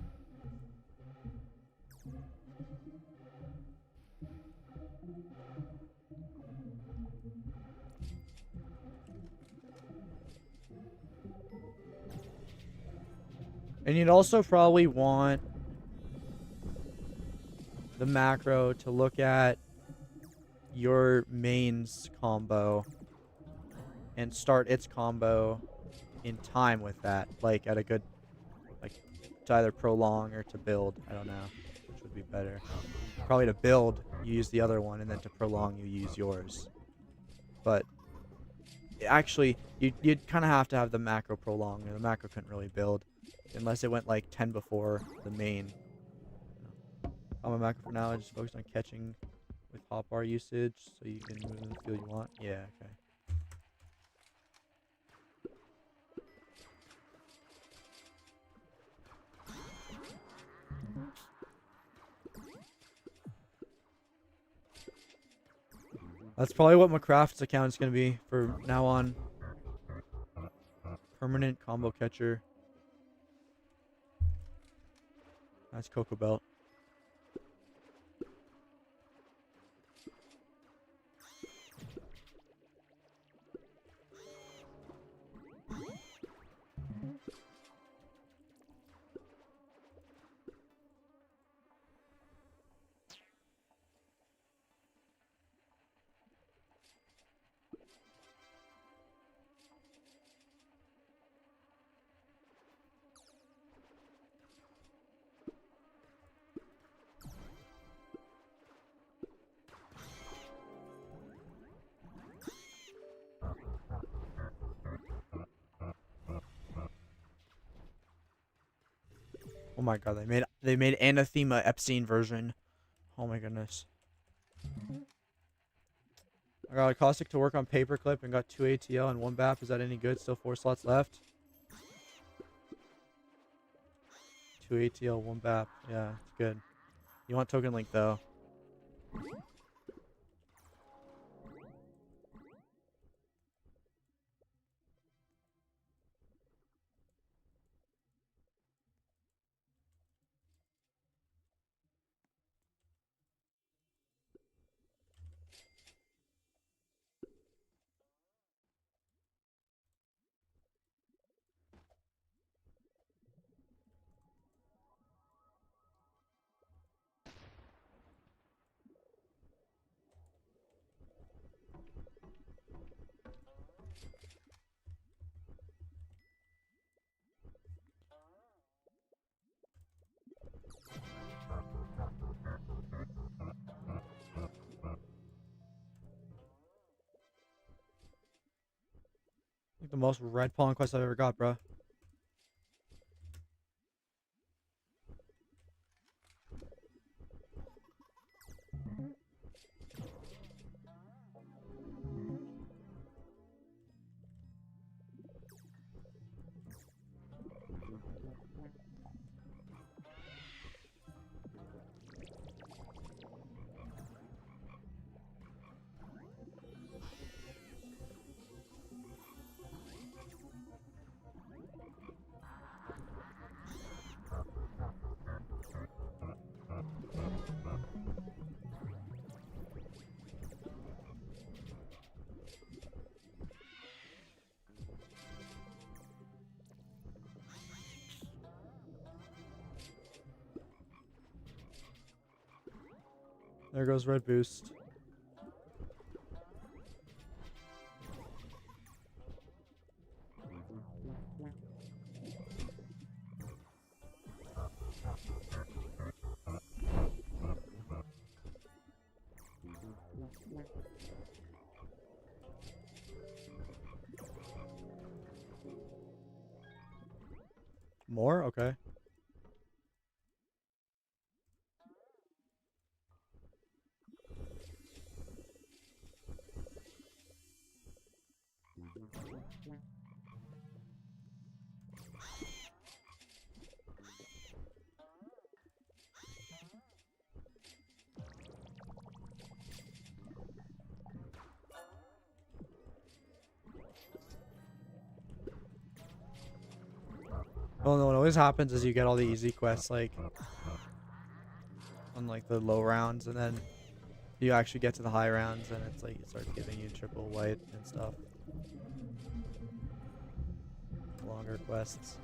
And you'd also probably want the macro to look at your main's combo and start its combo in time with that, like at a good, like to either prolong or to build. I don't know which would be better. Probably to build, you use the other one, and then to prolong, you use yours. But actually, you'd kind of have to have the macro prolong, and the macro couldn't really build unless it went like 10 before the main. I'm a macro for now. I just focused on catching with hotbar usage, so you can move in the field you want. Yeah, okay. That's probably what McCraft's account is going to be for now on. Permanent combo catcher. That's Cocoa Belt. Oh my god, they made Anathema Epstein version. Oh my goodness. I got a caustic to work on paperclip and got 2 ATL and 1 BAP. Is that any good? Still 4 slots left. 2 ATL, 1 BAP. Yeah, it's good. You want token link though. Like the most red pollen quest I've ever got, bro. There goes red boost. More? Okay. Well, no, what always happens is you get all the easy quests, like, on, like, the low rounds, and then you actually get to the high rounds, and it's, like, it starts giving you triple white and stuff. Longer quests.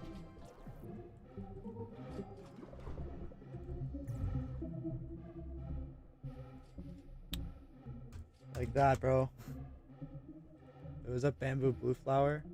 Like that, bro. It was a bamboo blue flower.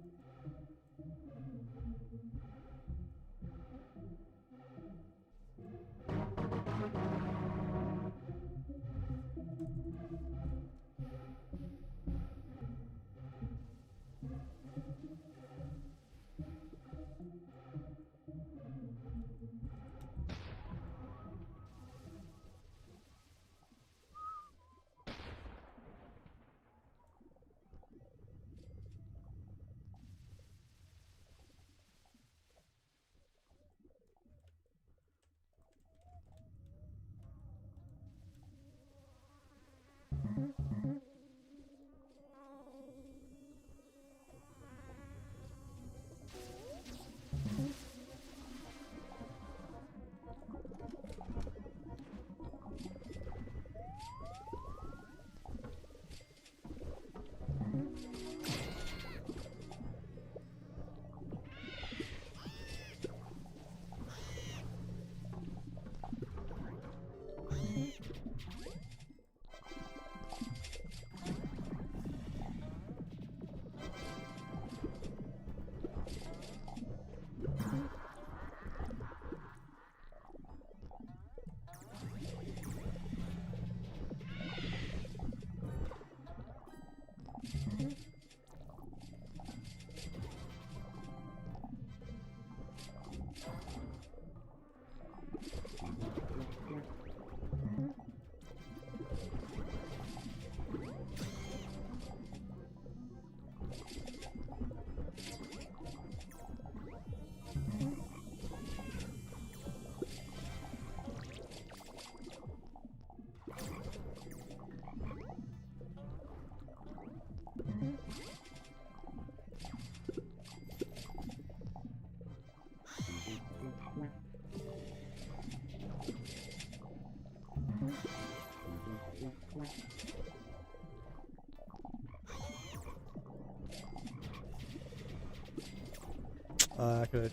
I could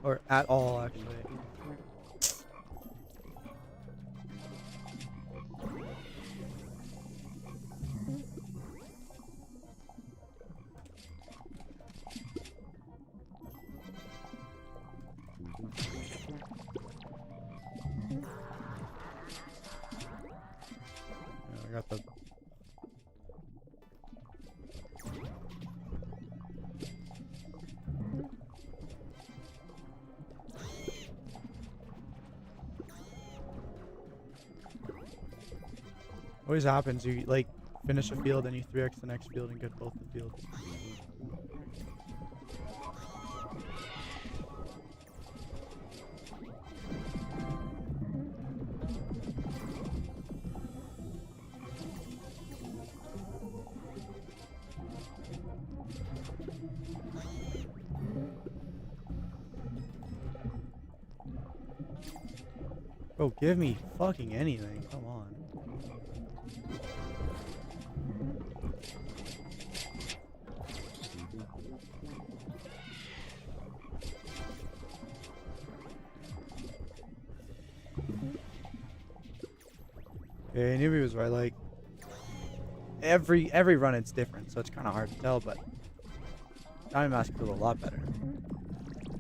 or at all, actually. Yeah, I got the. Always happens. You like finish a field and you 3x the next field and get both the fields. Bro, give me fucking anything. Come on. Yeah, Newbie was right. Like every run, it's different, so it's kind of hard to tell. But Diamond Mask feels a lot better.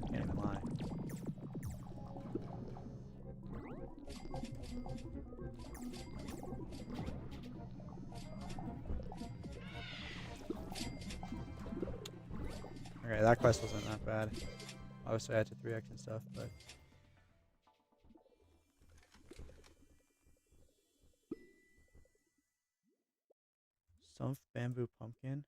Can't even lie. Okay, that quest wasn't that bad. Obviously, I had to 3x and stuff, but. Stumped bamboo pumpkin.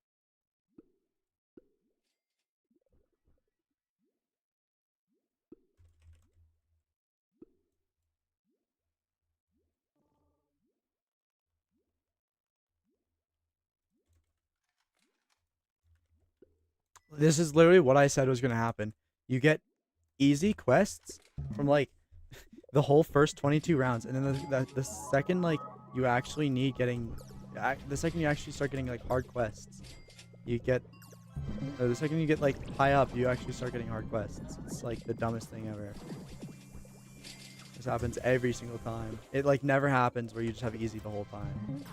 This is literally what I said was going to happen. You get easy quests from like the whole first 22 rounds, and then the second like you actually need getting, the second you actually start getting like hard quests, you get, or the second you get like high up, you actually start getting hard quests. It's like the dumbest thing ever. This happens every single time. It like never happens where you just have easy the whole time.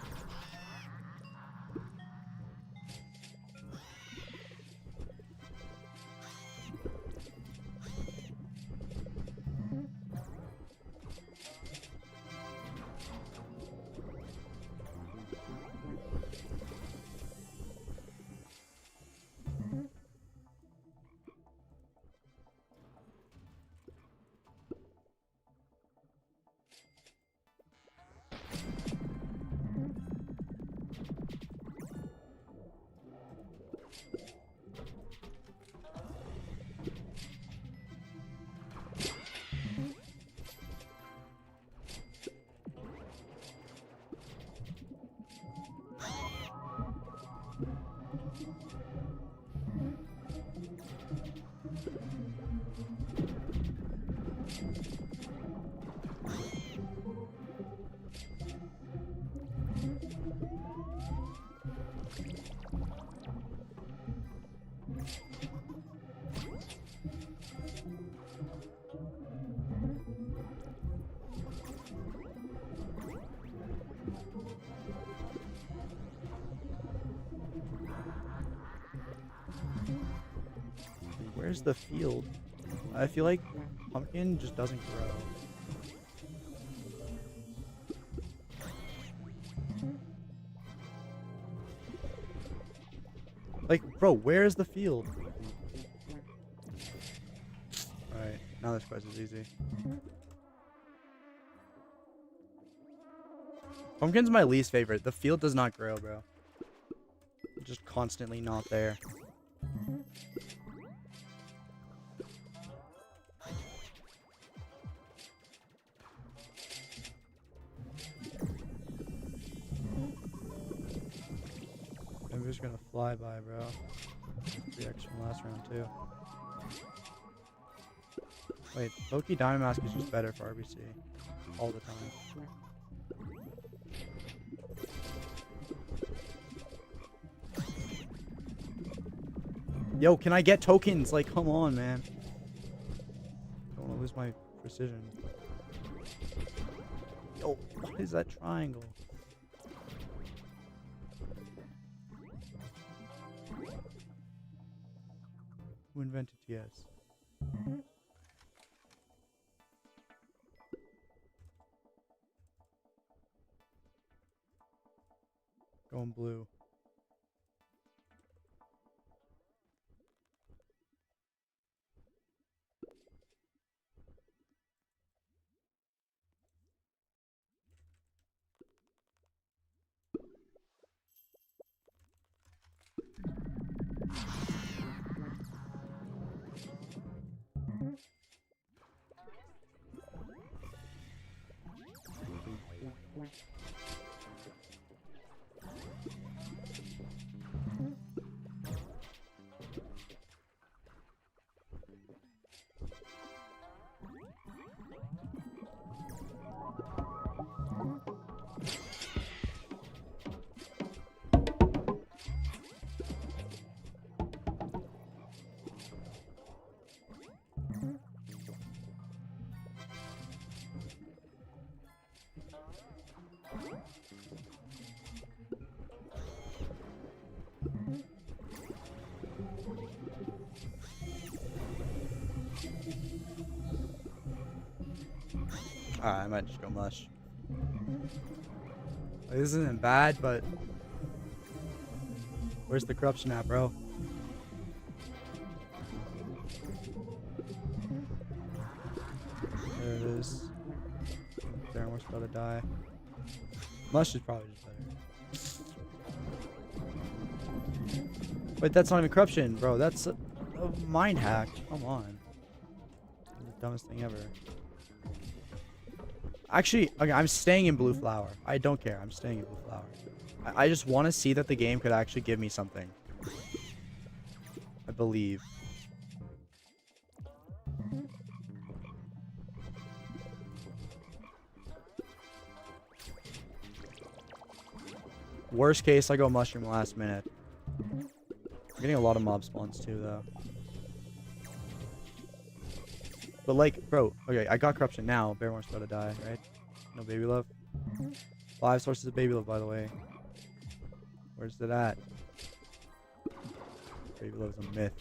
Where's the field? I feel like pumpkin just doesn't grow. Like, bro, where's the field? Alright, now this quest is easy. Pumpkin's my least favorite. The field does not grow, bro. It's just constantly not there. I'm just gonna fly by, bro. 3x from last round, too. Wait, Loki Diamond Mask is just better for RBC. All the time. Yo, can I get tokens? Like, come on, man. Don't want to lose my precision. Yo, what is that triangle? Who invented TS? Going blue. Alright, I might just go mush. Like, this isn't bad, but where's the corruption at, bro? There it is. There, we're about to die. Mush is probably just better. Wait, that's not even corruption, bro. That's a mind hack. Come on. The dumbest thing ever. Actually, okay, I'm staying in blue flower. I don't care. I'm staying in blue flower. I just want to see that the game could actually give me something. I believe. Worst case, I go mushroom last minute. I'm getting a lot of mob spawns too, though. But like, bro, okay, I got corruption now. Bearmore's about to die, right? No baby love. 5 sources of baby love, by the way. Where's it at? Baby love is a myth.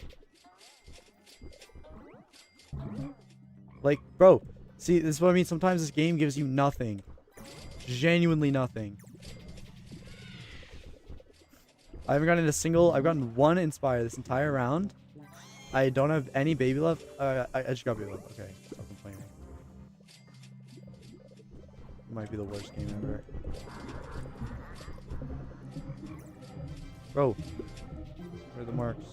Like, bro, see, this is what I mean. Sometimes this game gives you nothing. Genuinely nothing. I haven't gotten a single. I've gotten 1 inspire this entire round. I don't have any baby love. I just got baby love. Okay, stop complaining. It might be the worst game ever. Bro, where are the marks?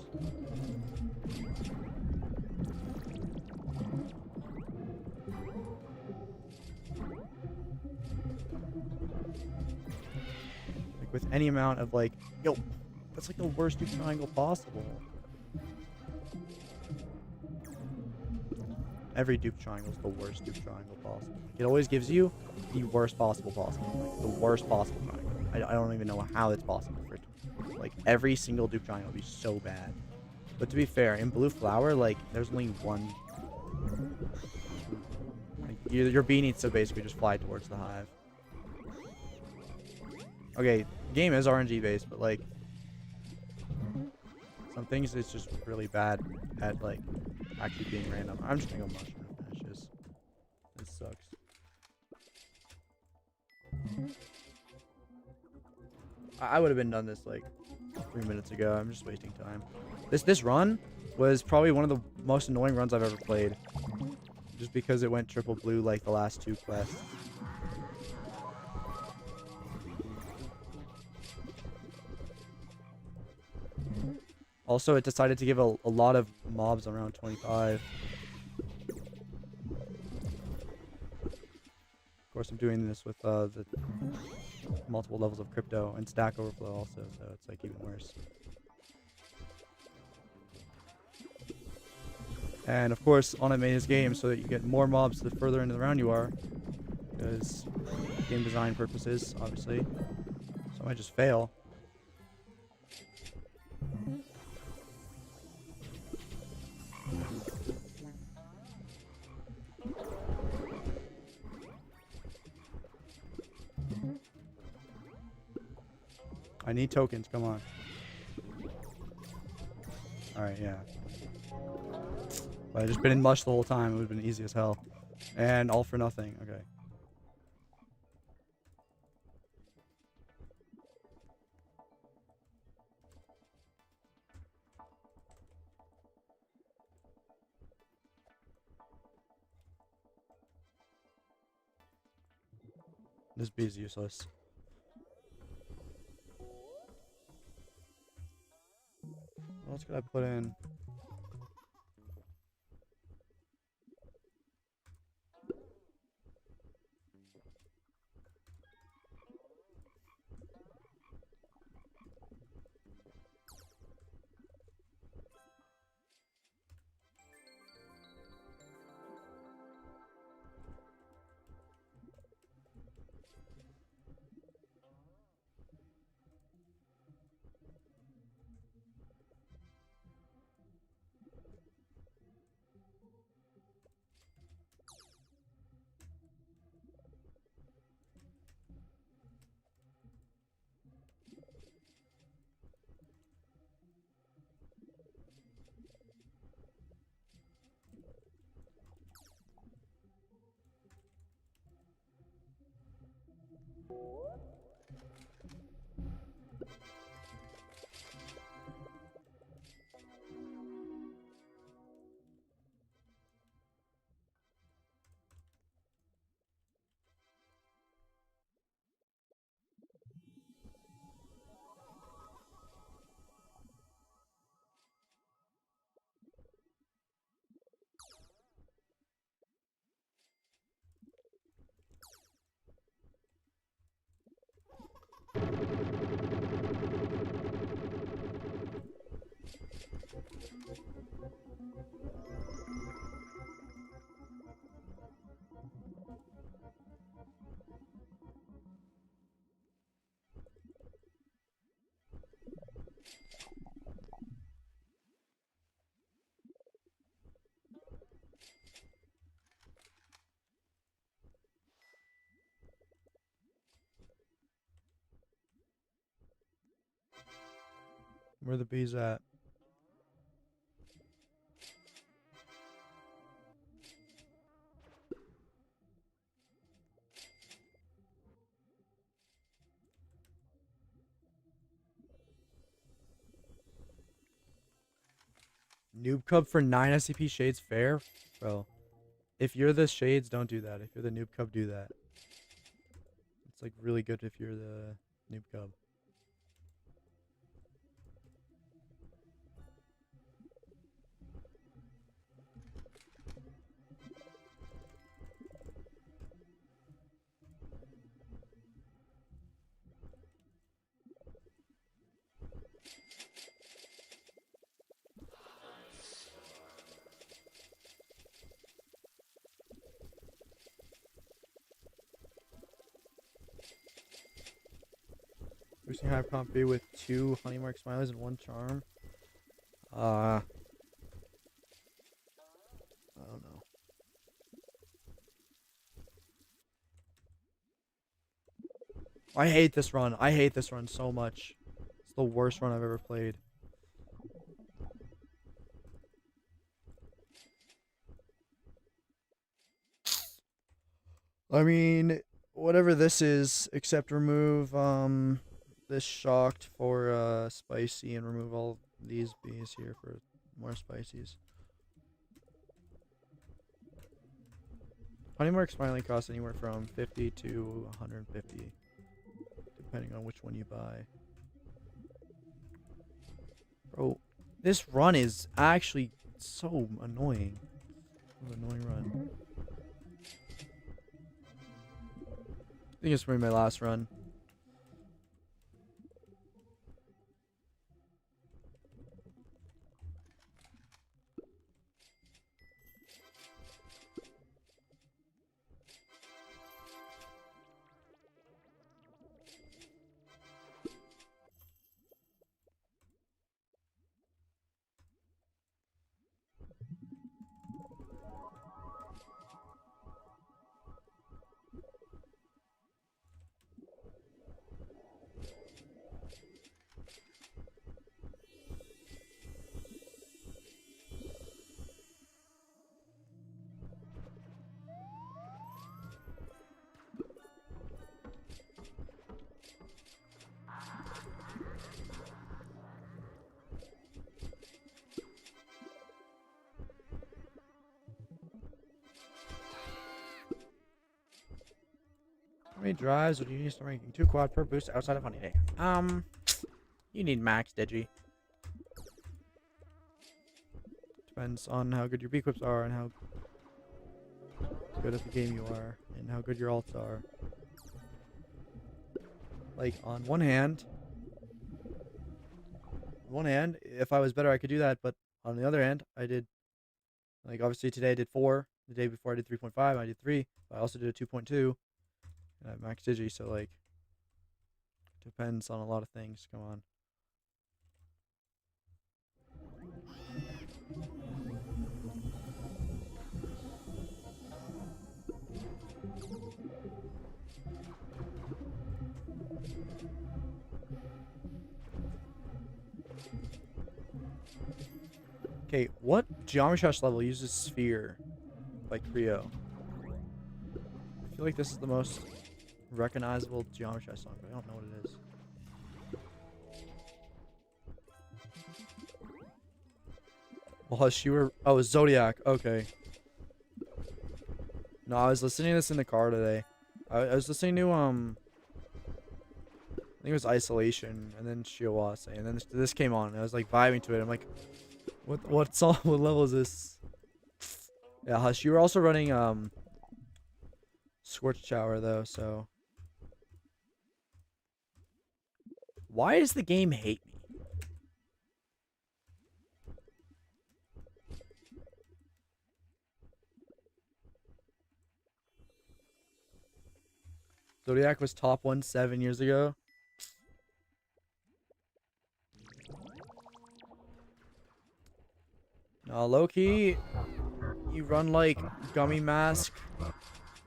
Like with any amount of like, yo, that's like the worst dupe triangle possible. Every dupe triangle is the worst dupe triangle possible. It always gives you the worst possible. Like the worst possible triangle. I don't even know how it's possible for it to, like every single dupe triangle would be so bad. But to be fair, in blue flower, like there's only one. Like, your bee needs to basically just fly towards the hive. Okay, the game is RNG based, but like some things it's just really bad at like actually being random. I'm just gonna go mushroom and finish this. This sucks. I would have been done this like 3 minutes ago. I'm just wasting time. This run was probably one of the most annoying runs I've ever played. Just because it went triple blue like the last 2 quests. Also, it decided to give a lot of mobs around 25. Of course, I'm doing this with the multiple levels of crypto and stack overflow also, so it's like even worse. And of course, Botnet made his game so that you get more mobs the further into the round you are, because game design purposes, obviously. So I might just fail. I need tokens, come on. Alright, yeah. If I had just been in mush the whole time, it would have been easy as hell. And all for nothing, okay. This bee is useless. What else could I put in? Where the bees at? Noob Cub for 9 SCP Shades fair? Bro, if you're the Shades, don't do that. If you're the Noob Cub, do that. It's like really good if you're the Noob Cub. Boosting Hive Comp B with 2 Honeymark Smileys and 1 Charm. I don't know. I hate this run. I hate this run so much. It's the worst run I've ever played. I mean, whatever this is, except remove this shocked for spicy and remove all these bees here for more spices. Honeymark Smiley costs anywhere from 50 to 150, depending on which one you buy. Bro, this run is actually so annoying. What an annoying run. I think it's probably my last run. How many drives would you need to start ranking? 2 quad per boost outside of Honeyday. You need max Digi. Depends on how good your B-Quips are and how good at the game you are and how good your alts are. Like, on one hand, if I was better, I could do that. But on the other hand, I did, like, obviously today I did 4. The day before I did 3.5. I did 3. I also did a 2.2. And I have max Digi, so, like, depends on a lot of things. Come on. Okay, what Geometry Rush level uses Sphere like Creo? I feel like this is the most recognizable geometry I saw, but I don't know what it is. Well, Hush, you were... Oh, Zodiac. Okay. No, I was listening to this in the car today. I was listening to, I think it was Isolation, and then Shiawase, and then this came on, and I was, like, vibing to it. I'm like, what level is this? Yeah, Hush, you were also running, Scorched Shower, though, so... Why does the game hate me? Zodiac was top 1 7 years ago. No, low-key, you run like Gummy Mask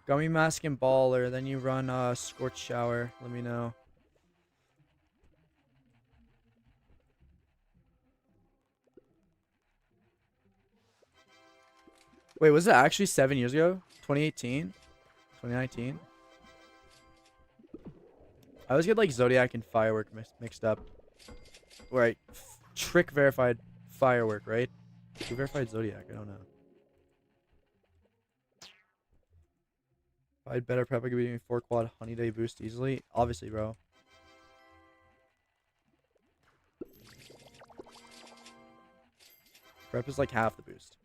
and Baller, then you run Scorched Shower. Let me know. Wait, was it actually 7 years ago? 2018? 2019? I always get like Zodiac and Firework mixed up. Right. Trick verified Firework, right? Who verified Zodiac? I don't know. If I had better prep, I could be doing 4 quad honeyday boost easily. Obviously, bro. Prep is like half the boost.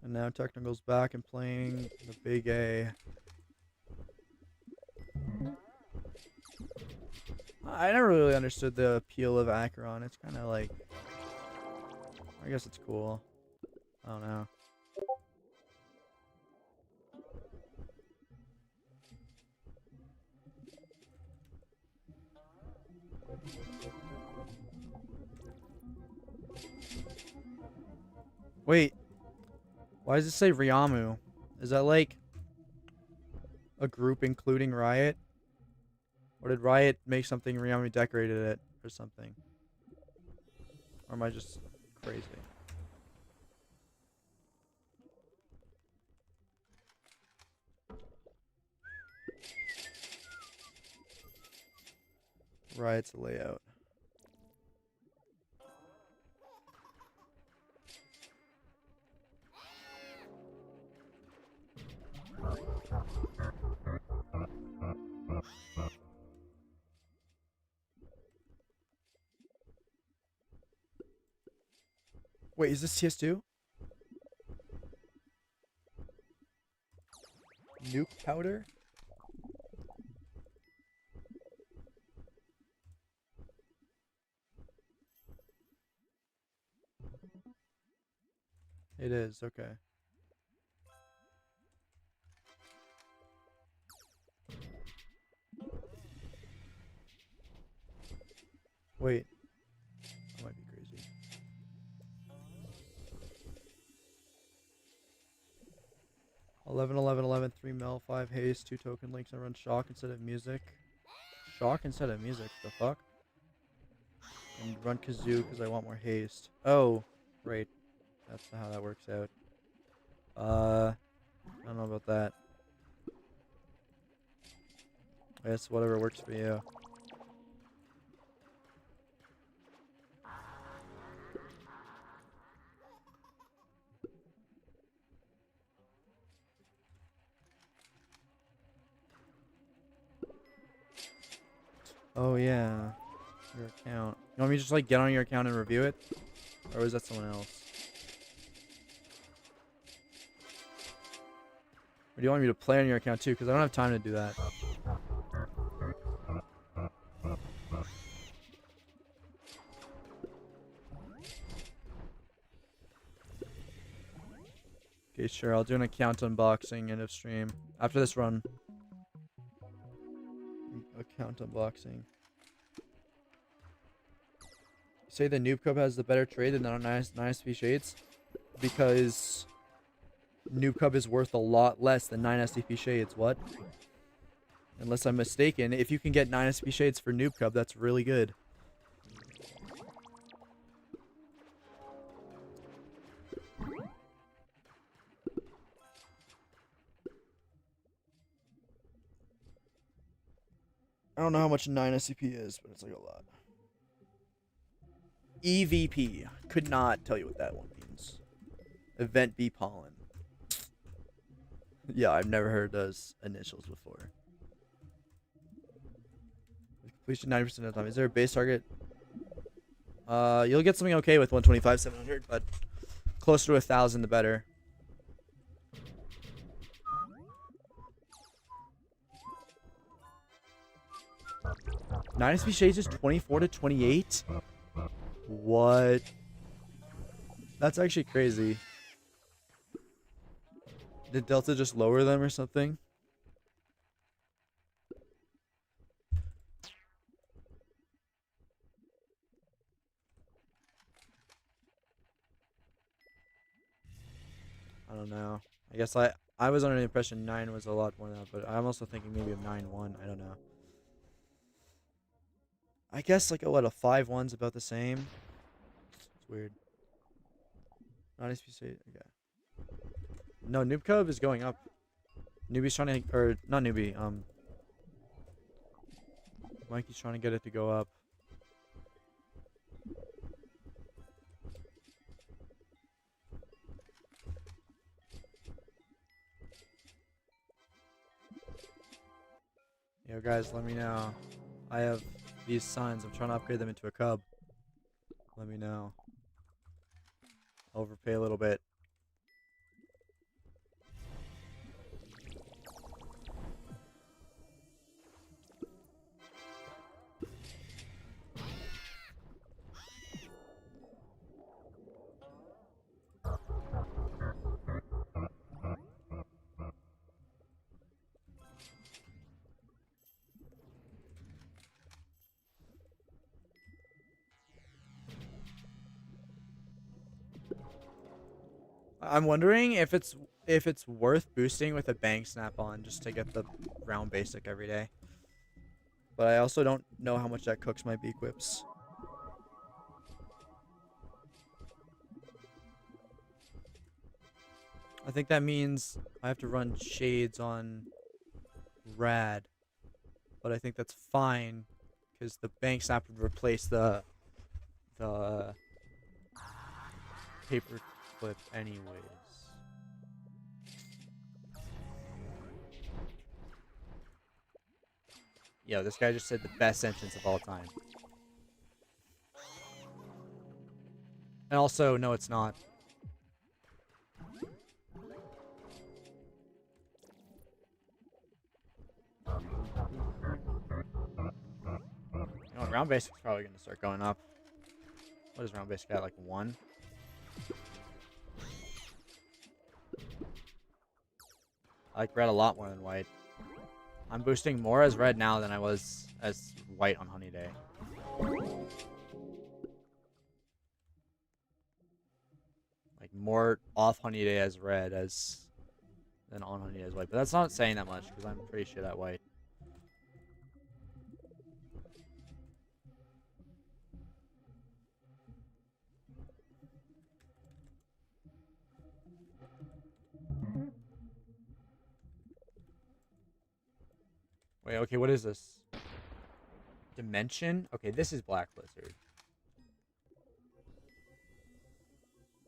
And now Technical's back and playing the big A. I never really understood the appeal of Acheron. It's kind of like... I guess it's cool. I don't know. Wait. Why does it say Ryamu? Is that like a group including Riot? Or did Riot make something Ryamu decorated it or something? Or am I just crazy? Riot's a layout. Wait, is this TS2? Nuke powder? It is, okay. Wait. I might be crazy. $11, 3 mil, 5 haste, 2 token links, and run shock instead of music. Shock instead of music, the fuck? And run kazoo because I want more haste. Oh, right. That's how that works out. I don't know about that. I guess whatever works for you. Oh yeah, your account. You want me to just like get on your account and review it? Or is that someone else? Or do you want me to play on your account too? Because I don't have time to do that. Okay, sure. I'll do an account unboxing end of stream. After this run. Account unboxing. say the Noob Cub has the better trade than the 9SP Shades? Because Noob Cub is worth a lot less than 9 SDP Shades. What? Unless I'm mistaken, if you can get 9 SP Shades for Noob Cub, that's really good. I don't know how much 9 SCP is, but it's like a lot. EVP. Could not tell you what that one means. Event B Pollen. Yeah, I've never heard those initials before. Completion 90% of the time. Is there a base target? You'll get something okay with 125, 700, but closer to 1,000 the better. Dynasty Shades is 24 to 28? What? That's actually crazy. Did Delta just lower them or something? I don't know. I guess I was under the impression 9 was a lot more than that, but I'm also thinking maybe of 9-1. I don't know. I guess like what, a 5-1's about the same. It's weird. Not SP State. Okay. No, Noob Cub is going up. Newbie's trying to, or not Newbie. Mikey's trying to get it to go up. Yo guys, let me know. I have these signs. I'm trying to upgrade them into a cub. Let me know. Overpay a little bit. I'm wondering if it's worth boosting with a bang snap on just to get the round basic every day. But I also don't know how much that cooks my B equips. I think that means I have to run shades on rad. But I think that's fine because the bang snap would replace the paper clip anyways. Yo, this guy just said the best sentence of all time. And also, no, it's not. You know, round basic's probably gonna start going up. What is round basic at, like 1? I like red a lot more than white. I'm boosting more as red now than I was as white on honeyday. Like more off honeyday as red than on honeyday as white. But that's not saying that much because I'm pretty shit at white. Wait, okay, what is this? Dimension? Okay, this is Black Blizzard.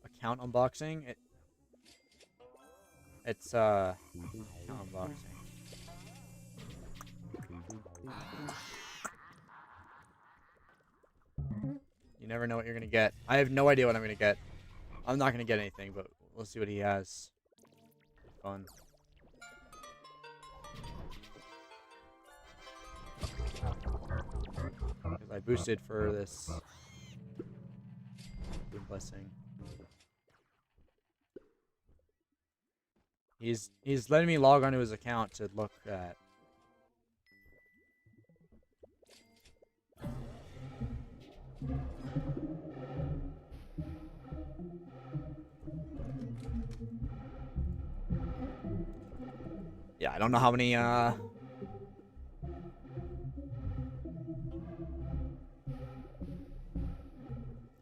Account unboxing? It's account unboxing. You never know what you're gonna get. I have no idea what I'm gonna get. I'm not gonna get anything, but we'll see what he has. Fun. Because I boosted for this blessing. He's letting me log onto his account to look at. Yeah, I don't know how many Oh,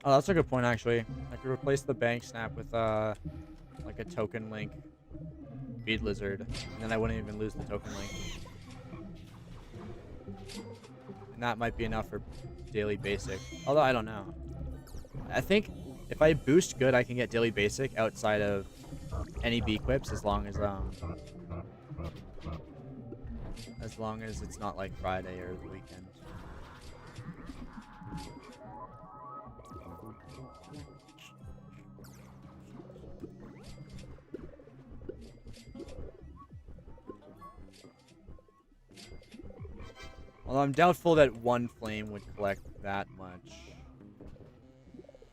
that's a good point actually. I could replace the bank snap with like a token link bead lizard, and then I wouldn't even lose the token link. And that might be enough for daily basic. Although I don't know. I think if I boost good, I can get daily basic outside of any B quips as long as it's not like Friday or the weekend. Although I'm doubtful that one flame would collect that much.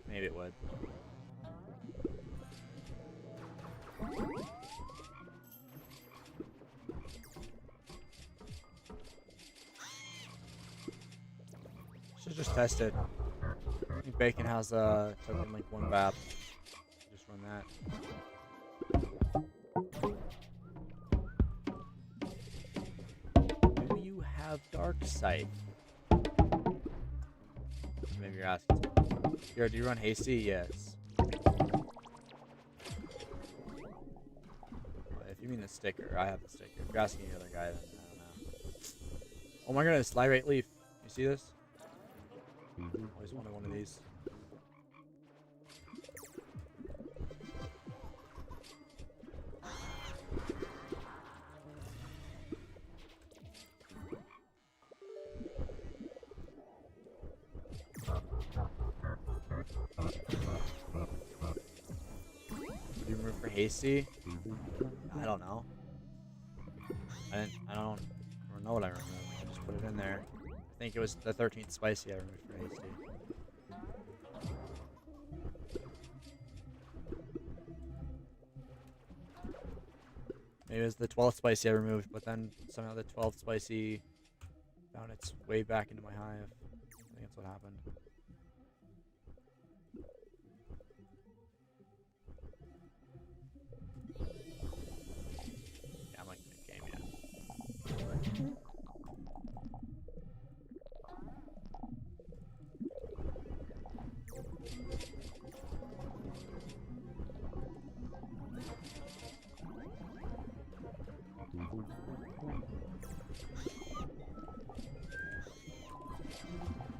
Maybe it would. Should just test it. I think Bacon has a token link 1 VAP. Just run that. Do you have Dark Sight? Maybe you're asking. Here, do you run Hasty? Yes. If you mean the sticker, I have the sticker. If you're asking the other guy, then I don't know. Oh my goodness, Slide Rate Leaf. You see this? Always wanted one of these. Do you remove for Hasty? I don't know. I don't know what I removed. I just put it in there. I think it was the 13th spicy I removed for Hasty. Maybe it was the 12th spicy I removed, but then somehow the 12th spicy found its way back into my hive. I think that's what happened. Yeah, I'm like mid-game, yeah.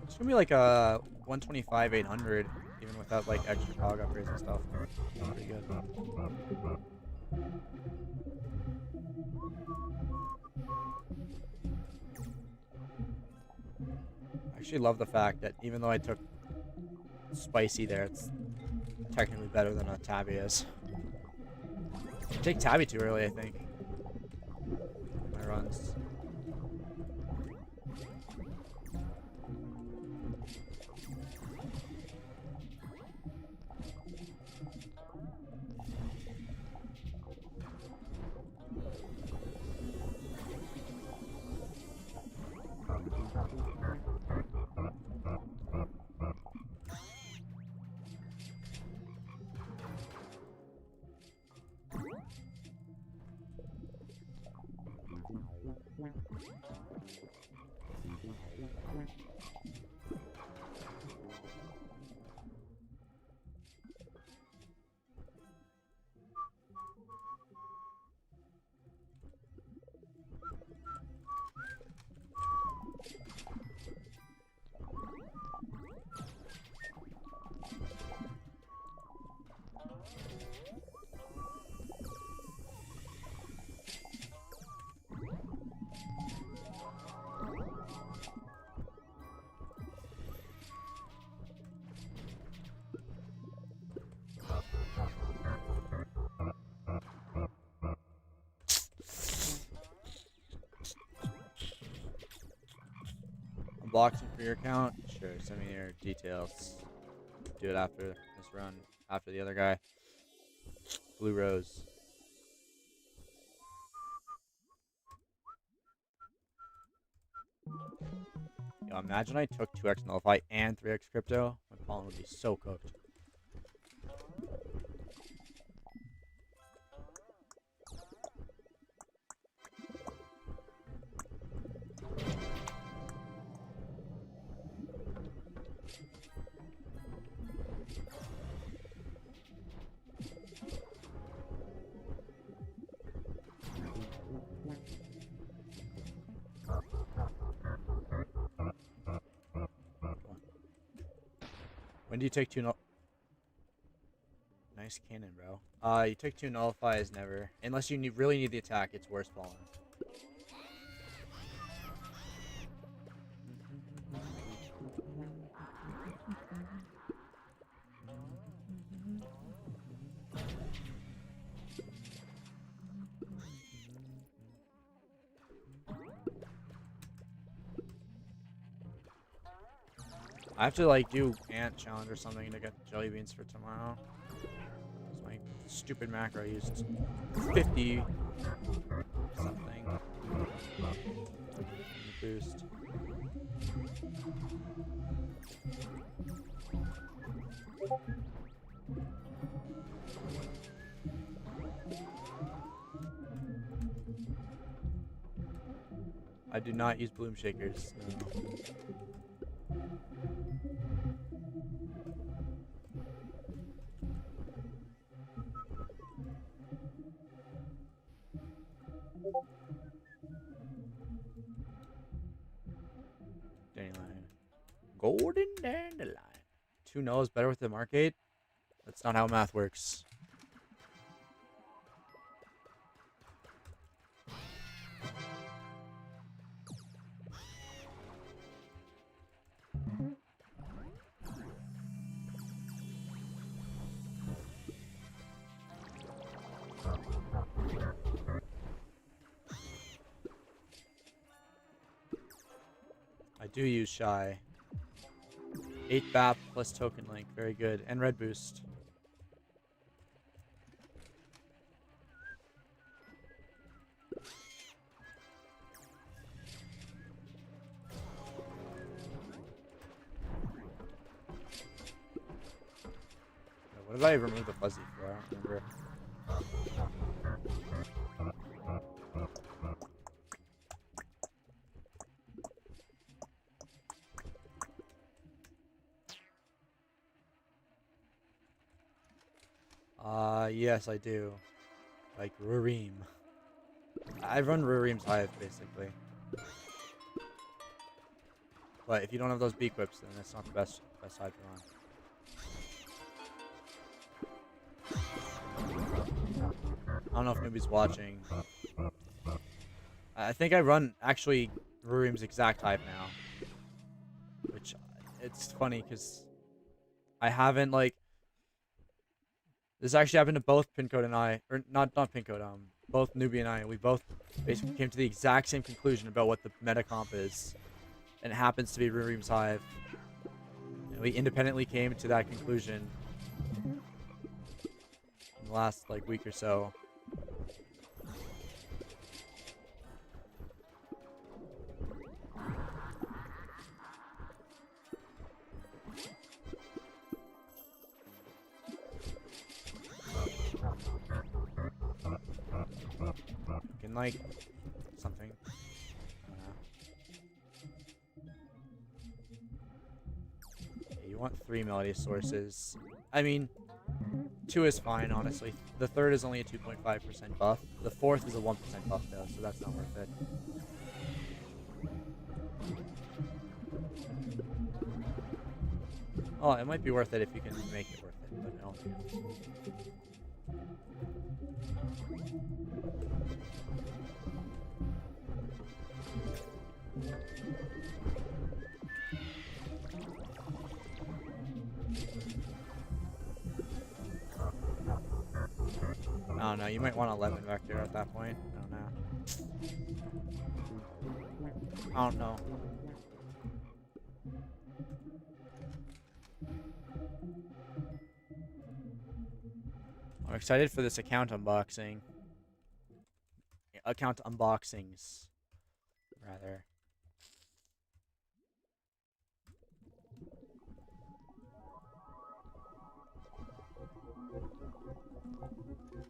It's gonna be like a 125, 800, even without like extra cog upgrades and stuff. Pretty good. I actually love the fact that even though I took spicy there, it's technically better than a tabby is. I take tabby too early, I think. My runs. Unboxing for your account? Sure, send me your details. Do it after this run, after the other guy. Blue Rose. Yo, imagine I took 2x Nullify and 3x Crypto. My pollen would be so cooked. When do you take 2 Nice cannon, bro. You take 2 nullifies never. Unless you really need the attack, it's worth falling. I have to like do ant challenge or something to get jelly beans for tomorrow. My stupid macro used 50 something boost. I do not use bloom shakers. No. Dandelion. Golden dandelion. 2 no is better with the Demarcate? That's not how math works. I do use Shy. 8 BAP plus token link. Very good. And red boost. What did I remove the fuzzy for? I don't remember. Yes, I do. Like Rurim. I run Rurim's Hive, basically. But if you don't have those B-quips, then it's not the best Hive to run. I don't know if nobody's watching. I think I run, actually, Rurim's exact Hive now. Which, it's funny, because I haven't, like... This actually happened to both Pincode and I, or not Pincode, both Newbie and I. We both basically came to the exact same conclusion about what the meta comp is, and it happens to be Rurim's Hive. And we independently came to that conclusion in the last like week or so. Like something. Okay, you want 3 melody sources. I mean, 2 is fine, honestly. The 3rd is only a 2.5% buff. The 4th is a 1% buff, though, so that's not worth it. Oh, it might be worth it if you can make it worth it, but no. I don't know, you might want 11 vector at that point. I don't know. I'm excited for this account unboxing. Account unboxings, rather.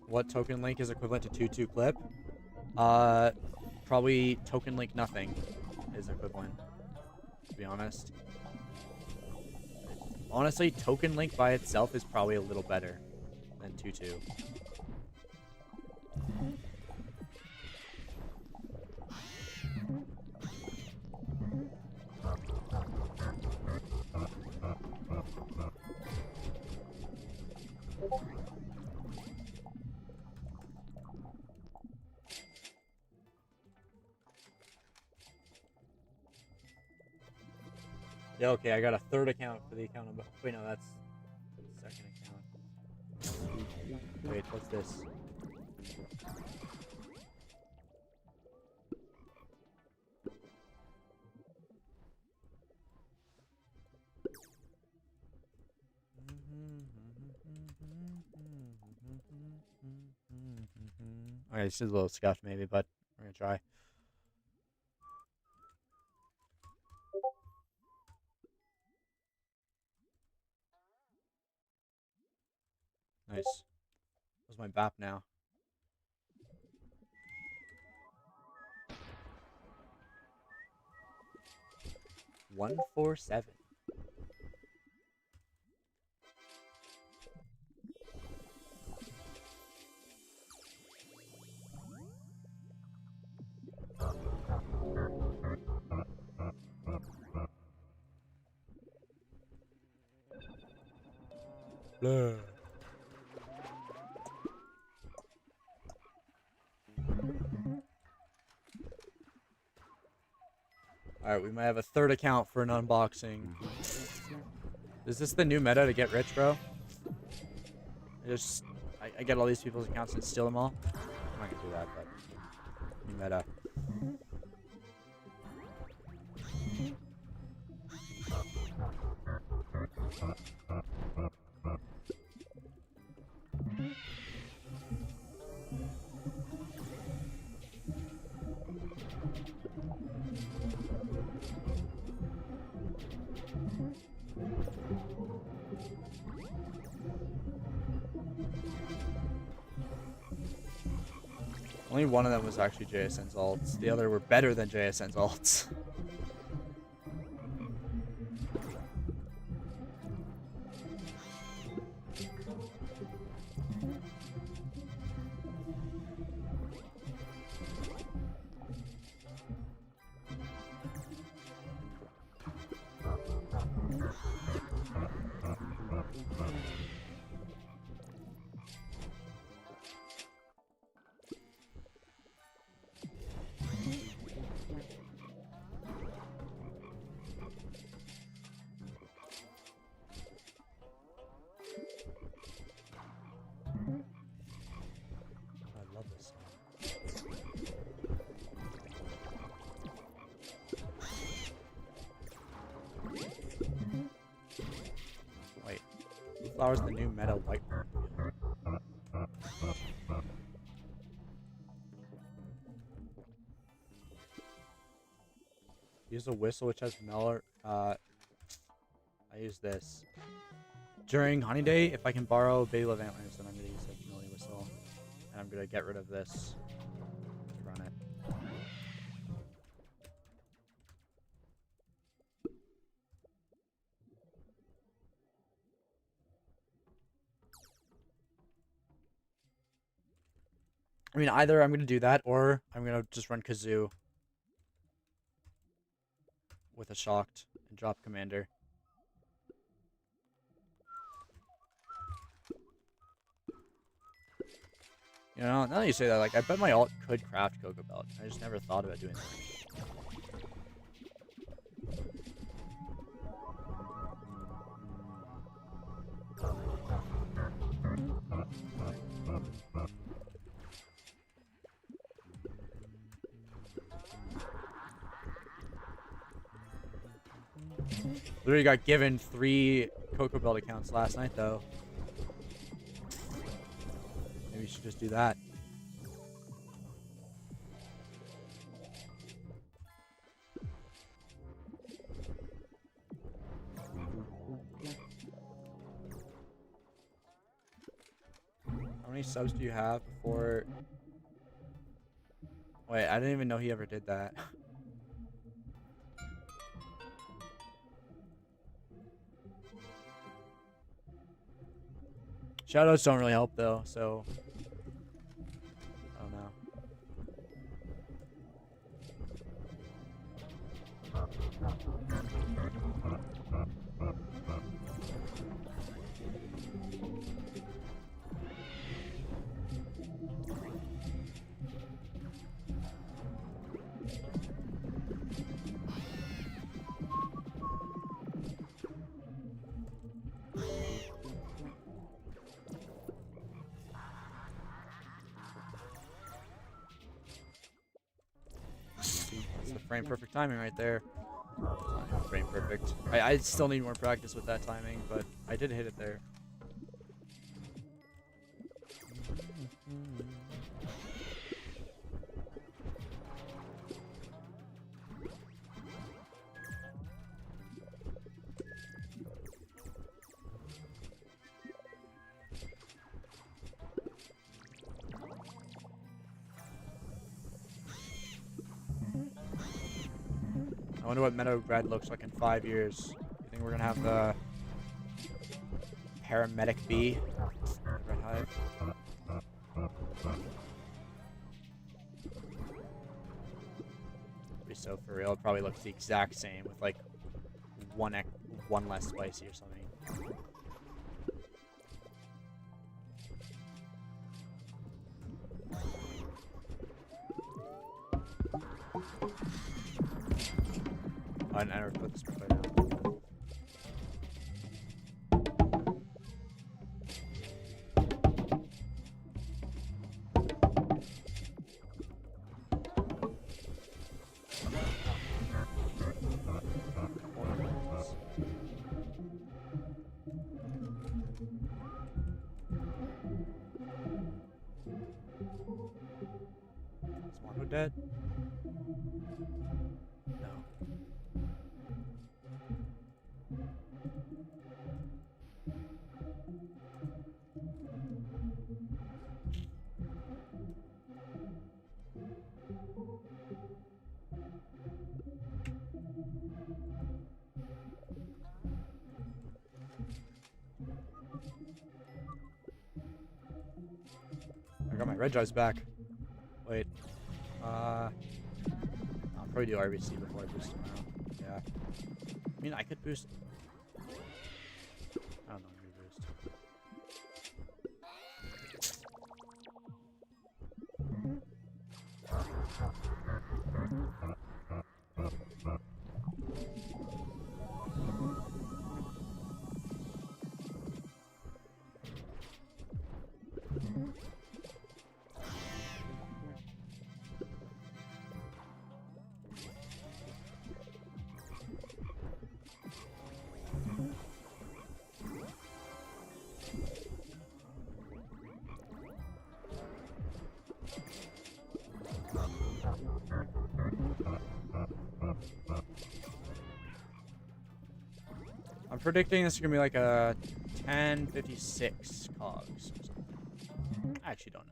What token link is equivalent to 2-2 clip? Probably token link nothing is equivalent, to be honest. Honestly, token link by itself is probably a little better than 2-2. Yeah, okay, I got a third account for the account. Wait, no, that's the second account. Wait, what's this? Okay, this is a little scuffed maybe, but we're gonna try. Nice. Where's my BAP now? $147. Blah. Alright, we might have a third account for an unboxing. Is this the new meta to get rich, bro? I get all these people's accounts and steal them all? I'm not gonna do that, but new meta. Only one of them was actually JSN's alts. The other were better than JSN's alts. I love this song. Wait, Flower's the new meta white one. Use a whistle which has Meller. I use this. During honeyday, if I can borrow Baby Love Antlers, then I'm going to use a Millie whistle. And I'm going to get rid of this. Run it. I mean, either I'm going to do that, or I'm going to just run Kazoo with a Shocked and drop Commander. You know, now that you say that, like, I bet my alt could craft Cocoa Belt. I just never thought about doing that. Literally got given 3 Cocoa Belt accounts last night, though. Maybe we should just do that. How many subs do you have before? Wait, I didn't even know he ever did that. Shoutouts don't really help though, so I don't know. the frame perfect timing right there. Not even frame perfect. I still need more practice with that timing, but I did hit it there. I wonder what Meadow Red looks like in 5 years. You think we're gonna have the paramedic bee? Red Hive? Be so for real. It probably looks the exact same with like one less spicy or something. I never put this player down. Is Mondo dead? No. I got my red drives back. Wait. I'll probably do RBC before I boost tomorrow. Yeah. I mean, I could boost. I don't know, reboost. I'm predicting this is gonna be like a 1056 cogs or something. I actually don't know.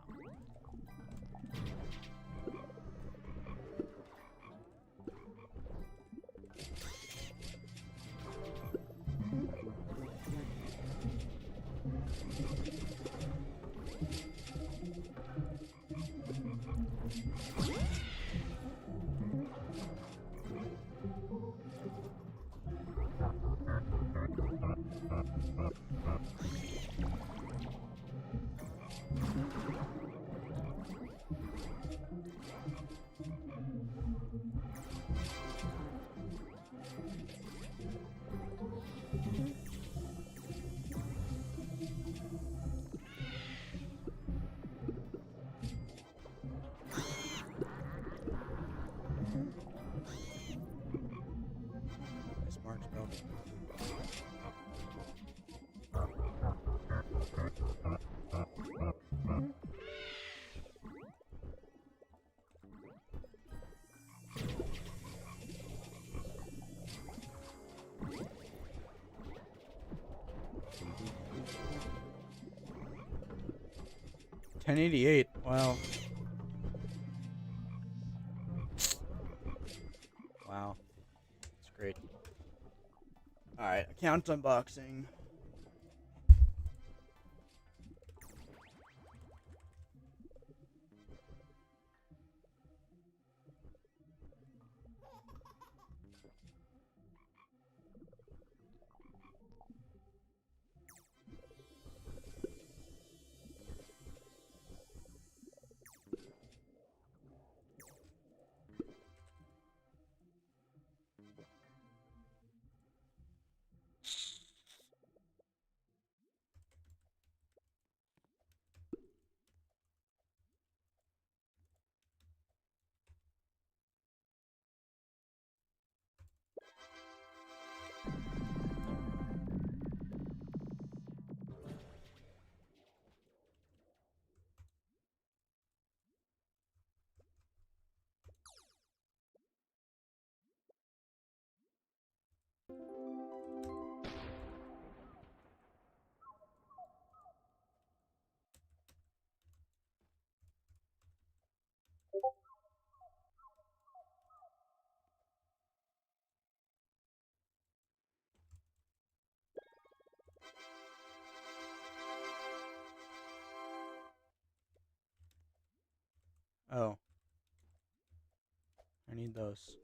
Nice marks, bro. $10.88. Wow. Wow. That's great. Alright, account unboxing. Oh. I need those.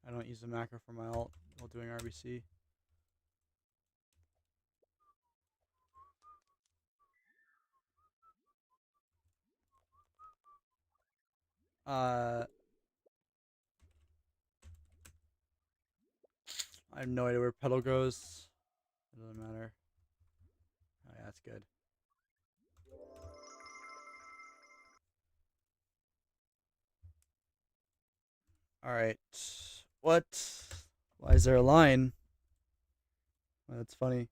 I don't use the macro for my ult while doing RBC. I have no idea where pedal goes. It doesn't matter. Oh yeah, that's good. Alright. What? Why is there a line? Well, that's funny.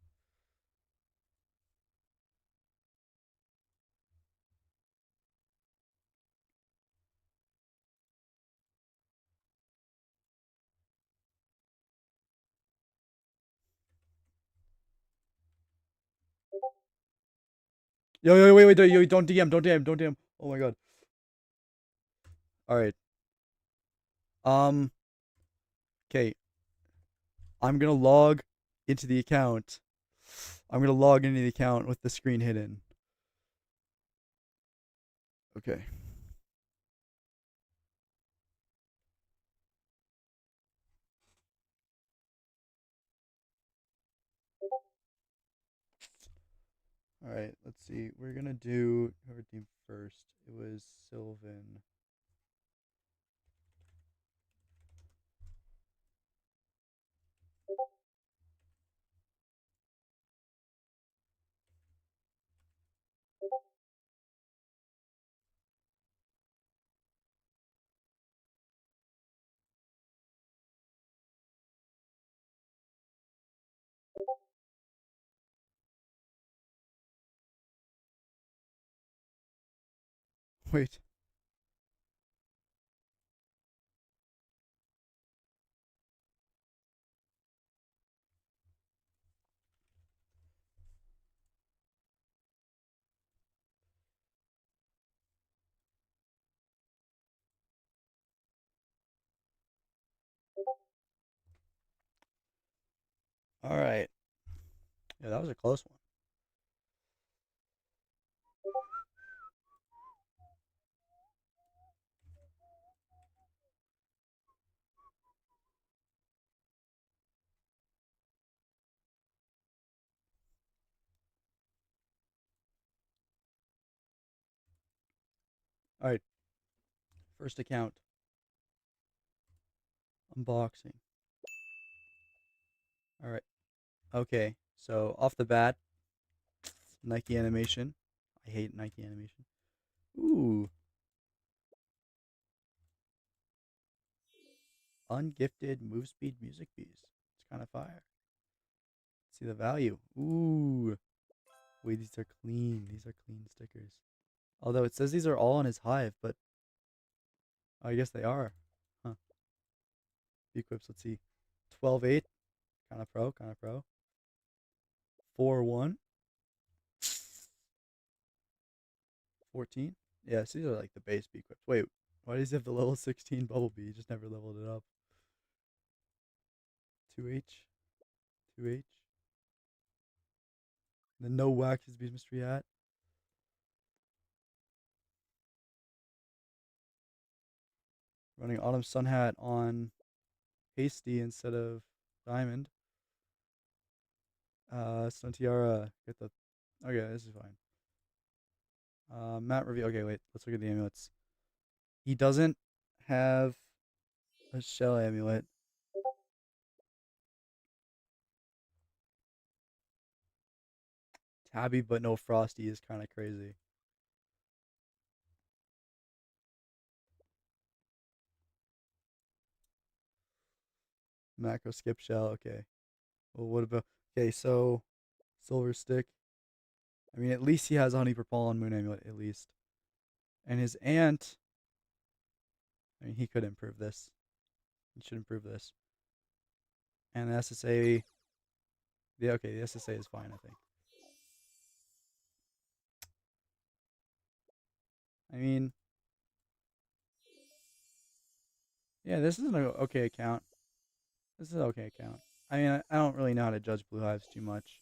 Yo, wait, yo, don't DM, don't DM, don't DM. Oh my god. Alright. Okay. I'm gonna log into the account. I'm gonna log into the account with the screen hidden. Okay. Alright, let's see. We're gonna do whoever team first. It was Sylvan. Wait. Alright. Yeah, that was a close one. Alright. First account. Unboxing. Alright. Okay. So off the bat, Nike animation. I hate Nike animation. Ooh. Ungifted move speed music bees. It's kind of fire. See the value. Ooh. Wait, these are clean. These are clean stickers. Although it says these are all on his Hive, but I guess they are. Huh. Equips, let's see. 12-8. Kind of pro, kind of pro. 4-1. 14. Yes, these are like the base equips. Wait, why does he have the level 16 Bumblebee? He just never leveled it up. 2H. 2H. The no wax is Beast Mystery Hat. Running Autumn Sun Hat on Hasty instead of Diamond. Stone Tiara. Get the. Okay, this is fine. Matte review. Okay, wait. Let's look at the amulets. He doesn't have a shell amulet. Tabby, but no Frosty is kind of crazy. Macro skip shell. Okay. Well, what about? Okay, so silver stick. I mean, at least he has a honey purple on moon amulet. At least, and his aunt. I mean, he could improve this. He should improve this. And the SSA. Yeah, okay, the SSA is fine, I think. I mean, yeah, this is an okay account. This is an okay account. I mean, I don't really know how to judge blue hives too much.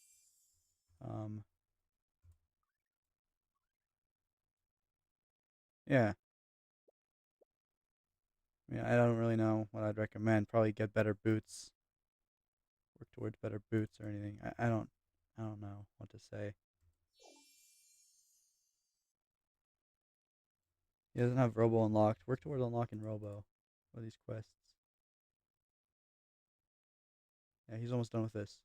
Um, yeah. I mean, I don't really know what I'd recommend. Probably get better boots. Work towards better boots or anything. I don't know what to say. He doesn't have Robo unlocked. Work towards unlocking Robo for these quests. Yeah, he's almost done with this.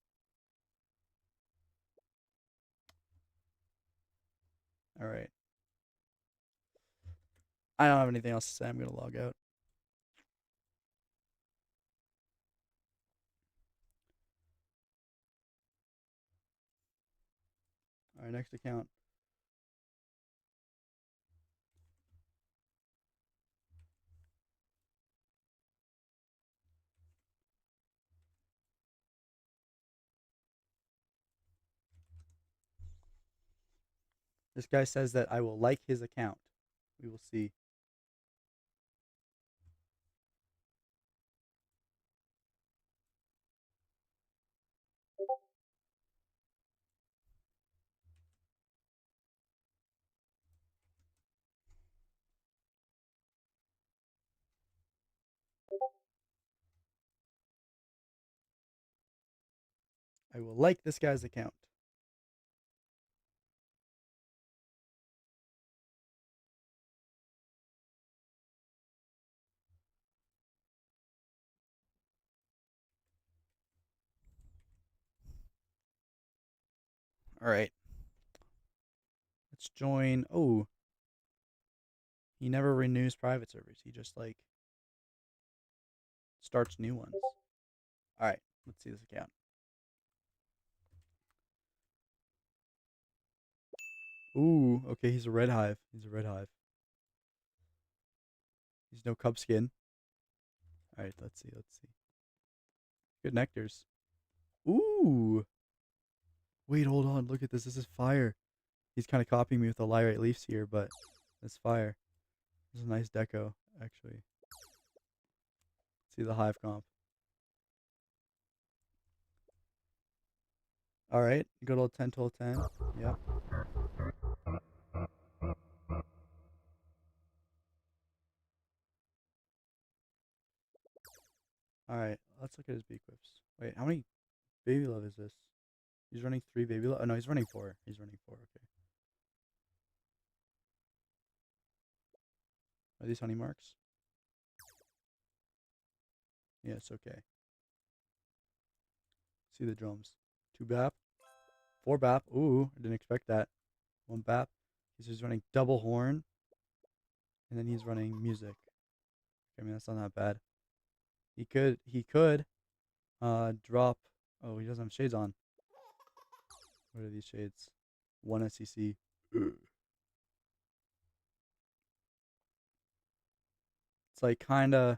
All right. I don't have anything else to say. I'm gonna log out. All right, next account. This guy says that I will like his account. We will see. I will like this guy's account. All right. Let's join. Oh, he never renews private servers. He just like starts new ones. All right. Let's see this account. Ooh, okay. He's a red hive. He's a red hive. He's no cub skin. All right. Let's see. Let's see. Good nectars. Ooh. Wait, hold on. Look at this. This is fire. He's kind of copying me with the Lyrite Leafs here, but it's fire. This is a nice deco, actually. See the hive comp. All right, good old 10, 12, 10. Yep. All right, let's look at his bee quips. Wait, how many baby love is this? He's running 3 baby love. Oh no, he's running 4. He's running 4. Okay. Are these honey marks? Yes. Okay. See the drums. 2 BAP, 4 BAP. Ooh, I didn't expect that. 1 BAP. He's just running double horn, and then he's running music. I mean, that's not that bad. He could drop. Oh, he doesn't have shades on. What are these shades? 1 SEC. It's like it's kind of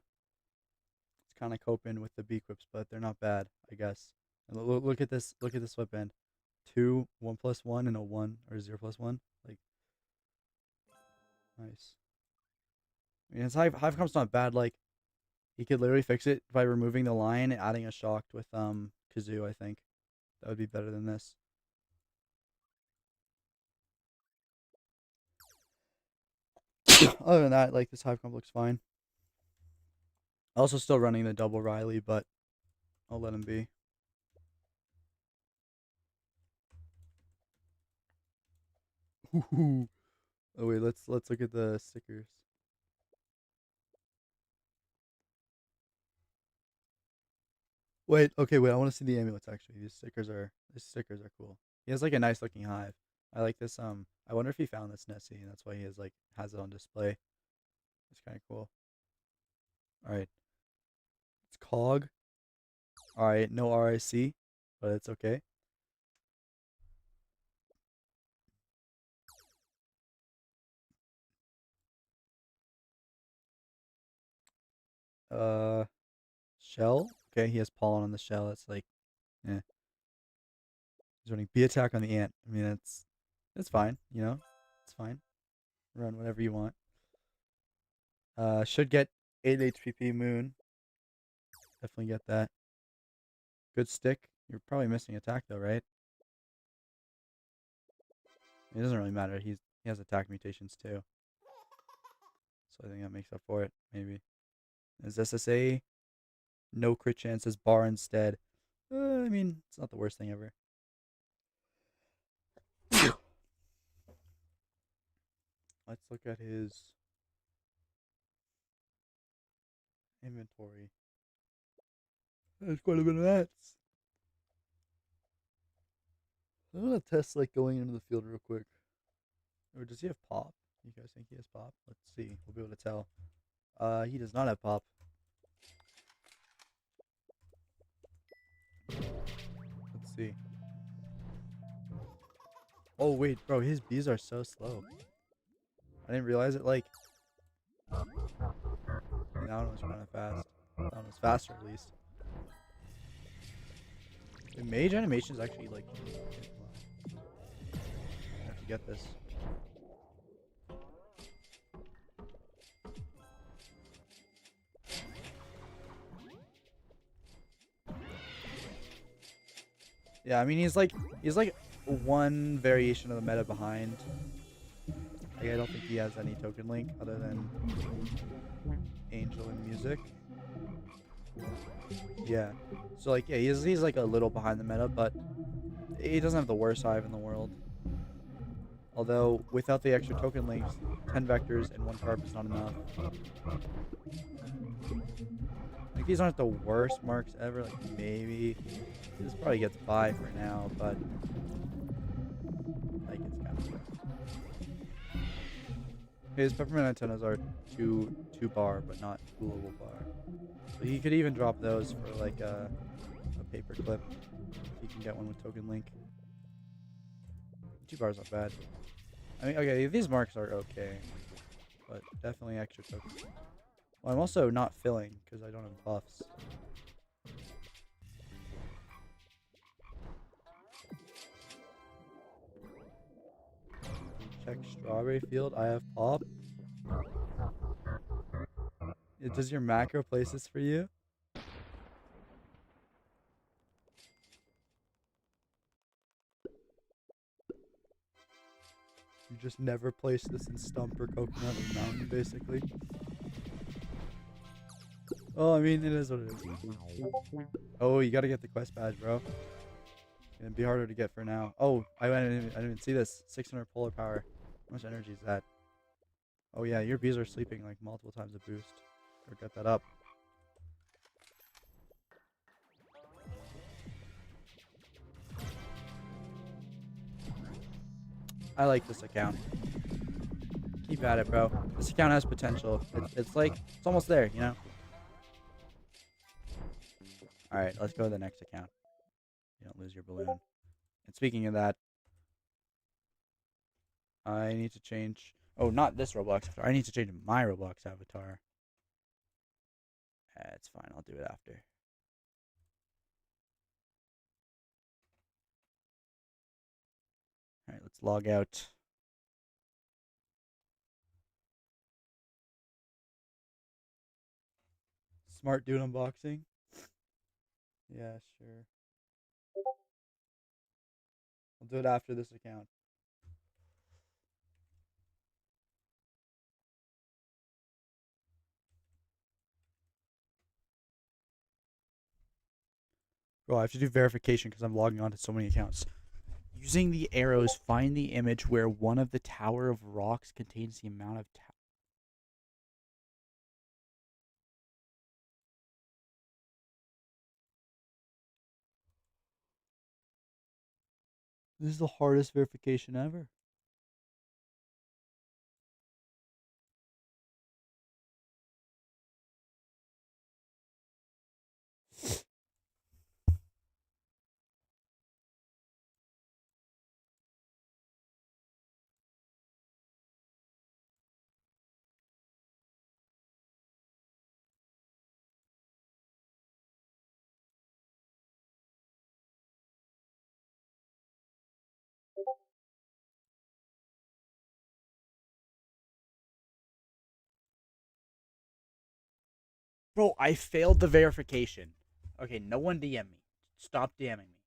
coping with the B quips, but they're not bad, I guess. And look at this. Look at this sweatband. 2, 1+1, and a 1 or 0+1. Like nice. I mean, his hive comp's not bad. Like he could literally fix it by removing the line and adding a shocked with Kazoo. I think that would be better than this. Other than that, like this hive comp looks fine. Also still running the double Riley, but I'll let him be. Ooh. Oh wait, let's look at the stickers. Wait, okay, wait, I want to see the amulets actually. These stickers are cool. He has like a nice looking hive. I like this I wonder if he found this Nessie and that's why he has it on display. It's kind of cool. All right. It's Cog. All right, no RIC, but it's okay. Uh Shell. Okay, he has pollen on the shell. It's like eh. He's running bee attack on the ant. I mean, it's fine, you know? It's fine. Run whatever you want. Should get 8 HPP Moon. Definitely get that. Good stick. You're probably missing attack though, right? It doesn't really matter. He has attack mutations too. So I think that makes up for it, maybe. Is SSA? No crit chances, bar instead. I mean, it's not the worst thing ever. Let's look at his inventory. There's quite a bit of that. I'm gonna test like going into the field real quick. Or does he have pop? You guys think he has pop? Let's see. We'll be able to tell. He does not have pop. Let's see. Oh wait, bro, his bees are so slow. I didn't realize it. Like that one was kind of fast. That one was faster at least. The mage animation is actually like. I have to get this. Yeah, I mean he's like one variation of the meta behind. Like, I don't think he has any token link other than Angel and Music. Yeah. So like yeah, he's like a little behind the meta, but he doesn't have the worst Hive in the world. Although without the extra token links, 10 vectors and 1 carp is not enough. Like these aren't the worst marks ever. Like maybe this probably gets by for now, but like it's kind of. His peppermint antennas are two bar, but not coolable bar. So he could even drop those for like a paper clip. If he can get one with token link. 2 bars not bad. I mean, okay, these marks are okay, but definitely extra token. Well, I'm also not filling because I don't have buffs. Check strawberry field. I have pop. Does your macro place this for you? You just never place this in stump or coconut or mountain, basically. Oh, I mean, it is what it is. Oh, you gotta get the quest badge, bro. It'd be harder to get for now. Oh, I didn't even see this. 600 polar power. How much energy is that? Oh yeah, your bees are sleeping like multiple times a boost. Or get that up. I like this account. Keep at it, bro. This account has potential. It's like, it's almost there, you know? Alright, let's go to the next account. You don't lose your balloon. And speaking of that, I need to change. Oh, not this Roblox avatar. I need to change my Roblox avatar. It's fine. I'll do it after. Alright, let's log out. Smart dude unboxing. Yeah, sure. I'll do it after this account. Bro, I have to do verification because I'm logging on to so many accounts. Using the arrows, find the image where one of the tower of rocks contains the amount of This is the hardest verification ever. Bro, I failed the verification. Okay, no one DM me. Stop DMing me.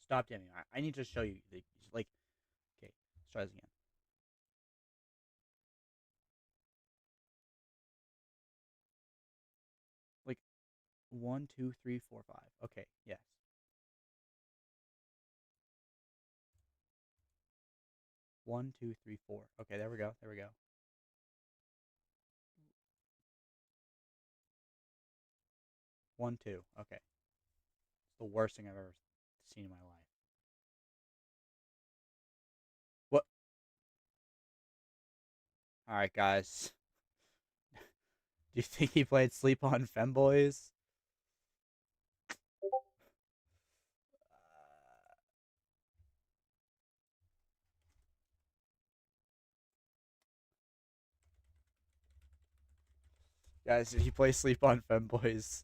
Stop DMing me. I need to show you. Like, okay, let's try this again. Like, 1, 2, 3, 4, 5. Okay, yes. One, two, three, four. Okay, there we go. There we go. One, two. Okay. It's the worst thing I've ever seen in my life. What? All right, guys. Do you think he played Sleep on Femboys? Guys, did he play Sleep on Femboys?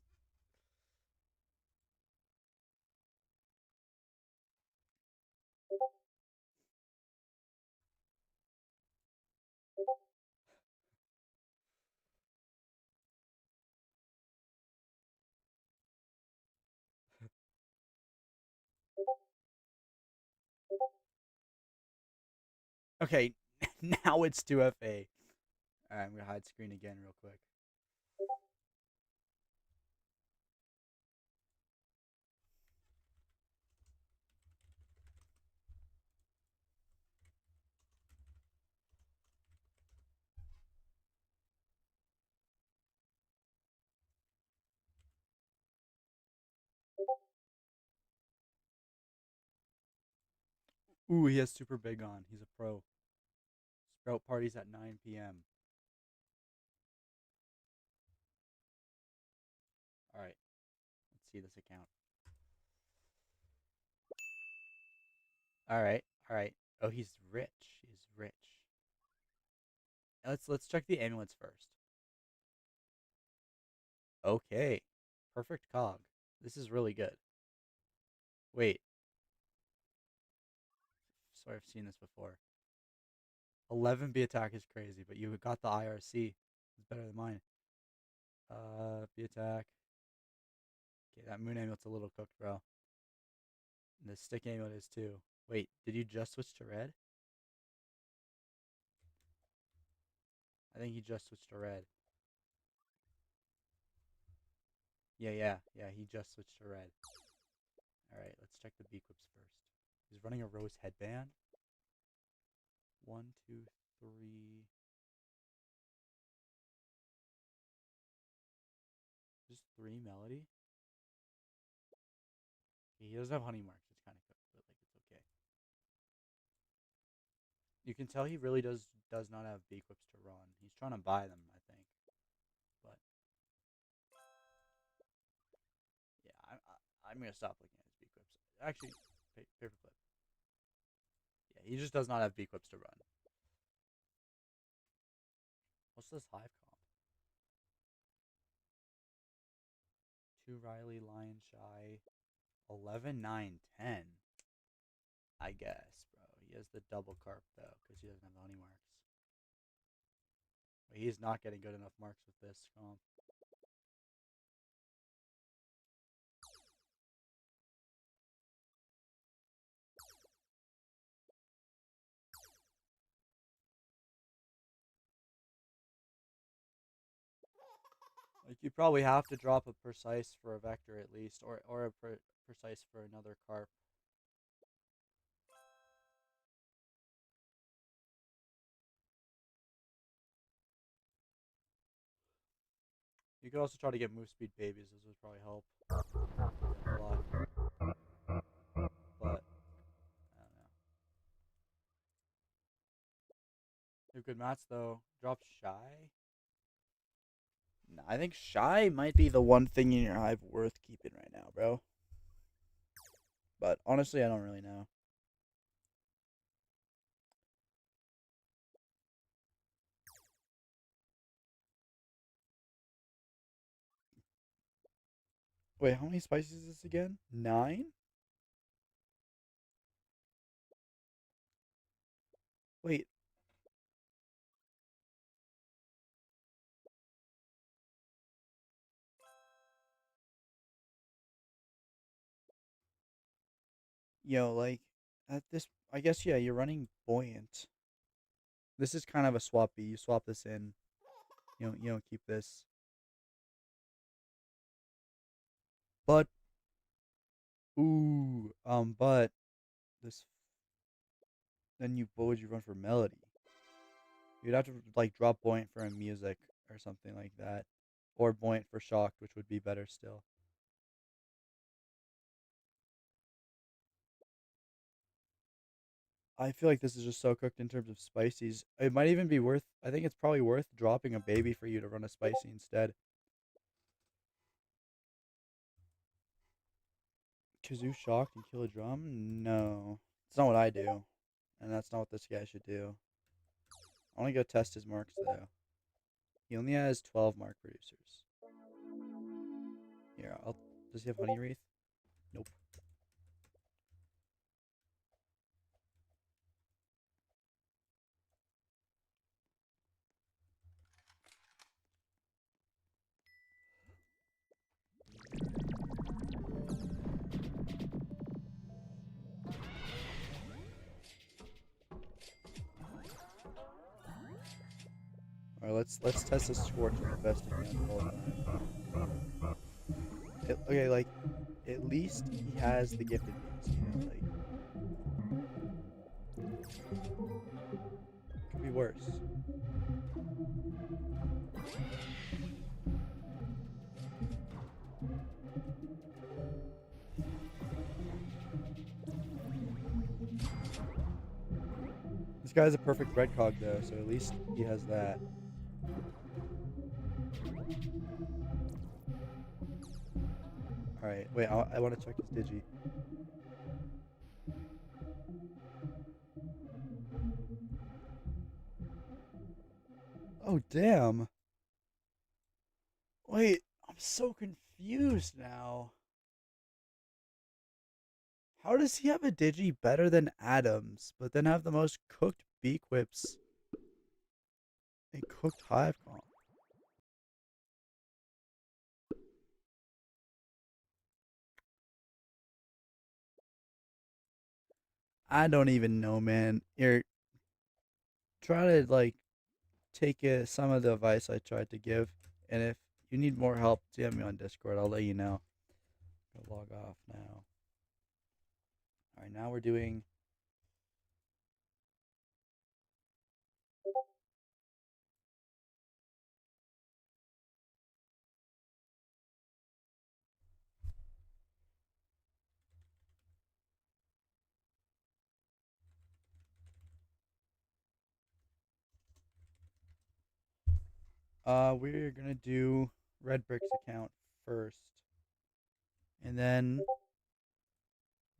Okay, now it's 2FA. Alright, I'm gonna hide screen again real quick. Ooh, he has super big on. He's a pro. Sprout parties at 9 p.m. Alright, let's see this account. Alright, alright. Oh, he's rich. He's rich. Let's check the amulets first. Okay. Perfect cog. This is really good. Wait. Sorry, I've seen this before. 11B attack is crazy, but you got the IRC. It's better than mine. B attack. Okay, that moon amulet's a little cooked, bro. And the stick amulet is too. Wait, did you just switch to red? I think he just switched to red. Yeah, he just switched to red. Alright, let's check the beequips first. He's running a rose headband. 1, 2, 3. Just 3 melody. He doesn't have honey marks. It's kind of cooked, but like it's okay. You can tell he really does not have beequips to run. He's trying to buy them, I think. But yeah, I'm gonna stop looking at his beequips. Actually, paperclip. Yeah, he just does not have beequips to run. What's this Hive comp? 2 Riley, Lion Shy, 11, 9, 10. I guess, bro. He has the double carp though, because he doesn't have honey marks. But he's not getting good enough marks with this comp. Like you probably have to drop a precise for a vector at least, or a precise for another carp. You could also try to get move speed babies. This would probably help a lot. But I don't know. They're good mats though. Drop shy. Nah, I think shy might be the one thing in your hive worth keeping right now, bro. But honestly, I don't really know. Wait, how many spices is this again? 9? Wait. like at this, I guess, yeah, you're running buoyant. This is kind of a swap B. You swap this in. You don't keep this. But but this, then what would you run for melody? You'd have to like drop buoyant for a music or something like that, or buoyant for shocked, which would be better still. I feel like this is just so cooked in terms of spices. It might even be worth. I think it's probably worth dropping a baby for you to run a spicy instead. Kazoo shocked and kill a drum? No, it's not what I do, and that's not what this guy should do. I want to go test his marks though. He only has 12 mark producers. Here, does he have honey wreath? Nope. All right, let's test this scorch on the best account of all time. Okay, like at least he has the gifted beans, like could be worse. This guy's a perfect red cog though, so at least he has that. All right, wait, I want to check his digi. Oh damn! Wait, I'm so confused now. How does he have a digi better than Adams, but then have the most cooked beak whips and cooked hive comp? I don't even know, man. Here, try to like take some of the advice I tried to give, and if you need more help, DM me on Discord. I'll let you know. Go log off now. All right, now we're doing. We're gonna do Red Brick's account first, and then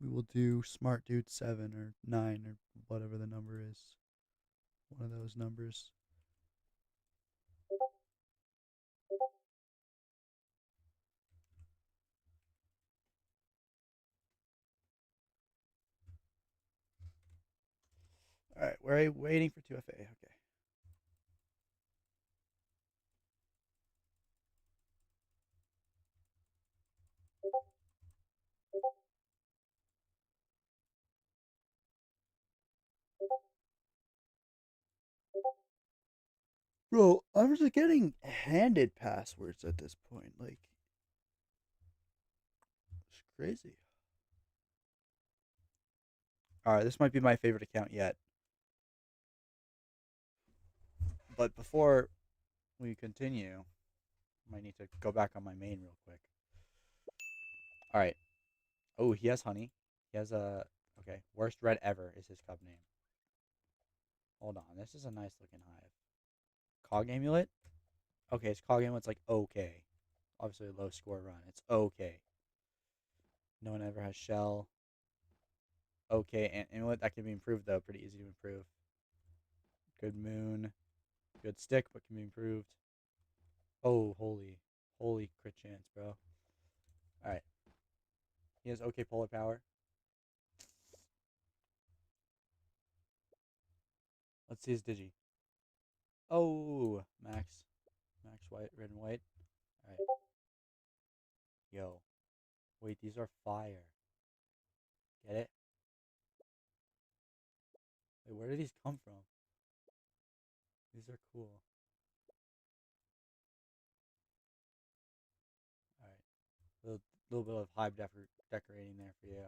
we will do Smart Dude 7 or 9 or whatever the number is. One of those numbers. All right, we're waiting for 2FA. Okay. Bro, I'm just getting handed passwords at this point. Like, it's crazy. All right, this might be my favorite account yet. But before we continue, I might need to go back on my main real quick. All right. Oh, he has honey. He has a okay. Worst red ever is his cub name. Hold on, this is a nice looking hive. Cog amulet. Okay, his cog amulet's like okay. Obviously a low score run. It's okay. No one ever has shell. Okay, and amulet that can be improved though. Pretty easy to improve. Good moon. Good stick, but can be improved. Oh, holy crit chance, bro. All right. He has okay polar power. Let's see his digi. Oh, max white, red and white. All right. Yo, wait, these are fire. Get it? Wait, where did these come from? These are cool. Alright. Little bit of Hive decorating there for you.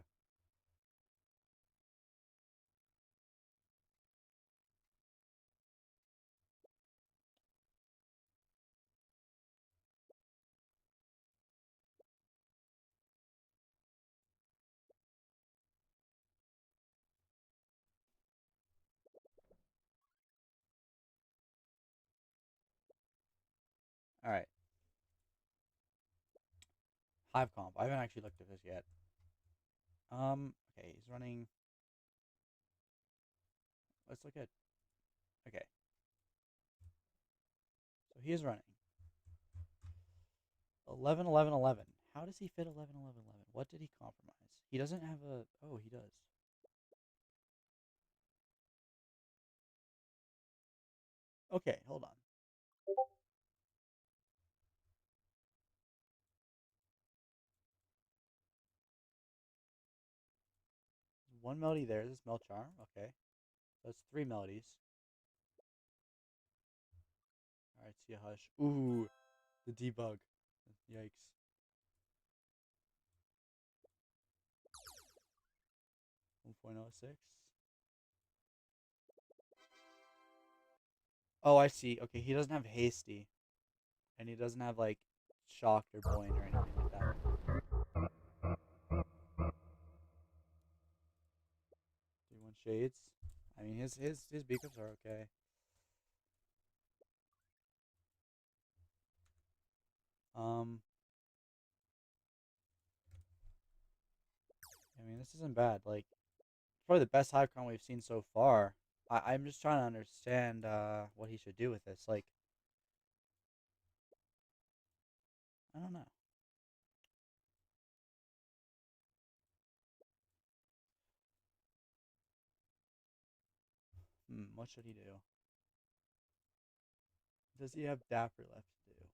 Alright. Hive comp. I haven't actually looked at this yet. Okay, he's running. Let's look at. Okay. So he is running 11, 11, 11. How does he fit 11, 11, 11? What did he compromise? He doesn't have a. Oh, he does. Okay, hold on. One melody there. This is Mel Charm. Okay. That's 3 melodies. Alright, see a hush. Ooh, the debug. Yikes. .06. Oh, I see. Okay, he doesn't have hasty. And he doesn't have, like, shocked or buoyant or anything like that. 3-1 shades. I mean, his beakups are okay. I mean, this isn't bad. Like, it's probably the best Hivecon we've seen so far. I'm just trying to understand what he should do with this. Like, I don't know. What should he do? Does he have Dapper left to do?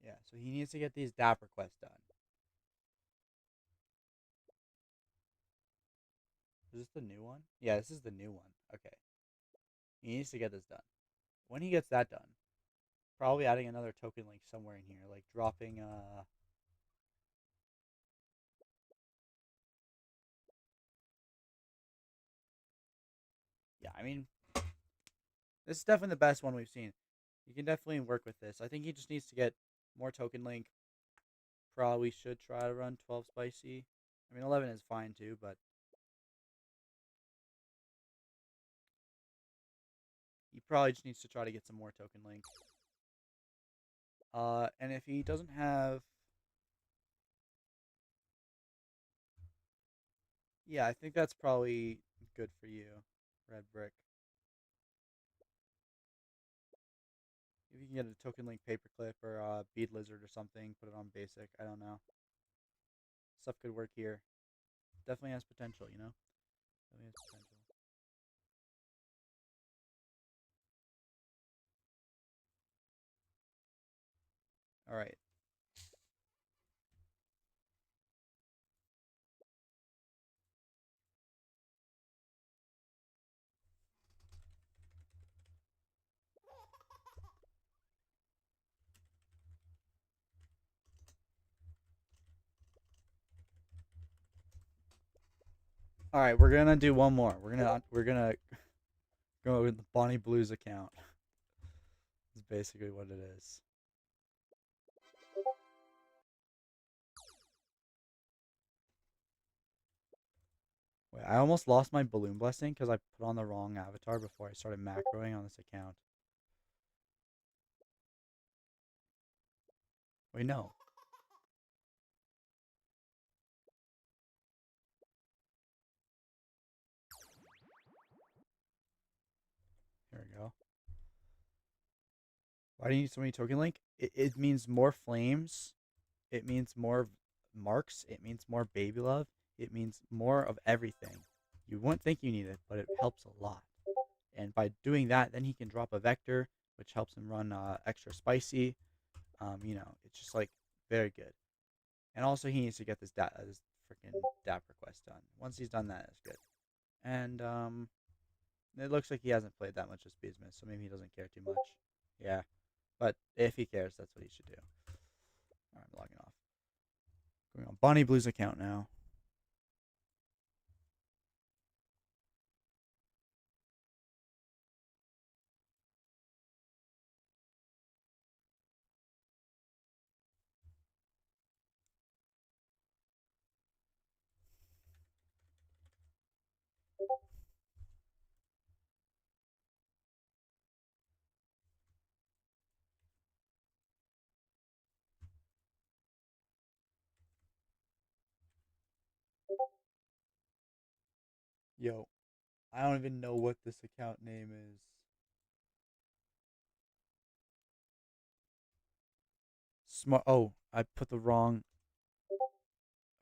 Yeah, so he needs to get these Dapper quests done. Is this the new one? Yeah, this is the new one. Okay. He needs to get this done. When he gets that done, probably adding another token link somewhere in here, like dropping yeah, I mean, this is definitely the best one we've seen. You can definitely work with this. I think he just needs to get more token link. Probably should try to run 12 spicy. I mean, 11 is fine too, but he probably just needs to try to get some more token link. And if he doesn't have, yeah, I think that's probably good for you, Red Brick. If you can get a token link paperclip or bead lizard or something, put it on basic. I don't know. Stuff could work here. Definitely has potential, you know? Definitely has potential. Alright. Alright, we're gonna do one more. We're gonna go with the Bonnie Blues account. Is basically what it is. Wait, I almost lost my balloon blessing because I put on the wrong avatar before I started macroing on this account. Wait, no. Here we go. Why do you need so many token link? It means more flames. It means more marks. It means more baby love. It means more of everything. You wouldn't think you need it, but it helps a lot. And by doing that, then he can drop a vector, which helps him run extra spicy. You know, it's just like very good. And also, he needs to get this freaking Dapper quest done. Once he's done that, it's good. And It looks like he hasn't played that much of Speedsmith, so maybe he doesn't care too much. Yeah. But if he cares, that's what he should do. Alright, I'm logging off. Going on Bonnie Blue's account now. Yo, I don't even know what this account name is. Smart. Oh, I put the wrong.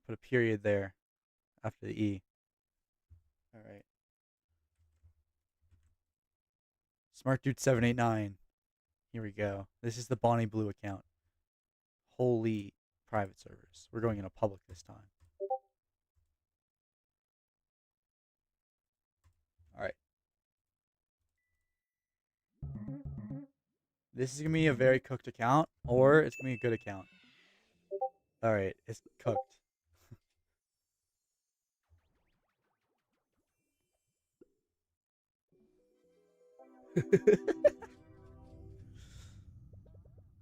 Put a period there after the E. All right. Smart Dude 789. Here we go. This is the Bonnie Blue account. Holy private servers. We're going in a public this time. All right. This is going to be a very cooked account, or it's going to be a good account. All right. It's cooked.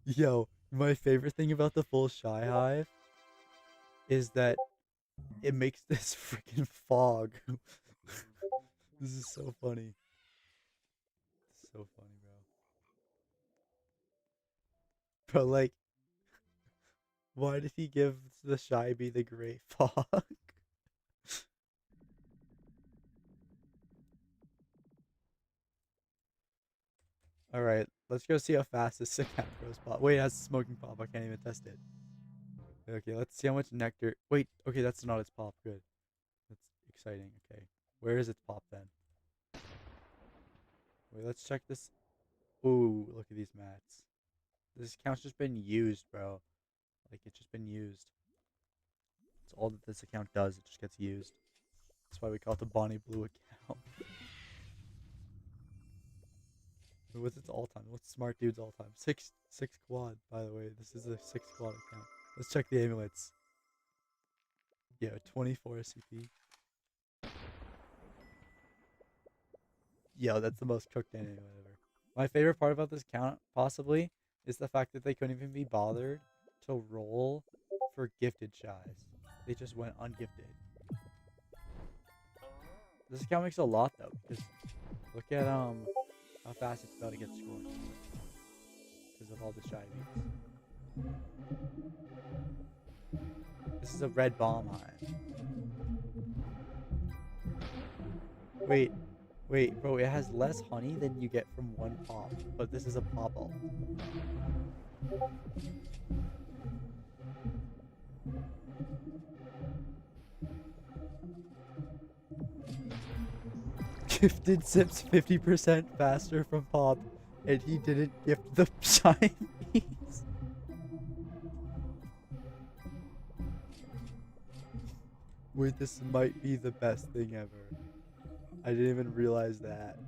Yo, my favorite thing about the full Shy Hive is that it makes this freaking fog. This is so funny. It's so funny, bro. Bro, like, why did he give the Shy Bee the great fog? Alright, let's go see how fast this account grows pop. Wait, it has smoking pop. I can't even test it. Okay, let's see how much nectar. Wait, okay, that's not its pop. Good. That's exciting. Okay. Where is its pop then? Wait, let's check this. Ooh, look at these mats. This account's just been used, bro. Like, it's just been used. That's all that this account does. It just gets used. That's why we call it the Bonnie Blue account. What's its all time? What's Smart Dude's all time? Six quad, by the way. This is a 6 quad account. Let's check the amulets. Yeah, 24 SCP. Yo, that's the most cooked amulet ever. My favorite part about this count, possibly, is the fact that they couldn't even be bothered to roll for gifted shies. They just went ungifted. This account makes a lot though, because look at how fast it's about to get scored because of all the shy beats. This is a red bomb hive. Wait, bro, it has less honey than you get from one pop, but this is a pop alt. Gifted sips 50% faster from pop, and he didn't gift the shinies. Wait, this might be the best thing ever. I didn't even realize that.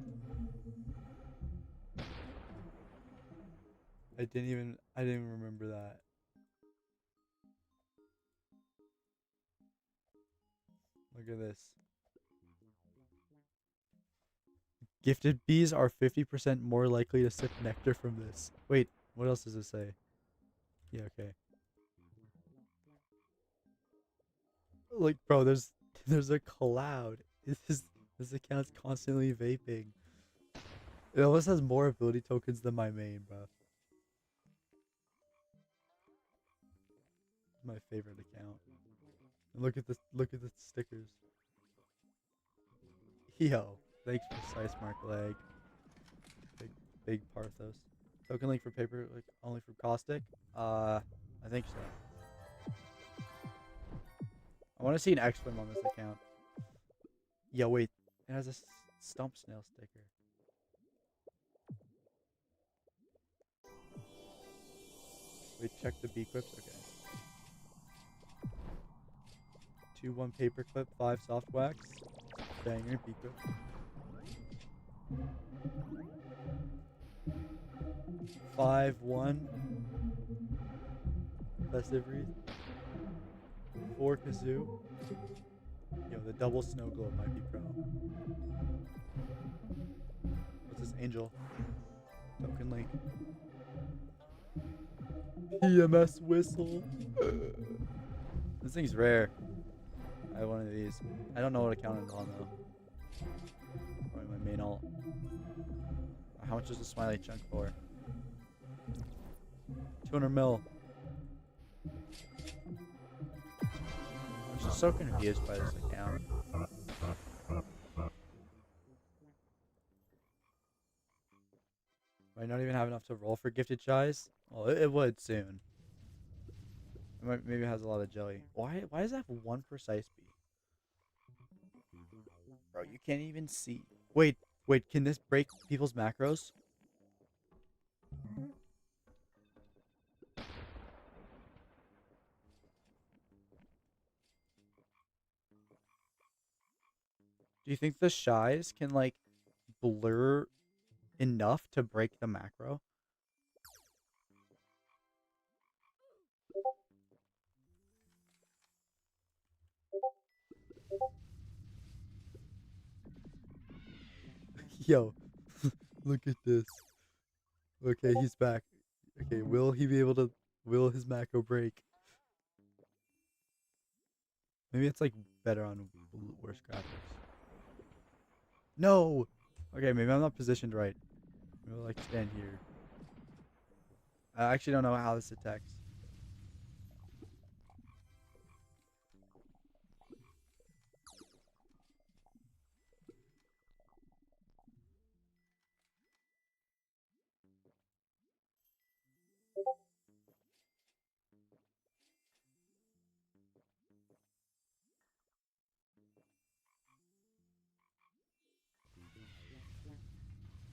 I didn't even remember that. Look at this. Gifted bees are 50% more likely to sip nectar from this. Wait, what else does it say? Yeah, okay. Like, bro, there's a cloud. This account's constantly vaping. It almost has more ability tokens than my main, bro. My favorite account. And look at the stickers. Yo, thanks for Size Mark Leg. Big Parthos. Token link for paper, like only for caustic? I think so. I want to see an X-Flame on this account. Yo, wait. It has a stump snail sticker. Wait, check the B clips. Okay. 2-1 paper clip, 5 soft wax. Banger B clip. 5-1. Festive wreath. 4 kazoo. Yo, the double snow globe might be pro. What's this angel? Token link. PMS whistle. This thing's rare. I have one of these. I don't know what to count it on though. Probably my main alt. How much is the smiley chunk for? 200 mil. I'm just so confused by this account. Might not even have enough to roll for gifted shies. Well, it would soon. It might, maybe it has a lot of jelly. Why does it have 1 precise bee? Bro, you can't even see. Wait, can this break people's macros? Do you think the shies can like blur enough to break the macro? Yo, look at this. Okay, he's back. Okay, will he be able to? Will his macro break? Maybe it's like better on worse graphics. No. Okay, maybe I'm not positioned right. Maybe I'll like stand here. I actually don't know how this attacks.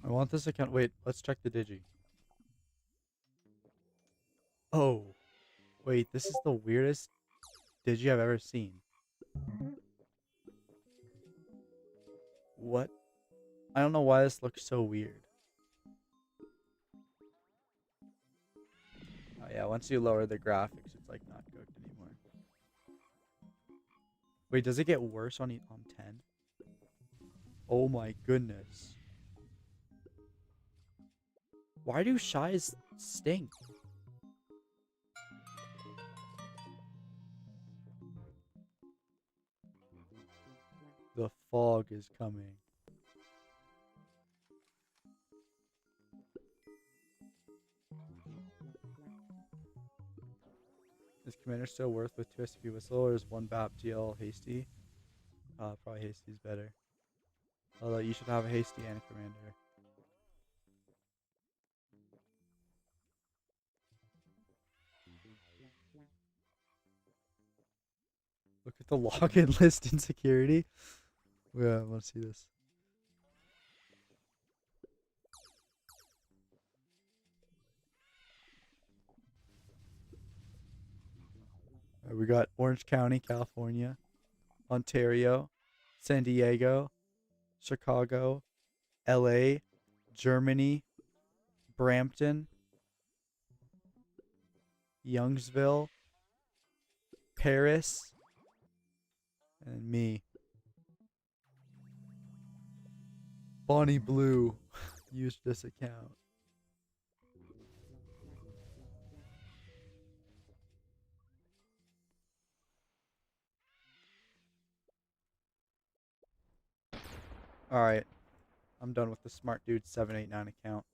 I want this account. Wait, let's check the digi. Oh, wait, this is the weirdest digi I've ever seen. What? I don't know why this looks so weird. Oh yeah, once you lower the graphics, it's like not cooked anymore. Wait, does it get worse on 10? Oh my goodness. Why do shies stink? The fog is coming. Is Commander still worth with 2 SCP Whistle, or is 1 BAP GL Hasty? Probably Hasty's better. Although you should have a Hasty and a Commander. Look at the login list in security. Yeah, I want to see this. We got Orange County, California, Ontario, San Diego, Chicago, LA, Germany, Brampton, Youngsville, Paris, and me. Bonnie Blue used this account. Alright. I'm done with the Smart Dude 789 account.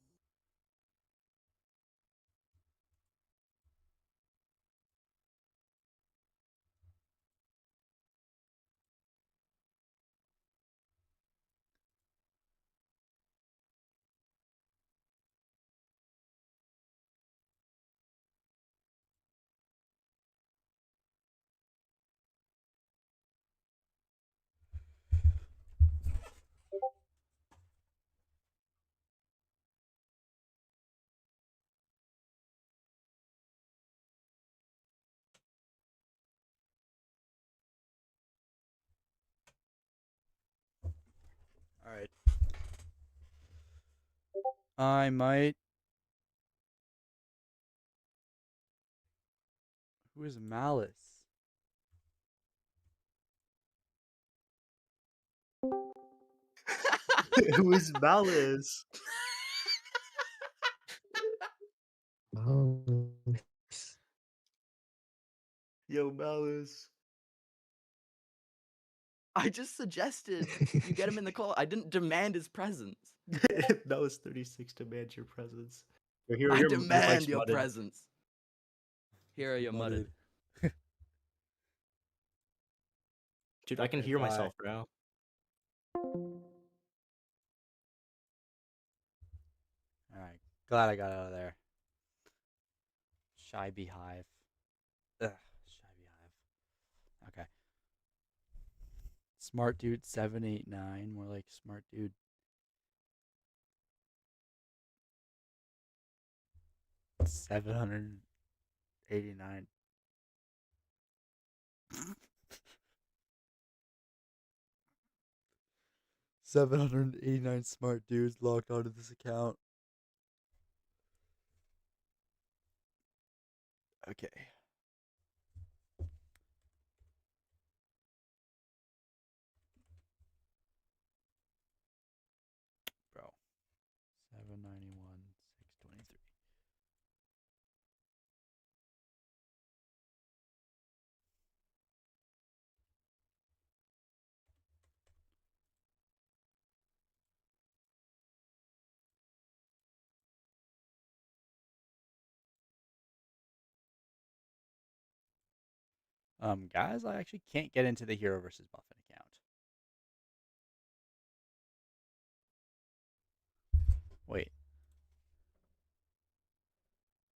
I might. Who is Malice? Who is Malice? Malice. Yo, Malice. I just suggested you get him in the call. I didn't demand his presence. Malice 36 demands your presence. Your hero, I your demand mic's your mudded. presence. Hero, you're mudded. Dude, I can Okay, hear bye. myself, bro. Alright. Glad I got out of there. Shy Beehive. Ugh. Shy Beehive. Okay. Smart Dude 789. More like Smart Dude. $789. $789 smart dudes logged onto this account. Okay. Bro. 791, 623. Guys, I actually can't get into the Hero versus Muffin account. Wait.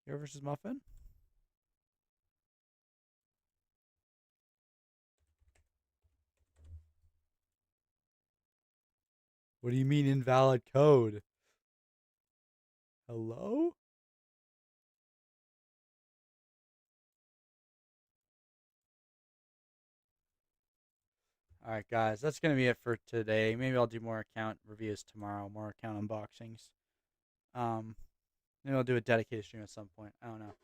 Hero versus Muffin? What do you mean invalid code? Hello? Alright, guys, that's going to be it for today. Maybe I'll do more account reviews tomorrow, more account unboxings. Maybe I'll do a dedicated stream at some point. I don't know.